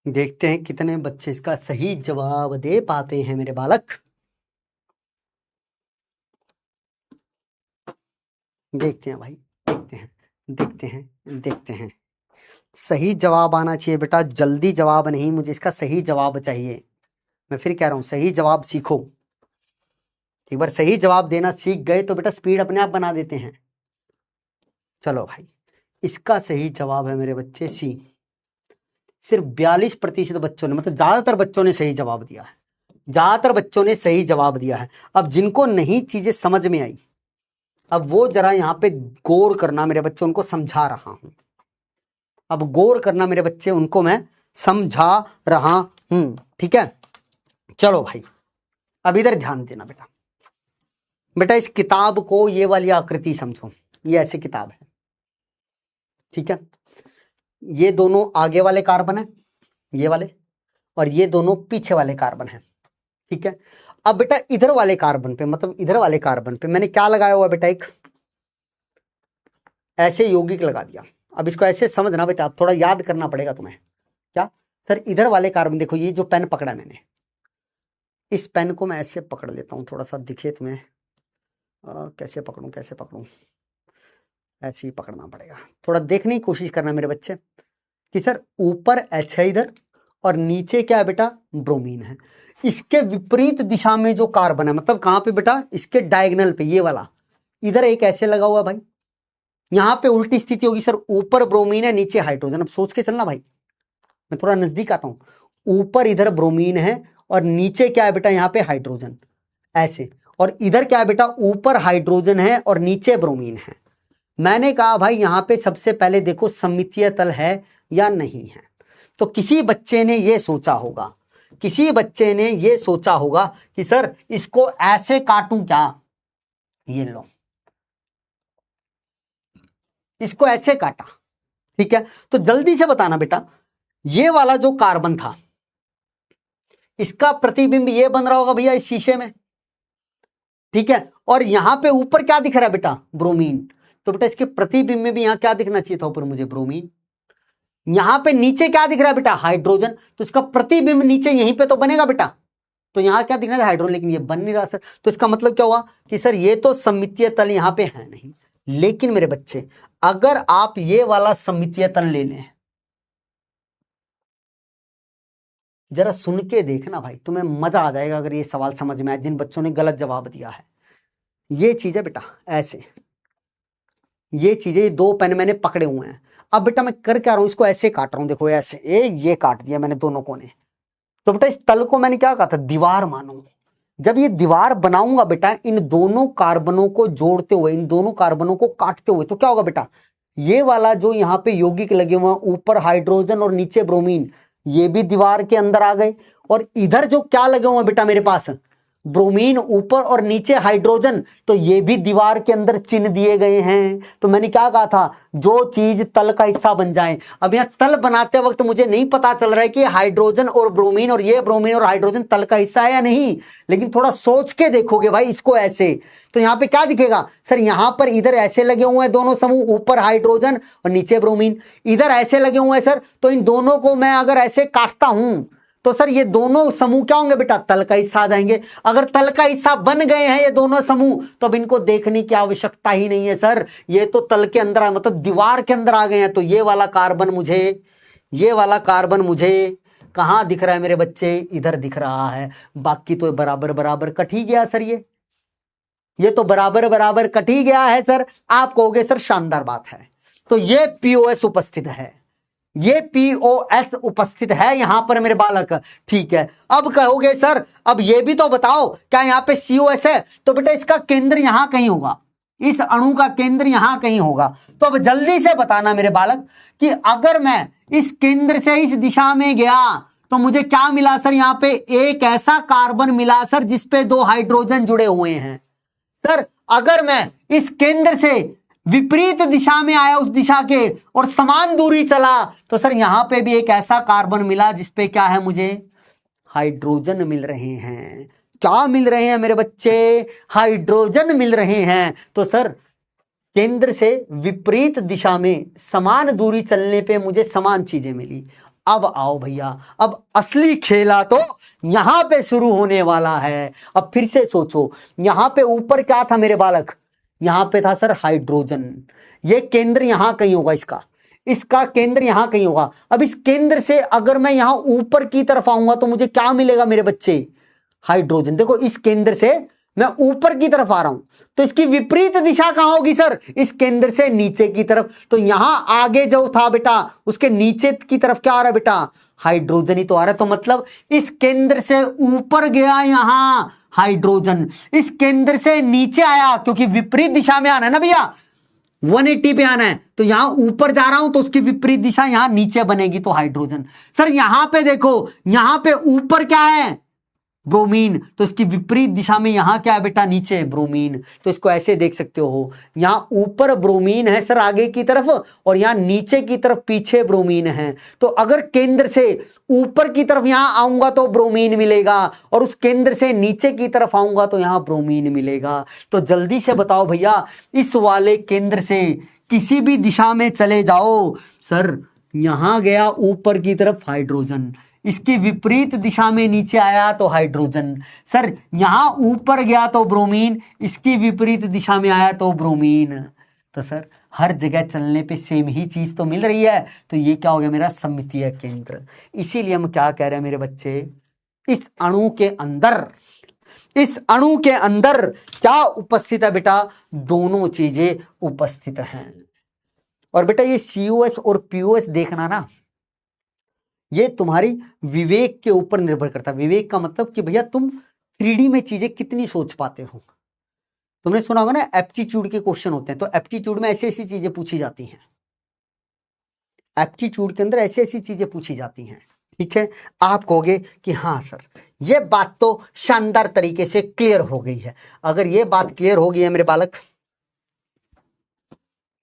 Speaker 1: देखते हैं कितने बच्चे इसका सही जवाब दे पाते हैं मेरे बालक। देखते हैं भाई, देखते हैं देखते हैं देखते हैं। सही जवाब आना चाहिए बेटा, जल्दी जवाब नहीं, मुझे इसका सही जवाब चाहिए। मैं फिर कह रहा हूं सही जवाब सीखो, एक बार सही जवाब देना सीख गए तो बेटा स्पीड अपने आप बना देते हैं। चलो भाई, इसका सही जवाब है मेरे बच्चे सी। सिर्फ 42% बच्चों ने, मतलब ज्यादातर बच्चों ने सही जवाब दिया है, ज्यादातर बच्चों ने सही जवाब दिया है। अब जिनको नहीं चीजें समझ में आई, अब वो जरा यहाँ पे गौर करना मेरे बच्चे, उनको समझा रहा हूं। अब गौर करना मेरे बच्चे, उनको मैं समझा रहा हूं, ठीक है। चलो भाई, अब इधर ध्यान देना बेटा। बेटा इस किताब को, ये वाली आकृति समझो, ये ऐसी किताब है, ठीक है। ये दोनों आगे वाले कार्बन है, ये वाले, और ये दोनों पीछे वाले कार्बन है, ठीक है। अब बेटा इधर वाले कार्बन पे, मतलब इधर वाले कार्बन पे मैंने क्या लगाया हुआ बेटा, एक ऐसे यौगिक लगा दिया। अब इसको ऐसे समझना बेटा, अब थोड़ा याद करना पड़ेगा तुम्हें। क्या सर इधर वाले कार्बन देखो, ये जो पेन पकड़ा मैंने, इस पेन को मैं ऐसे पकड़ लेता हूं, थोड़ा सा दिखे तुम्हें, कैसे पकड़ूं, ऐसे ही पकड़ना पड़ेगा। थोड़ा देखने की कोशिश करना मेरे बच्चे कि सर ऊपर H है इधर और नीचे क्या है बेटा, ब्रोमीन है। इसके विपरीत दिशा में जो कार्बन है, मतलब कहां पे बेटा, इसके डायगोनल पे, ये वाला इधर एक ऐसे लगा हुआ भाई, यहां पे उल्टी स्थिति होगी सर, ऊपर ब्रोमीन है नीचे हाइड्रोजन। अब सोच के चलना भाई, मैं थोड़ा नजदीक आता हूं, ऊपर इधर ब्रोमीन है और नीचे क्या है बेटा, यहां पे हाइड्रोजन, ऐसे। और इधर क्या है बेटा, ऊपर हाइड्रोजन है और नीचे ब्रोमीन है। मैंने कहा भाई यहां पे सबसे पहले देखो सममितीय तल है या नहीं है। तो किसी बच्चे ने ये सोचा होगा, कि सर इसको ऐसे काटूं क्या, ये लो, इसको ऐसे काटा, ठीक है। तो जल्दी से बताना बेटा, ये वाला जो कार्बन था, इसका प्रतिबिंब ये बन रहा होगा भैया इस शीशे में, ठीक है। और यहां पे ऊपर क्या दिख रहा है बेटा, ब्रोमीन। तो बेटा इसके प्रतिबिंब में भी यहां क्या दिखना चाहिए था, ऊपर मुझे ब्रोमीन। यहां पे नीचे क्या दिख रहा है बेटा, हाइड्रोजन। तो इसका प्रतिबिंब नीचे यहीं पे तो बनेगा बेटा, तो यहां क्या दिखना था, हाइड्रोजन, लेकिन ये बन नहीं रहा सर। तो इसका मतलब क्या हुआ कि सर ये तो सममितीय तल यहां पे है नहीं। लेकिन मेरे बच्चे अगर आप ये वाला सममितीय तल ले लें, जरा सुन के देखना भाई, तुम्हें मजा आ जाएगा अगर ये सवाल समझ में आए, जिन बच्चों ने गलत जवाब दिया है। ये चीज है बेटा ऐसे, ये चीजें, ये दो पेन मैंने पकड़े हुए हैं। अब बेटा मैं कर क्या रहा हूं, इसको ऐसे काट रहा हूं, देखो ऐसे, ये काट दिया मैंने दोनों कोने। तो बेटा इस तल को मैंने क्या कहा था, दीवार मानो। जब ये दीवार बनाऊंगा बेटा, इन दोनों कार्बनों को जोड़ते हुए, इन दोनों कार्बनों को काटते हुए, तो क्या होगा बेटा, ये वाला जो यहाँ पे यौगिक लगे हुए हैं, ऊपर हाइड्रोजन और नीचे ब्रोमीन, ये भी दीवार के अंदर आ गए। और इधर जो क्या लगे हुए हैं बेटा मेरे पास, ब्रोमीन ऊपर और नीचे हाइड्रोजन, तो ये भी दीवार के अंदर चिन्ह दिए गए हैं। तो मैंने क्या कहा था, जो चीज तल का हिस्सा बन जाए। अब यहां तल बनाते वक्त मुझे नहीं पता चल रहा है कि हाइड्रोजन और ब्रोमीन और ये ब्रोमीन और हाइड्रोजन तल का हिस्सा है या नहीं, लेकिन थोड़ा सोच के देखोगे भाई इसको ऐसे, तो यहां पे क्या दिखेगा सर, यहां पर इधर ऐसे लगे हुए हैं दोनों समूह, ऊपर हाइड्रोजन और नीचे ब्रोमीन, इधर ऐसे लगे हुए हैं सर। तो इन दोनों को मैं अगर ऐसे काटता हूं, तो सर ये दोनों समूह क्या होंगे बेटा, तल का हिस्सा आ जाएंगे। अगर तल का हिस्सा बन गए हैं ये दोनों समूह, तो अब इनको देखने की आवश्यकता ही नहीं है सर, ये तो तल के अंदर, मतलब दीवार के अंदर आ गए हैं। तो ये वाला कार्बन मुझे कहां दिख रहा है मेरे बच्चे, इधर दिख रहा है। बाकी तो बराबर बराबर कट ही गया सर, ये तो बराबर बराबर कट ही गया है सर। आप कहोगे सर शानदार बात है, तो ये पीओएस उपस्थित है, ये पीओएस उपस्थित है यहां पर मेरे बालक, ठीक है। अब कहोगे सर अब ये भी तो बताओ, क्या यहां पे सीओएस है, तो बेटा इसका केंद्र यहां कहीं होगा, इस अणु का केंद्र यहां कहीं होगा। तो अब जल्दी से बताना मेरे बालक कि अगर मैं इस केंद्र से इस दिशा में गया तो मुझे क्या मिला सर, यहां पे एक ऐसा कार्बन मिला सर जिसपे 2 हाइड्रोजन जुड़े हुए हैं। सर अगर मैं इस केंद्र से विपरीत दिशा में आया उस दिशा के और समान दूरी चला, तो सर यहां पे भी एक ऐसा कार्बन मिला जिसपे क्या है, मुझे हाइड्रोजन मिल रहे हैं। क्या मिल रहे हैं मेरे बच्चे, हाइड्रोजन मिल रहे हैं। तो सर केंद्र से विपरीत दिशा में समान दूरी चलने पे मुझे समान चीजें मिली। अब आओ भैया, अब असली खेला तो यहां पे शुरू होने वाला है। अब फिर से सोचो, यहां पे ऊपर क्या था मेरे बालक, यहां पे था सर हाइड्रोजन, ये केंद्र यहां कहीं होगा, इसका केंद्र यहां कहीं होगा। अब इस केंद्र से अगर मैं यहां ऊपर की तरफ आऊंगा तो मुझे क्या मिलेगा मेरे बच्चे, हाइड्रोजन। देखो इस केंद्र से मैं ऊपर की तरफ आ रहा हूं, तो इसकी विपरीत दिशा कहां होगी सर, इस केंद्र से नीचे की तरफ। तो यहां आगे जो था बेटा, उसके नीचे की तरफ क्या आ रहा है बेटा, हाइड्रोजन ही तो आ रहा है। तो मतलब इस केंद्र से ऊपर गया यहां हाइड्रोजन, इस केंद्र से नीचे आया, क्योंकि विपरीत दिशा में आना है ना भैया, 180 पे आना है, तो यहां ऊपर जा रहा हूं तो उसकी विपरीत दिशा यहां नीचे बनेगी, तो हाइड्रोजन। सर यहां पे देखो, यहां पे ऊपर क्या है, ब्रोमीन, तो इसकी विपरीत दिशा में यहां क्या है बेटा, नीचे ब्रोमीन। तो इसको ऐसे देख सकते हो, यहां ऊपर ब्रोमीन है सर आगे की तरफ, और यहां नीचे की तरफ पीछे ब्रोमीन है। तो अगर केंद्र से ऊपर की तरफ यहां आऊंगा तो ब्रोमीन मिलेगा, और उस केंद्र से नीचे की तरफ आऊंगा तो यहां ब्रोमीन मिलेगा। तो जल्दी से बताओ भैया, इस वाले केंद्र से किसी भी दिशा में चले जाओ सर, यहां गया ऊपर की तरफ हाइड्रोजन, इसकी विपरीत दिशा में नीचे आया तो हाइड्रोजन। सर यहां ऊपर गया तो ब्रोमीन, इसकी विपरीत दिशा में आया तो ब्रोमीन। तो सर हर जगह चलने पे सेम ही चीज तो मिल रही है, तो ये क्या हो गया मेरा सममितीय केंद्र। इसीलिए हम क्या कह रहे हैं मेरे बच्चे, इस अणु के अंदर, इस अणु के अंदर क्या उपस्थित है बेटा, दोनों चीजें उपस्थित हैं। और बेटा ये COS और POS देखना ना, ये तुम्हारी विवेक के ऊपर निर्भर करता है। विवेक का मतलब कि भैया तुम 3D में चीजें कितनी सोच पाते हो। तुमने सुना होगा ना एप्टीट्यूड के क्वेश्चन होते हैं, तो एप्टीट्यूड में ऐसी ऐसी चीजें पूछी जाती हैं, एप्टीट्यूड के अंदर ऐसी ऐसी चीजें पूछी जाती हैं। ठीक है, आप कहोगे कि हाँ सर ये बात तो शानदार तरीके से क्लियर हो गई है। अगर ये बात क्लियर हो गई है मेरे बालक,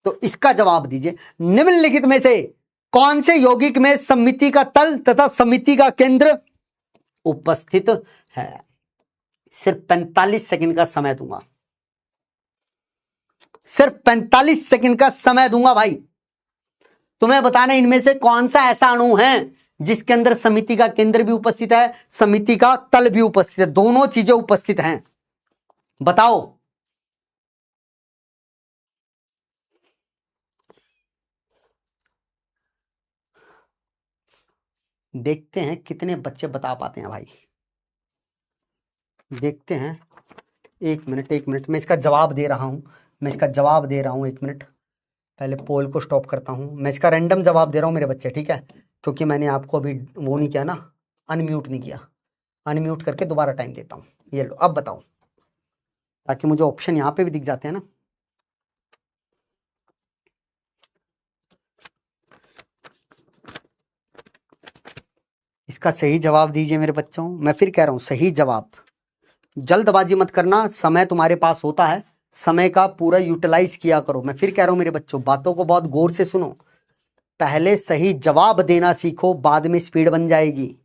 Speaker 1: तो इसका जवाब दीजिए, निम्नलिखित में से कौन से यौगिक में सममिति का तल तथा सममिति का केंद्र उपस्थित है। सिर्फ 45 सेकंड का समय दूंगा, सिर्फ 45 सेकंड का समय दूंगा भाई, तुम्हें बताना इनमें से कौन सा ऐसा अणु है जिसके अंदर सममिति का केंद्र भी उपस्थित है, सममिति का तल भी उपस्थित है, दोनों चीजें उपस्थित हैं। बताओ। देखते हैं कितने बच्चे बता पाते हैं भाई, देखते हैं। एक मिनट, मैं इसका जवाब दे रहा हूं, मैं इसका जवाब दे रहा हूं। एक मिनट, पहले पोल को स्टॉप करता हूं, मैं इसका रैंडम जवाब दे रहा हूं मेरे बच्चे, ठीक है, क्योंकि मैंने आपको अभी वो नहीं किया ना, अनम्यूट नहीं किया। अनम्यूट करके दोबारा टाइम देता हूं। ये लो, अब बताओ, ताकि मुझे ऑप्शन यहां पे भी दिख जाते हैं ना। इसका सही जवाब दीजिए मेरे बच्चों, मैं फिर कह रहा हूं सही जवाब। जल्दबाजी मत करना, समय तुम्हारे पास होता है, समय का पूरा यूटिलाइज किया करो। मैं फिर कह रहा हूं मेरे बच्चों, बातों को बहुत गौर से सुनो। पहले सही जवाब देना सीखो, बाद में स्पीड बन जाएगी।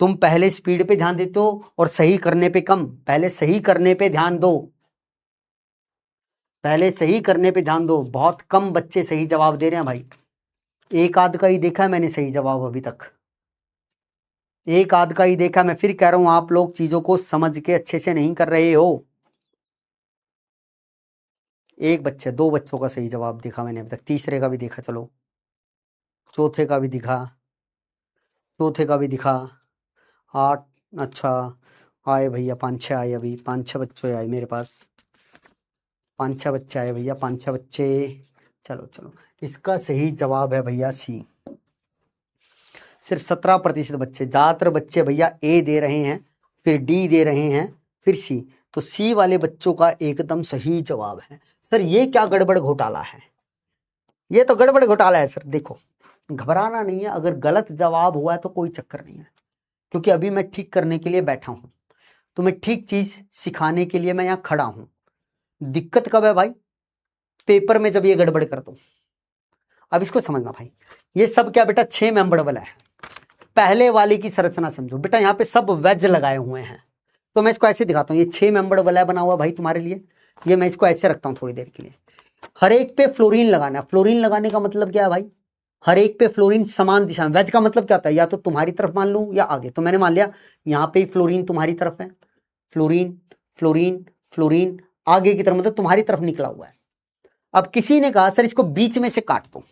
Speaker 1: तुम पहले स्पीड पे ध्यान देते हो और सही करने पे कम। पहले सही करने पे ध्यान दो, पहले सही करने पे ध्यान दो। बहुत कम बच्चे सही जवाब दे रहे हैं भाई, एक आध का ही देखा है मैंने सही जवाब अभी तक, एक आध का ही देखा। मैं फिर कह रहा हूं, आप लोग चीजों को समझ के अच्छे से नहीं कर रहे हो। एक बच्चे, दो बच्चों का सही जवाब देखा मैंने अभी तक, तीसरे का भी देखा, चलो चौथे का भी दिखा, चौथे का भी दिखा, 8, अच्छा आए भैया, 5-6 आए, अभी 5-6 बच्चे आए मेरे पास, 5-6 बच्चे आए भैया, 5-6 बच्चे। चलो चलो, इसका सही जवाब है भैया सी। सिर्फ 17% बच्चे, ज्यादातर बच्चे भैया ए दे रहे हैं, फिर डी दे रहे हैं, फिर सी। तो सी वाले बच्चों का एकदम सही जवाब है। सर ये क्या गड़बड़ घोटाला है, ये तो गड़बड़ घोटाला है सर। देखो घबराना नहीं है, अगर गलत जवाब हुआ है तो कोई चक्कर नहीं है, क्योंकि अभी मैं ठीक करने के लिए बैठा हूं, तुम्हें ठीक चीज सिखाने के लिए मैं यहां खड़ा हूं। दिक्कत कब है भाई, पेपर में जब ये गड़बड़ कर दो। अब इसको समझना भाई, ये सब क्या बेटा 6 मेंबर वाला है। पहले वाले की संरचना समझो बेटा, यहाँ पे सब वेज लगाए हुए हैं, तो मैं इसको ऐसे दिखाता हूँ। ये 6 मेंबर वाला बना हुआ भाई तुम्हारे लिए, ये मैं इसको ऐसे रखता हूँ थोड़ी देर के लिए। हर एक पे फ्लोरीन लगाना। फ्लोरीन लगाने का मतलब क्या है भाई, हर एक पे फ्लोरीन समान दिशा में। वेज का मतलब क्या होता है, या तो तुम्हारी तरफ मान लूं या आगे। तो मैंने मान लिया यहाँ पे फ्लोरीन तुम्हारी तरफ है, फ्लोरीन फ्लोरीन फ्लोरीन आगे की तरफ, मतलब तुम्हारी तरफ निकला हुआ है। अब किसी ने कहा सर इसको बीच में से काट दो,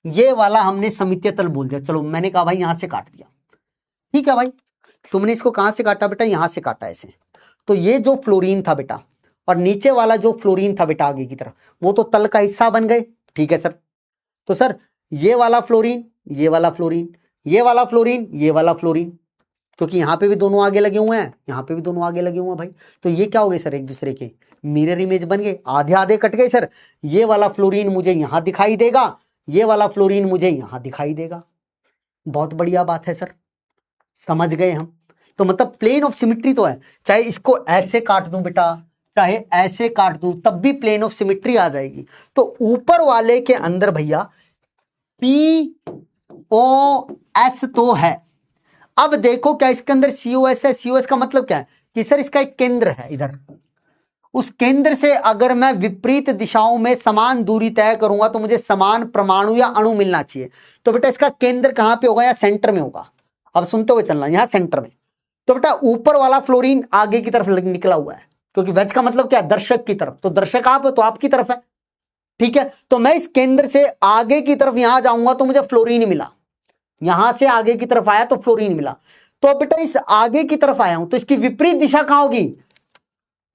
Speaker 1: ये वाला हमने सममितीय तल बोल दिया। चलो मैंने कहा भाई यहां से काट दिया, ठीक है भाई। तुमने इसको कहां से काटा बेटा, यहां से काटा ऐसे। तो ये जो फ्लोरीन था बेटा, और नीचे वाला जो फ्लोरीन था बेटा आगे की तरफ, वो तो तल का हिस्सा बन गए, ठीक है सर। तो सर ये वाला फ्लोरीन, ये वाला फ्लोरीन, ये वाला फ्लोरीन, ये वाला फ्लोरीन, क्योंकि यहाँ पे भी दोनों आगे लगे हुए हैं, यहाँ पे भी दोनों आगे लगे हुए हैं भाई। तो ये क्या हो गए सर, एक दूसरे के मिरर इमेज बन गए, आधे आधे कट गए सर। ये वाला फ्लोरीन मुझे यहाँ दिखाई देगा, ये वाला फ्लोरीन मुझे यहाँ दिखाई देगा। बहुत बढ़िया बात है सर, समझ गए हम। तो मतलब प्लेन ऑफ सिमिट्री तो है, चाहे इसको ऐसे काट दूं बेटा, चाहे ऐसे काट दूं, तब भी प्लेन ऑफ सिमिट्री आ जाएगी। तो ऊपर वाले के अंदर भैया POS तो है। अब देखो क्या इसके अंदर COS है। COS का मतलब क्या है कि सर इसका एक केंद्र है इधर, उस केंद्र से अगर मैं विपरीत दिशाओं में समान दूरी तय करूंगा तो मुझे समान परमाणु या अणु मिलना चाहिए। तो बेटा इसका केंद्र कहां पे होगा, या सेंटर में होगा। अब सुनते हुए चलना, यहां सेंटर में। तो बेटा ऊपर वाला फ्लोरीन आगे की तरफ निकला हुआ है, क्योंकि वेज का मतलब क्या, दर्शक की तरफ। तो दर्शक आप है तो आपकी तरफ है, ठीक है। तो मैं इस केंद्र से आगे की तरफ यहां जाऊंगा तो मुझे फ्लोरीन मिला, यहां से आगे की तरफ आया तो फ्लोरीन मिला। तो बेटा इस आगे की तरफ आया हूं तो इसकी विपरीत दिशा कहां होगी,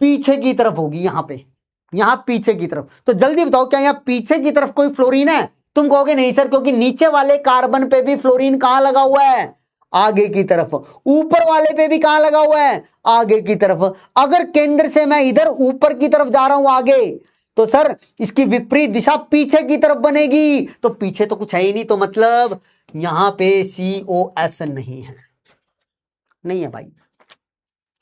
Speaker 1: पीछे की तरफ होगी, यहां पे, यहां पीछे की तरफ। तो जल्दी बताओ क्या यहां पीछे की तरफ कोई फ्लोरीन है? तुम कहोगे नहीं सर, क्योंकि नीचे वाले कार्बन पे भी फ्लोरीन कहां लगा हुआ है, आगे की तरफ। ऊपर वाले पे भी कहां लगा हुआ है, आगे की तरफ। अगर केंद्र से मैं इधर ऊपर की तरफ जा रहा हूं आगे, तो सर इसकी विपरीत दिशा पीछे की तरफ बनेगी। तो पीछे तो कुछ है ही नहीं, तो मतलब यहां पे COS नहीं है, नहीं है भाई,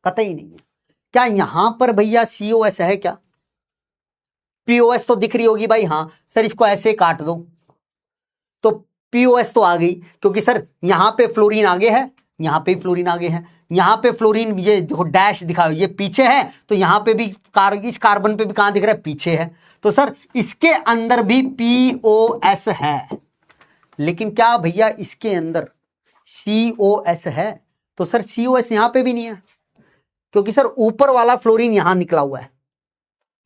Speaker 1: कतई नहीं है। क्या यहां पर भैया COS है क्या? POS तो दिख रही होगी भाई, हाँ सर इसको ऐसे काट दो तो POS तो आ गई, क्योंकि सर यहां पे फ्लोरीन आगे है, यहां पे फ्लोरीन आगे है, यहां पे फ्लोरीन, ये देखो डैश दिखाओ, ये पीछे है, तो यहां पे भी इस कार्बन पे भी कहां दिख रहा है, पीछे है। तो सर इसके अंदर भी POS है, लेकिन क्या भैया इसके अंदर COS है? तो सर COS यहां पे भी नहीं है, क्योंकि सर ऊपर वाला फ्लोरीन यहां निकला हुआ है,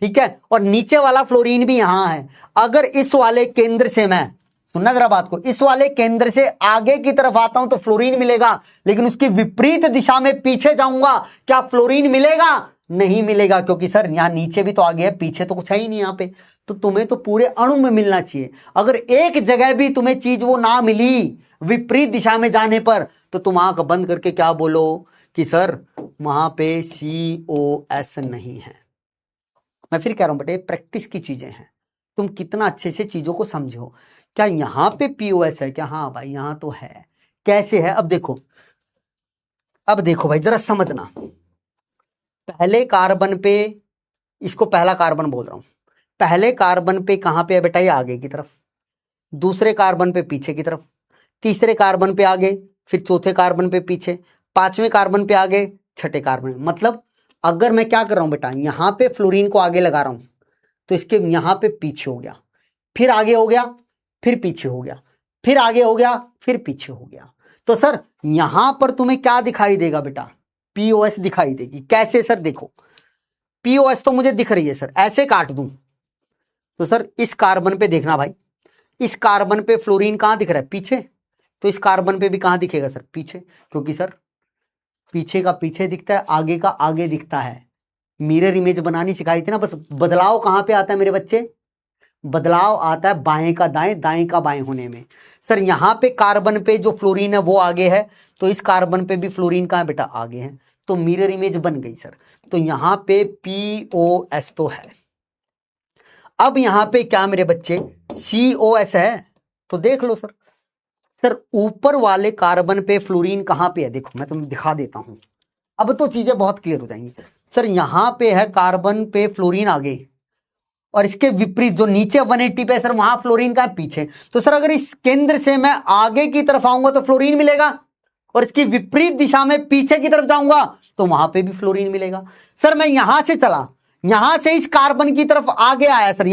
Speaker 1: ठीक है, और नीचे वाला फ्लोरीन भी यहां है। अगर इस वाले केंद्र से मैं, सुनना जरा बात को, इस वाले केंद्र से आगे की तरफ आता हूं तो फ्लोरीन मिलेगा, लेकिन उसकी विपरीत दिशा में पीछे जाऊंगा, क्या फ्लोरीन मिलेगा? नहीं मिलेगा, क्योंकि सर यहां नीचे भी तो आगे है, पीछे तो कुछ है ही नहीं यहां पे। तो तुम्हें तो पूरे अणु में मिलना चाहिए। अगर एक जगह भी तुम्हें चीज वो ना मिली विपरीत दिशा में जाने पर, तो तुम आंख बंद करके क्या बोलो कि सर वहां पे COS नहीं है। मैं फिर कह रहा हूं बेटे प्रैक्टिस की चीजें हैं, तुम कितना अच्छे से चीजों को समझो। क्या यहां पे POS है क्या? हाँ भाई यहां तो है। कैसे है? अब देखो, अब देखो भाई जरा समझना। पहले कार्बन पे, इसको पहला कार्बन बोल रहा हूं, पहले कार्बन पे कहां पे है बेटा, ये आगे की तरफ, दूसरे कार्बन पे पीछे की तरफ, तीसरे कार्बन पे आगे, फिर चौथे कार्बन पे पीछे, पांचवें कार्बन पे आगे, छठे कार्बन। मतलब अगर मैं क्या कर रहा हूं बेटा, यहां पे फ्लोरीन को आगे लगा रहा हूं तो इसके यहां पे पीछे हो गया, फिर आगे हो गया, फिर पीछे हो गया, फिर आगे हो गया, फिर पीछे हो गया। तो सर यहां पर तुम्हें क्या दिखाई देगा बेटा, POS दिखाई देगी। कैसे सर? देखो POS तो मुझे दिख रही है सर, ऐसे काट दूं तो सर इस कार्बन पे देखना भाई, इस कार्बन पे फ्लोरीन कहां दिख रहा है, पीछे। तो इस कार्बन पे भी कहां दिखेगा सर, पीछे, क्योंकि सर पीछे का पीछे दिखता है, आगे का आगे दिखता है। मिरर इमेज बनानी सिखाई थी ना, बस बदलाव कहां पे आता है मेरे बच्चे, बदलाव आता है बाएं का दाएं, दाएं का बाएं होने में। सर यहां पे कार्बन पे जो फ्लोरीन है वो आगे है, तो इस कार्बन पे भी फ्लोरीन कहां बेटा, आगे है, तो मिरर इमेज बन गई सर। तो यहां पे POS तो है। अब यहां पे क्या मेरे बच्चे, COS है, तो देख लो सर। सर ऊपर वाले कार्बन पे फ्लोरीन कहां पे है, देखो मैं तुम्हें दिखा देता हूं, अब तो चीजें बहुत क्लियर हो जाएंगी। सर यहां पे है कार्बन पे फ्लोरीन आगे, और इसके विपरीत जो नीचे 180 पे सर वहां फ्लोरीन का पीछे। तो सर अगर इस केंद्र से मैं आगे की तरफ आऊंगा तो फ्लोरीन मिलेगा, और इसकी विपरीत दिशा में पीछे की तरफ जाऊंगा तो वहां पे भी फ्लोरीन मिलेगा। सर मैं यहां से चला, यहां से इस कार्बन की तरफ आगे आया सर,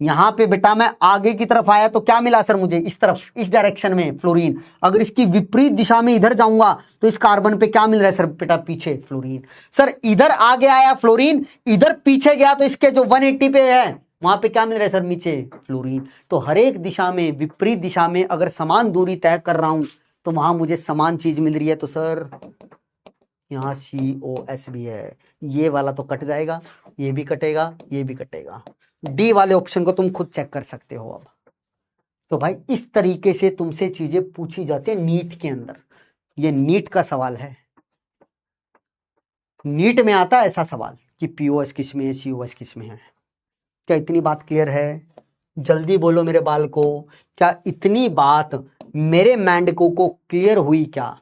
Speaker 1: यहां पे बेटा मैं आगे की तरफ आया तो क्या मिला सर मुझे, इस तरफ, इस डायरेक्शन में फ्लोरीन। अगर इसकी विपरीत दिशा में इधर जाऊंगा तो इस कार्बन पे क्या मिल रहा है सर बेटा, पीछे फ्लोरीन। सर इधर आगे आया फ्लोरीन, इधर पीछे गया तो इसके जो 180 पे है वहां पे क्या मिल रहा है सर, नीचे फ्लोरीन। तो हर एक दिशा में, विपरीत दिशा में अगर समान दूरी तय कर रहा हूं तो वहां मुझे समान चीज मिल रही है। तो सर यहाँ COS भी है, ये वाला तो कट जाएगा, ये भी कटेगा, ये भी कटेगा। डी वाले ऑप्शन को तुम खुद चेक कर सकते हो। अब तो भाई इस तरीके से तुमसे चीजें पूछी जाती है नीट के अंदर, ये नीट का सवाल है, नीट में आता है ऐसा सवाल कि POS किस में है, COS किस में है। क्या इतनी बात क्लियर है? जल्दी बोलो मेरे बाल को, क्या इतनी बात मेरे मेंढकों को क्लियर हुई क्या?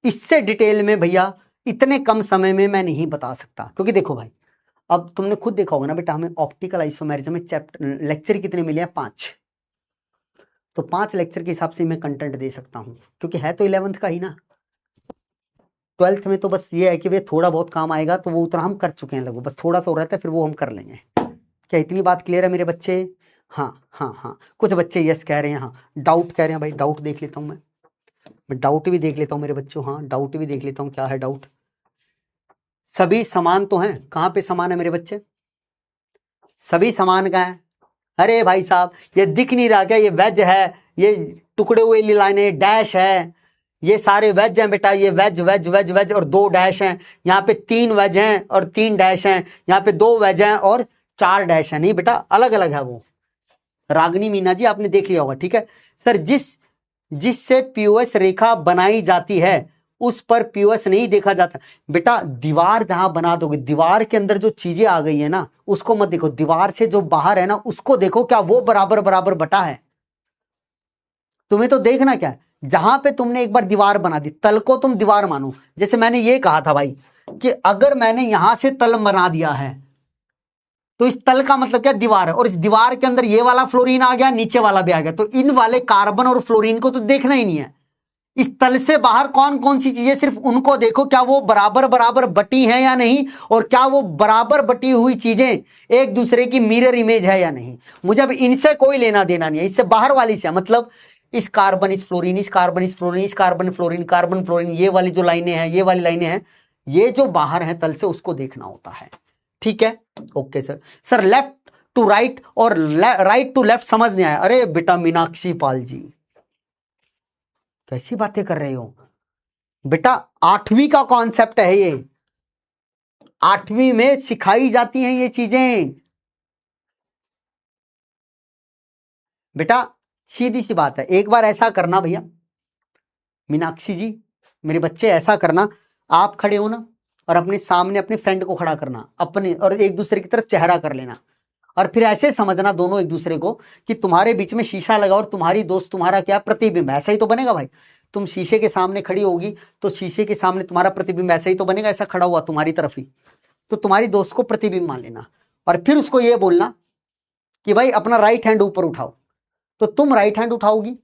Speaker 1: इससे डिटेल में भैया इतने कम समय में मैं नहीं बता सकता, क्योंकि देखो भाई अब तुमने खुद देखा होगा ना बेटा, हमें ऑप्टिकल आइसोमेरिज्म में चैप्टर लेक्चर कितने मिले हैं, 5। तो 5 लेक्चर के हिसाब से मैं कंटेंट दे सकता हूं, क्योंकि है तो 11th का ही ना। 12th में तो बस ये है कि वे थोड़ा बहुत काम आएगा, तो वो उतना हम कर चुके हैं लगभग, बस थोड़ा सा हो रहता है, फिर वो हम कर लेंगे। क्या इतनी बात क्लियर है मेरे बच्चे? हाँ हाँ हाँ, कुछ बच्चे यस कह रहे हैं, हाँ डाउट कह रहे हैं। भाई डाउट देख लेता हूँ मैं डाउट भी देख लेता हूँ मेरे बच्चों, हाँ डाउट भी देख लेता हूँ, क्या है डाउट? सभी समान तो हैं? कहाँ पे समान है मेरे बच्चे? सभी समान का है? अरे भाई साहब, ये दिख नहीं रहा क्या? ये वेज है, ये टुकड़े हुए लाइनें डैश है, ये सारे वेज हैं बेटा, ये वेज वेज वेज वेज और 2 डैश हैं। यहाँ पे 3 वेज हैं और 3 डैश हैं, यहाँ पे 2 वेज हैं और 4 डैश हैं। नहीं बेटा, अलग अलग है वो। रागनी मीना जी आपने देख लिया होगा, ठीक है सर। जिससे पीओएस रेखा बनाई जाती है उस पर पीओएस नहीं देखा जाता। बेटा दीवार जहां बना दोगे, दीवार के अंदर जो चीजें आ गई है ना उसको मत देखो, दीवार से जो बाहर है ना उसको देखो, क्या वो बराबर बराबर बटा है? तुम्हें तो देखना क्या है, जहां पे तुमने एक बार दीवार बना दी, तल को तुम दीवार मानो। जैसे मैंने ये कहा था भाई कि अगर मैंने यहां से तल बना दिया है तो इस तल का मतलब क्या? दीवार है, और इस दीवार के अंदर ये वाला फ्लोरीन आ गया, नीचे वाला भी आ गया, तो इन वाले कार्बन और फ्लोरीन को तो देखना ही नहीं है। इस तल से बाहर कौन कौन सी चीजें, सिर्फ उनको देखो, क्या वो बराबर बराबर बटी है या नहीं, और क्या वो बराबर बटी हुई चीजें एक दूसरे की मिरर इमेज है या नहीं। मुझे अब इनसे कोई लेना देना नहीं है, इससे बाहर वाली से मतलब इस कार्बन इस फ्लोरीन, इस कार्बन इस फ्लोरीन, इस कार्बन फ्लोरीन, कार्बन फ्लोरीन, ये वाली जो लाइनें हैं, ये वाली लाइनें हैं, ये जो बाहर है तल से उसको देखना होता है। ठीक है, okay sir. Sir left to right और राइट टू लेफ्ट समझ नहीं आया। अरे बेटा मीनाक्षी पाल जी, कैसी बातें कर रहे हो बेटा? 8वीं का कॉन्सेप्ट है ये, 8वीं में सिखाई जाती हैं ये चीजें बेटा। सीधी सी बात है, एक बार ऐसा करना भैया मीनाक्षी जी, मेरे बच्चे, ऐसा करना, आप खड़े हो ना और अपने सामने अपने फ्रेंड को खड़ा करना अपने, और एक दूसरे की तरफ चेहरा कर लेना, और फिर ऐसे समझना दोनों एक दूसरे को कि तुम्हारे बीच में शीशा लगा और तुम्हारी दोस्त तुम्हारा क्या प्रतिबिंब, ऐसा ही तो बनेगा भाई। तुम शीशे के सामने खड़ी होगी तो शीशे के सामने तुम्हारा प्रतिबिंब ऐसा ही तो बनेगा, ऐसा खड़ा हुआ तुम्हारी तरफ ही, तो तुम्हारी दोस्त को प्रतिबिंब मान लेना, और फिर उसको ये बोलना कि भाई अपना राइट हैंड ऊपर उठाओ। तो तुम राइट हैंड उठाओगी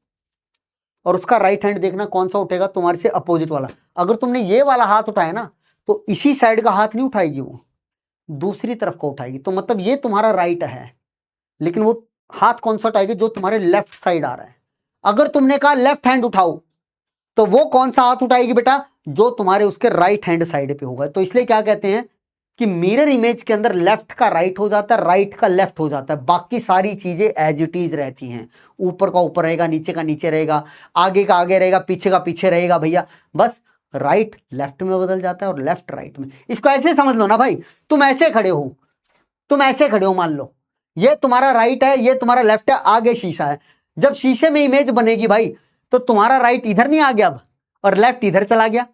Speaker 1: और उसका राइट हैंड देखना कौन सा उठेगा, तुम्हारे से अपोजिट वाला। अगर तुमने ये वाला हाथ उठाया ना तो इसी साइड का हाथ नहीं उठाएगी, वो दूसरी तरफ को उठाएगी। तो मतलब ये तुम्हारा राइट है, लेकिन वो हाथ कौन सा उठाएगी? जो तुम्हारे लेफ्ट साइड आ रहा है। अगर तुमने कहा लेफ्ट हैंड उठाओ तो वो कौन सा हाथ उठाएगी बेटा? जो तुम्हारे उसके राइट हैंड साइड पे होगा। तो इसलिए क्या कहते हैं कि मिरर इमेज के अंदर लेफ्ट का राइट हो जाता है, राइट का लेफ्ट हो जाता है, बाकी सारी चीजें एज इट इज रहती हैं। ऊपर का ऊपर रहेगा, नीचे का नीचे रहेगा, आगे का आगे रहेगा, पीछे का पीछे रहेगा भैया। बस राइट लेफ्ट में बदल जाता है और लेफ्ट राइट में। इसको ऐसे समझ लो ना भाई, तुम ऐसे खड़े हो, तुम ऐसे खड़े हो, मान लो ये तुम्हारा राइट है, ये तुम्हारा लेफ्ट है, आगे शीशा है। जब शीशे में इमेज बनेगी भाई तो तुम्हारा राइट इधर नहीं आ गया अब, और लेफ्ट इधर चला गया।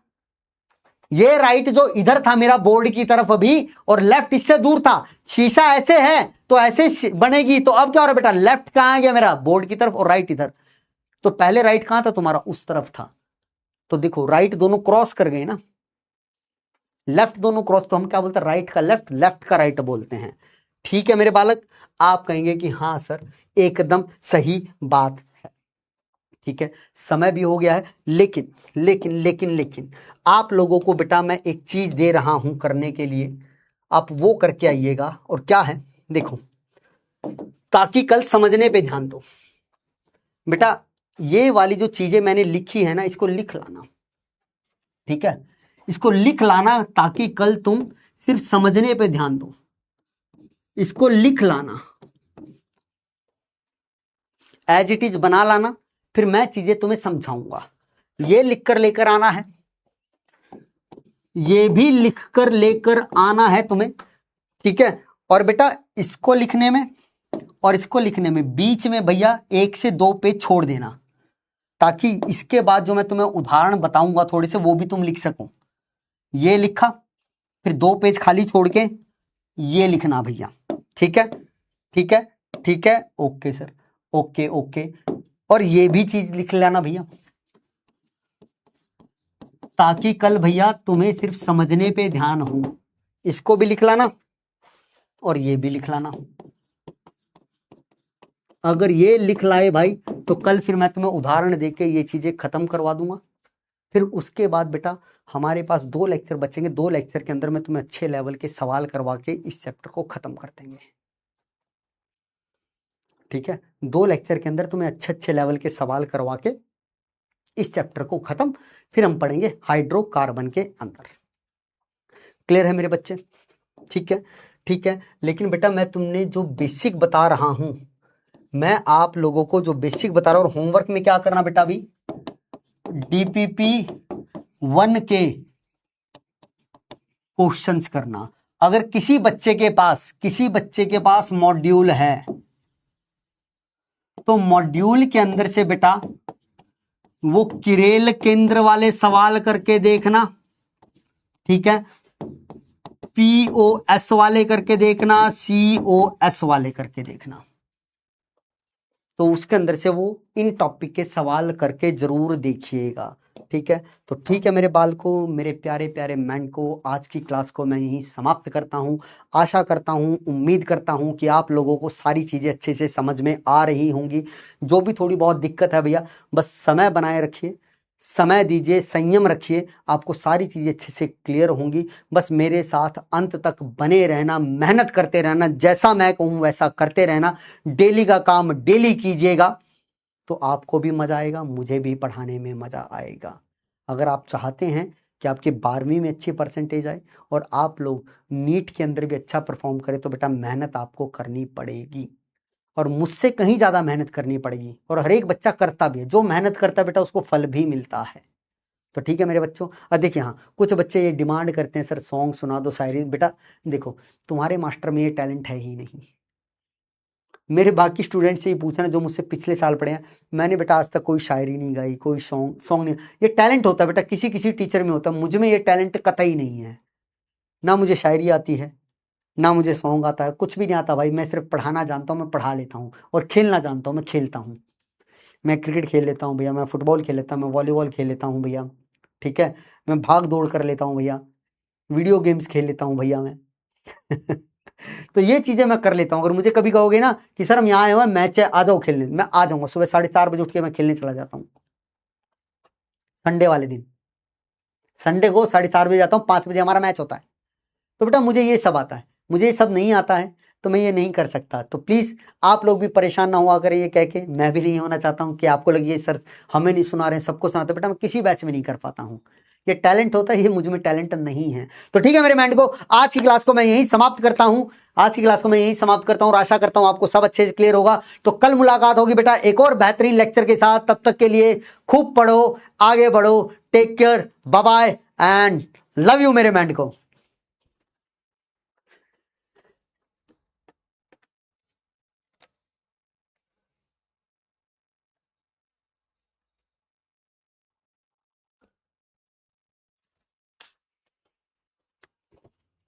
Speaker 1: ये राइट जो इधर था मेरा बोर्ड की तरफ अभी, और लेफ्ट इससे दूर था, शीशा ऐसे है तो ऐसे बनेगी। तो अब क्या हो रहा है बेटा? लेफ्ट कहां आ गया मेरा? बोर्ड की तरफ, और राइट इधर। तो पहले राइट कहां था तुम्हारा? उस तरफ था। तो देखो राइट दोनों क्रॉस कर गए ना, लेफ्ट दोनों क्रॉस, तो हम क्या बोलते हैं? राइट का लेफ्ट, लेफ्ट का राइट बोलते हैं। ठीक है मेरे बालक, आप कहेंगे कि हाँ सर एकदम सही बात है। ठीक है, समय भी हो गया है, लेकिन लेकिन लेकिन लेकिन आप लोगों को बेटा मैं एक चीज दे रहा हूं करने के लिए, आप वो करके आइएगा। और क्या है देखो, ताकि कल समझने पे ध्यान दो बेटा। ये वाली जो चीजें मैंने लिखी है ना, इसको लिख लाना, ठीक है, इसको लिख लाना ताकि कल तुम सिर्फ समझने पे ध्यान दो। इसको लिख लाना, एज इट इज बना लाना, फिर मैं चीजें तुम्हें समझाऊंगा। ये लिख कर लेकर आना है, ये भी लिख कर लेकर आना है तुम्हें, ठीक है। और बेटा इसको लिखने में और इसको लिखने में बीच में भैया 1 से 2 पेज छोड़ देना, ताकि इसके बाद जो मैं तुम्हें उदाहरण बताऊंगा थोड़े से वो भी तुम लिख सको। ये लिखा, फिर 2 पेज खाली छोड़ के ये लिखना भैया, ठीक है ठीक है ठीक है, ओके सर, ओके ओके। और ये भी चीज लिख लेना भैया, ताकि कल भैया तुम्हें सिर्फ समझने पे ध्यान हो। इसको भी लिख लाना और ये भी लिख लाना। अगर ये लिख लाए भाई तो कल फिर मैं तुम्हें उदाहरण देके ये चीजें खत्म करवा दूंगा। फिर उसके बाद बेटा हमारे पास 2 लेक्चर बचेंगे, 2 लेक्चर के अंदर मैं तुम्हें अच्छे लेवल के सवाल करवा के इस चैप्टर को खत्म कर देंगे। ठीक है, 2 लेक्चर के अंदर तुम्हें अच्छे अच्छे लेवल के सवाल करवा के इस चैप्टर को खत्म, फिर हम पढ़ेंगे हाइड्रोकार्बन के अंदर। क्लियर है मेरे बच्चे? ठीक है, ठीक है। लेकिन बेटा मैं तुमने जो बेसिक बता रहा हूं, मैं आप लोगों को जो बेसिक बता रहा हूं, और होमवर्क में क्या करना बेटा, अभी DPP 1 के क्वेश्चंस करना। अगर किसी बच्चे के पास मॉड्यूल है तो मॉड्यूल के अंदर से बेटा वो किरेल केंद्र वाले सवाल करके देखना। ठीक है, POS वाले करके देखना, COS वाले करके देखना। तो उसके अंदर से वो इन टॉपिक के सवाल करके जरूर देखिएगा। ठीक है, तो ठीक है मेरे बालकों, मेरे प्यारे प्यारे मैन को, आज की क्लास को मैं यहीं समाप्त करता हूं। आशा करता हूं, उम्मीद करता हूं कि आप लोगों को सारी चीज़ें अच्छे से समझ में आ रही होंगी। जो भी थोड़ी बहुत दिक्कत है भैया, बस समय बनाए रखिए, समय दीजिए, संयम रखिए, आपको सारी चीज़ें अच्छे से क्लियर होंगी। बस मेरे साथ अंत तक बने रहना, मेहनत करते रहना, जैसा मैं कहूँ वैसा करते रहना, डेली का काम डेली कीजिएगा, तो आपको भी मज़ा आएगा, मुझे भी पढ़ाने में मज़ा आएगा। अगर आप चाहते हैं कि आपके 12वीं में अच्छी परसेंटेज आए और आप लोग नीट के अंदर भी अच्छा परफॉर्म करें, तो बेटा मेहनत आपको करनी पड़ेगी, और मुझसे कहीं ज़्यादा मेहनत करनी पड़ेगी। और हर एक बच्चा करता भी है, जो मेहनत करता है बेटा उसको फल भी मिलता है। तो ठीक है मेरे बच्चों। अब देखिए, हाँ कुछ बच्चे ये डिमांड करते हैं, सर सॉन्ग सुना दो, शायरी। बेटा देखो, तुम्हारे मास्टर में ये टैलेंट है ही नहीं। मेरे बाकी स्टूडेंट से ही पूछना जो मुझसे पिछले साल पढ़े हैं, मैंने बेटा आज तक कोई शायरी नहीं गाई, कोई सॉन्ग नहीं। ये टैलेंट होता है बेटा, किसी किसी टीचर में होता है, मुझ में ये टैलेंट कतई नहीं है। ना मुझे शायरी आती है, ना मुझे सॉन्ग आता है, कुछ भी नहीं आता भाई। मैं सिर्फ पढ़ाना जानता हूँ, मैं पढ़ा लेता हूँ, और खेलना जानता हूँ, मैं खेलता हूँ। मैं क्रिकेट खेल लेता हूँ भैया, मैं फुटबॉल खेल लेता हूँ, मैं वॉलीबॉल खेल लेता हूँ भैया। ठीक है, मैं भाग दौड़ कर लेता हूँ भैया, वीडियो गेम्स खेल लेता हूँ भैया मैं। तो ये चीजें मैं कर लेता हूँ। अगर मुझे कभी कहोगे ना कि सर हम यहाँ आए हुए हैं, मैच है, आ जाओ खेलने, मैं आ जाऊंगा। सुबह 4:30 बजे उठ के मैं खेलने चला जाता हूँ। संडे वाले दिन, संडे को 4:30 बजे जाता हूँ, 5 बजे हमारा मैच होता है। तो बेटा मुझे ये सब आता है, मुझे ये सब नहीं आता है, तो मैं ये नहीं कर सकता। तो प्लीज़ आप लोग भी परेशान ना हुआ करें ये कह के, मैं भी नहीं होना चाहता हूँ कि आपको लगे ये सर हमें नहीं सुना रहे हैं, सबको सुनाते। बेटा मैं किसी बैच में नहीं कर पाता हूँ, ये टैलेंट होता है, ये मुझ में टैलेंट नहीं है। तो ठीक है मेरे मैंड को, आज की क्लास को मैं यहीं समाप्त करता हूँ, आज की क्लास को मैं यहीं समाप्त करता हूँ, और आशा करता हूँ आपको सब अच्छे से क्लियर होगा। तो कल मुलाकात होगी बेटा एक और बेहतरीन लेक्चर के साथ। तब तक के लिए खूब पढ़ो, आगे बढ़ो, take care, bye bye and love you मेरे मैंड को।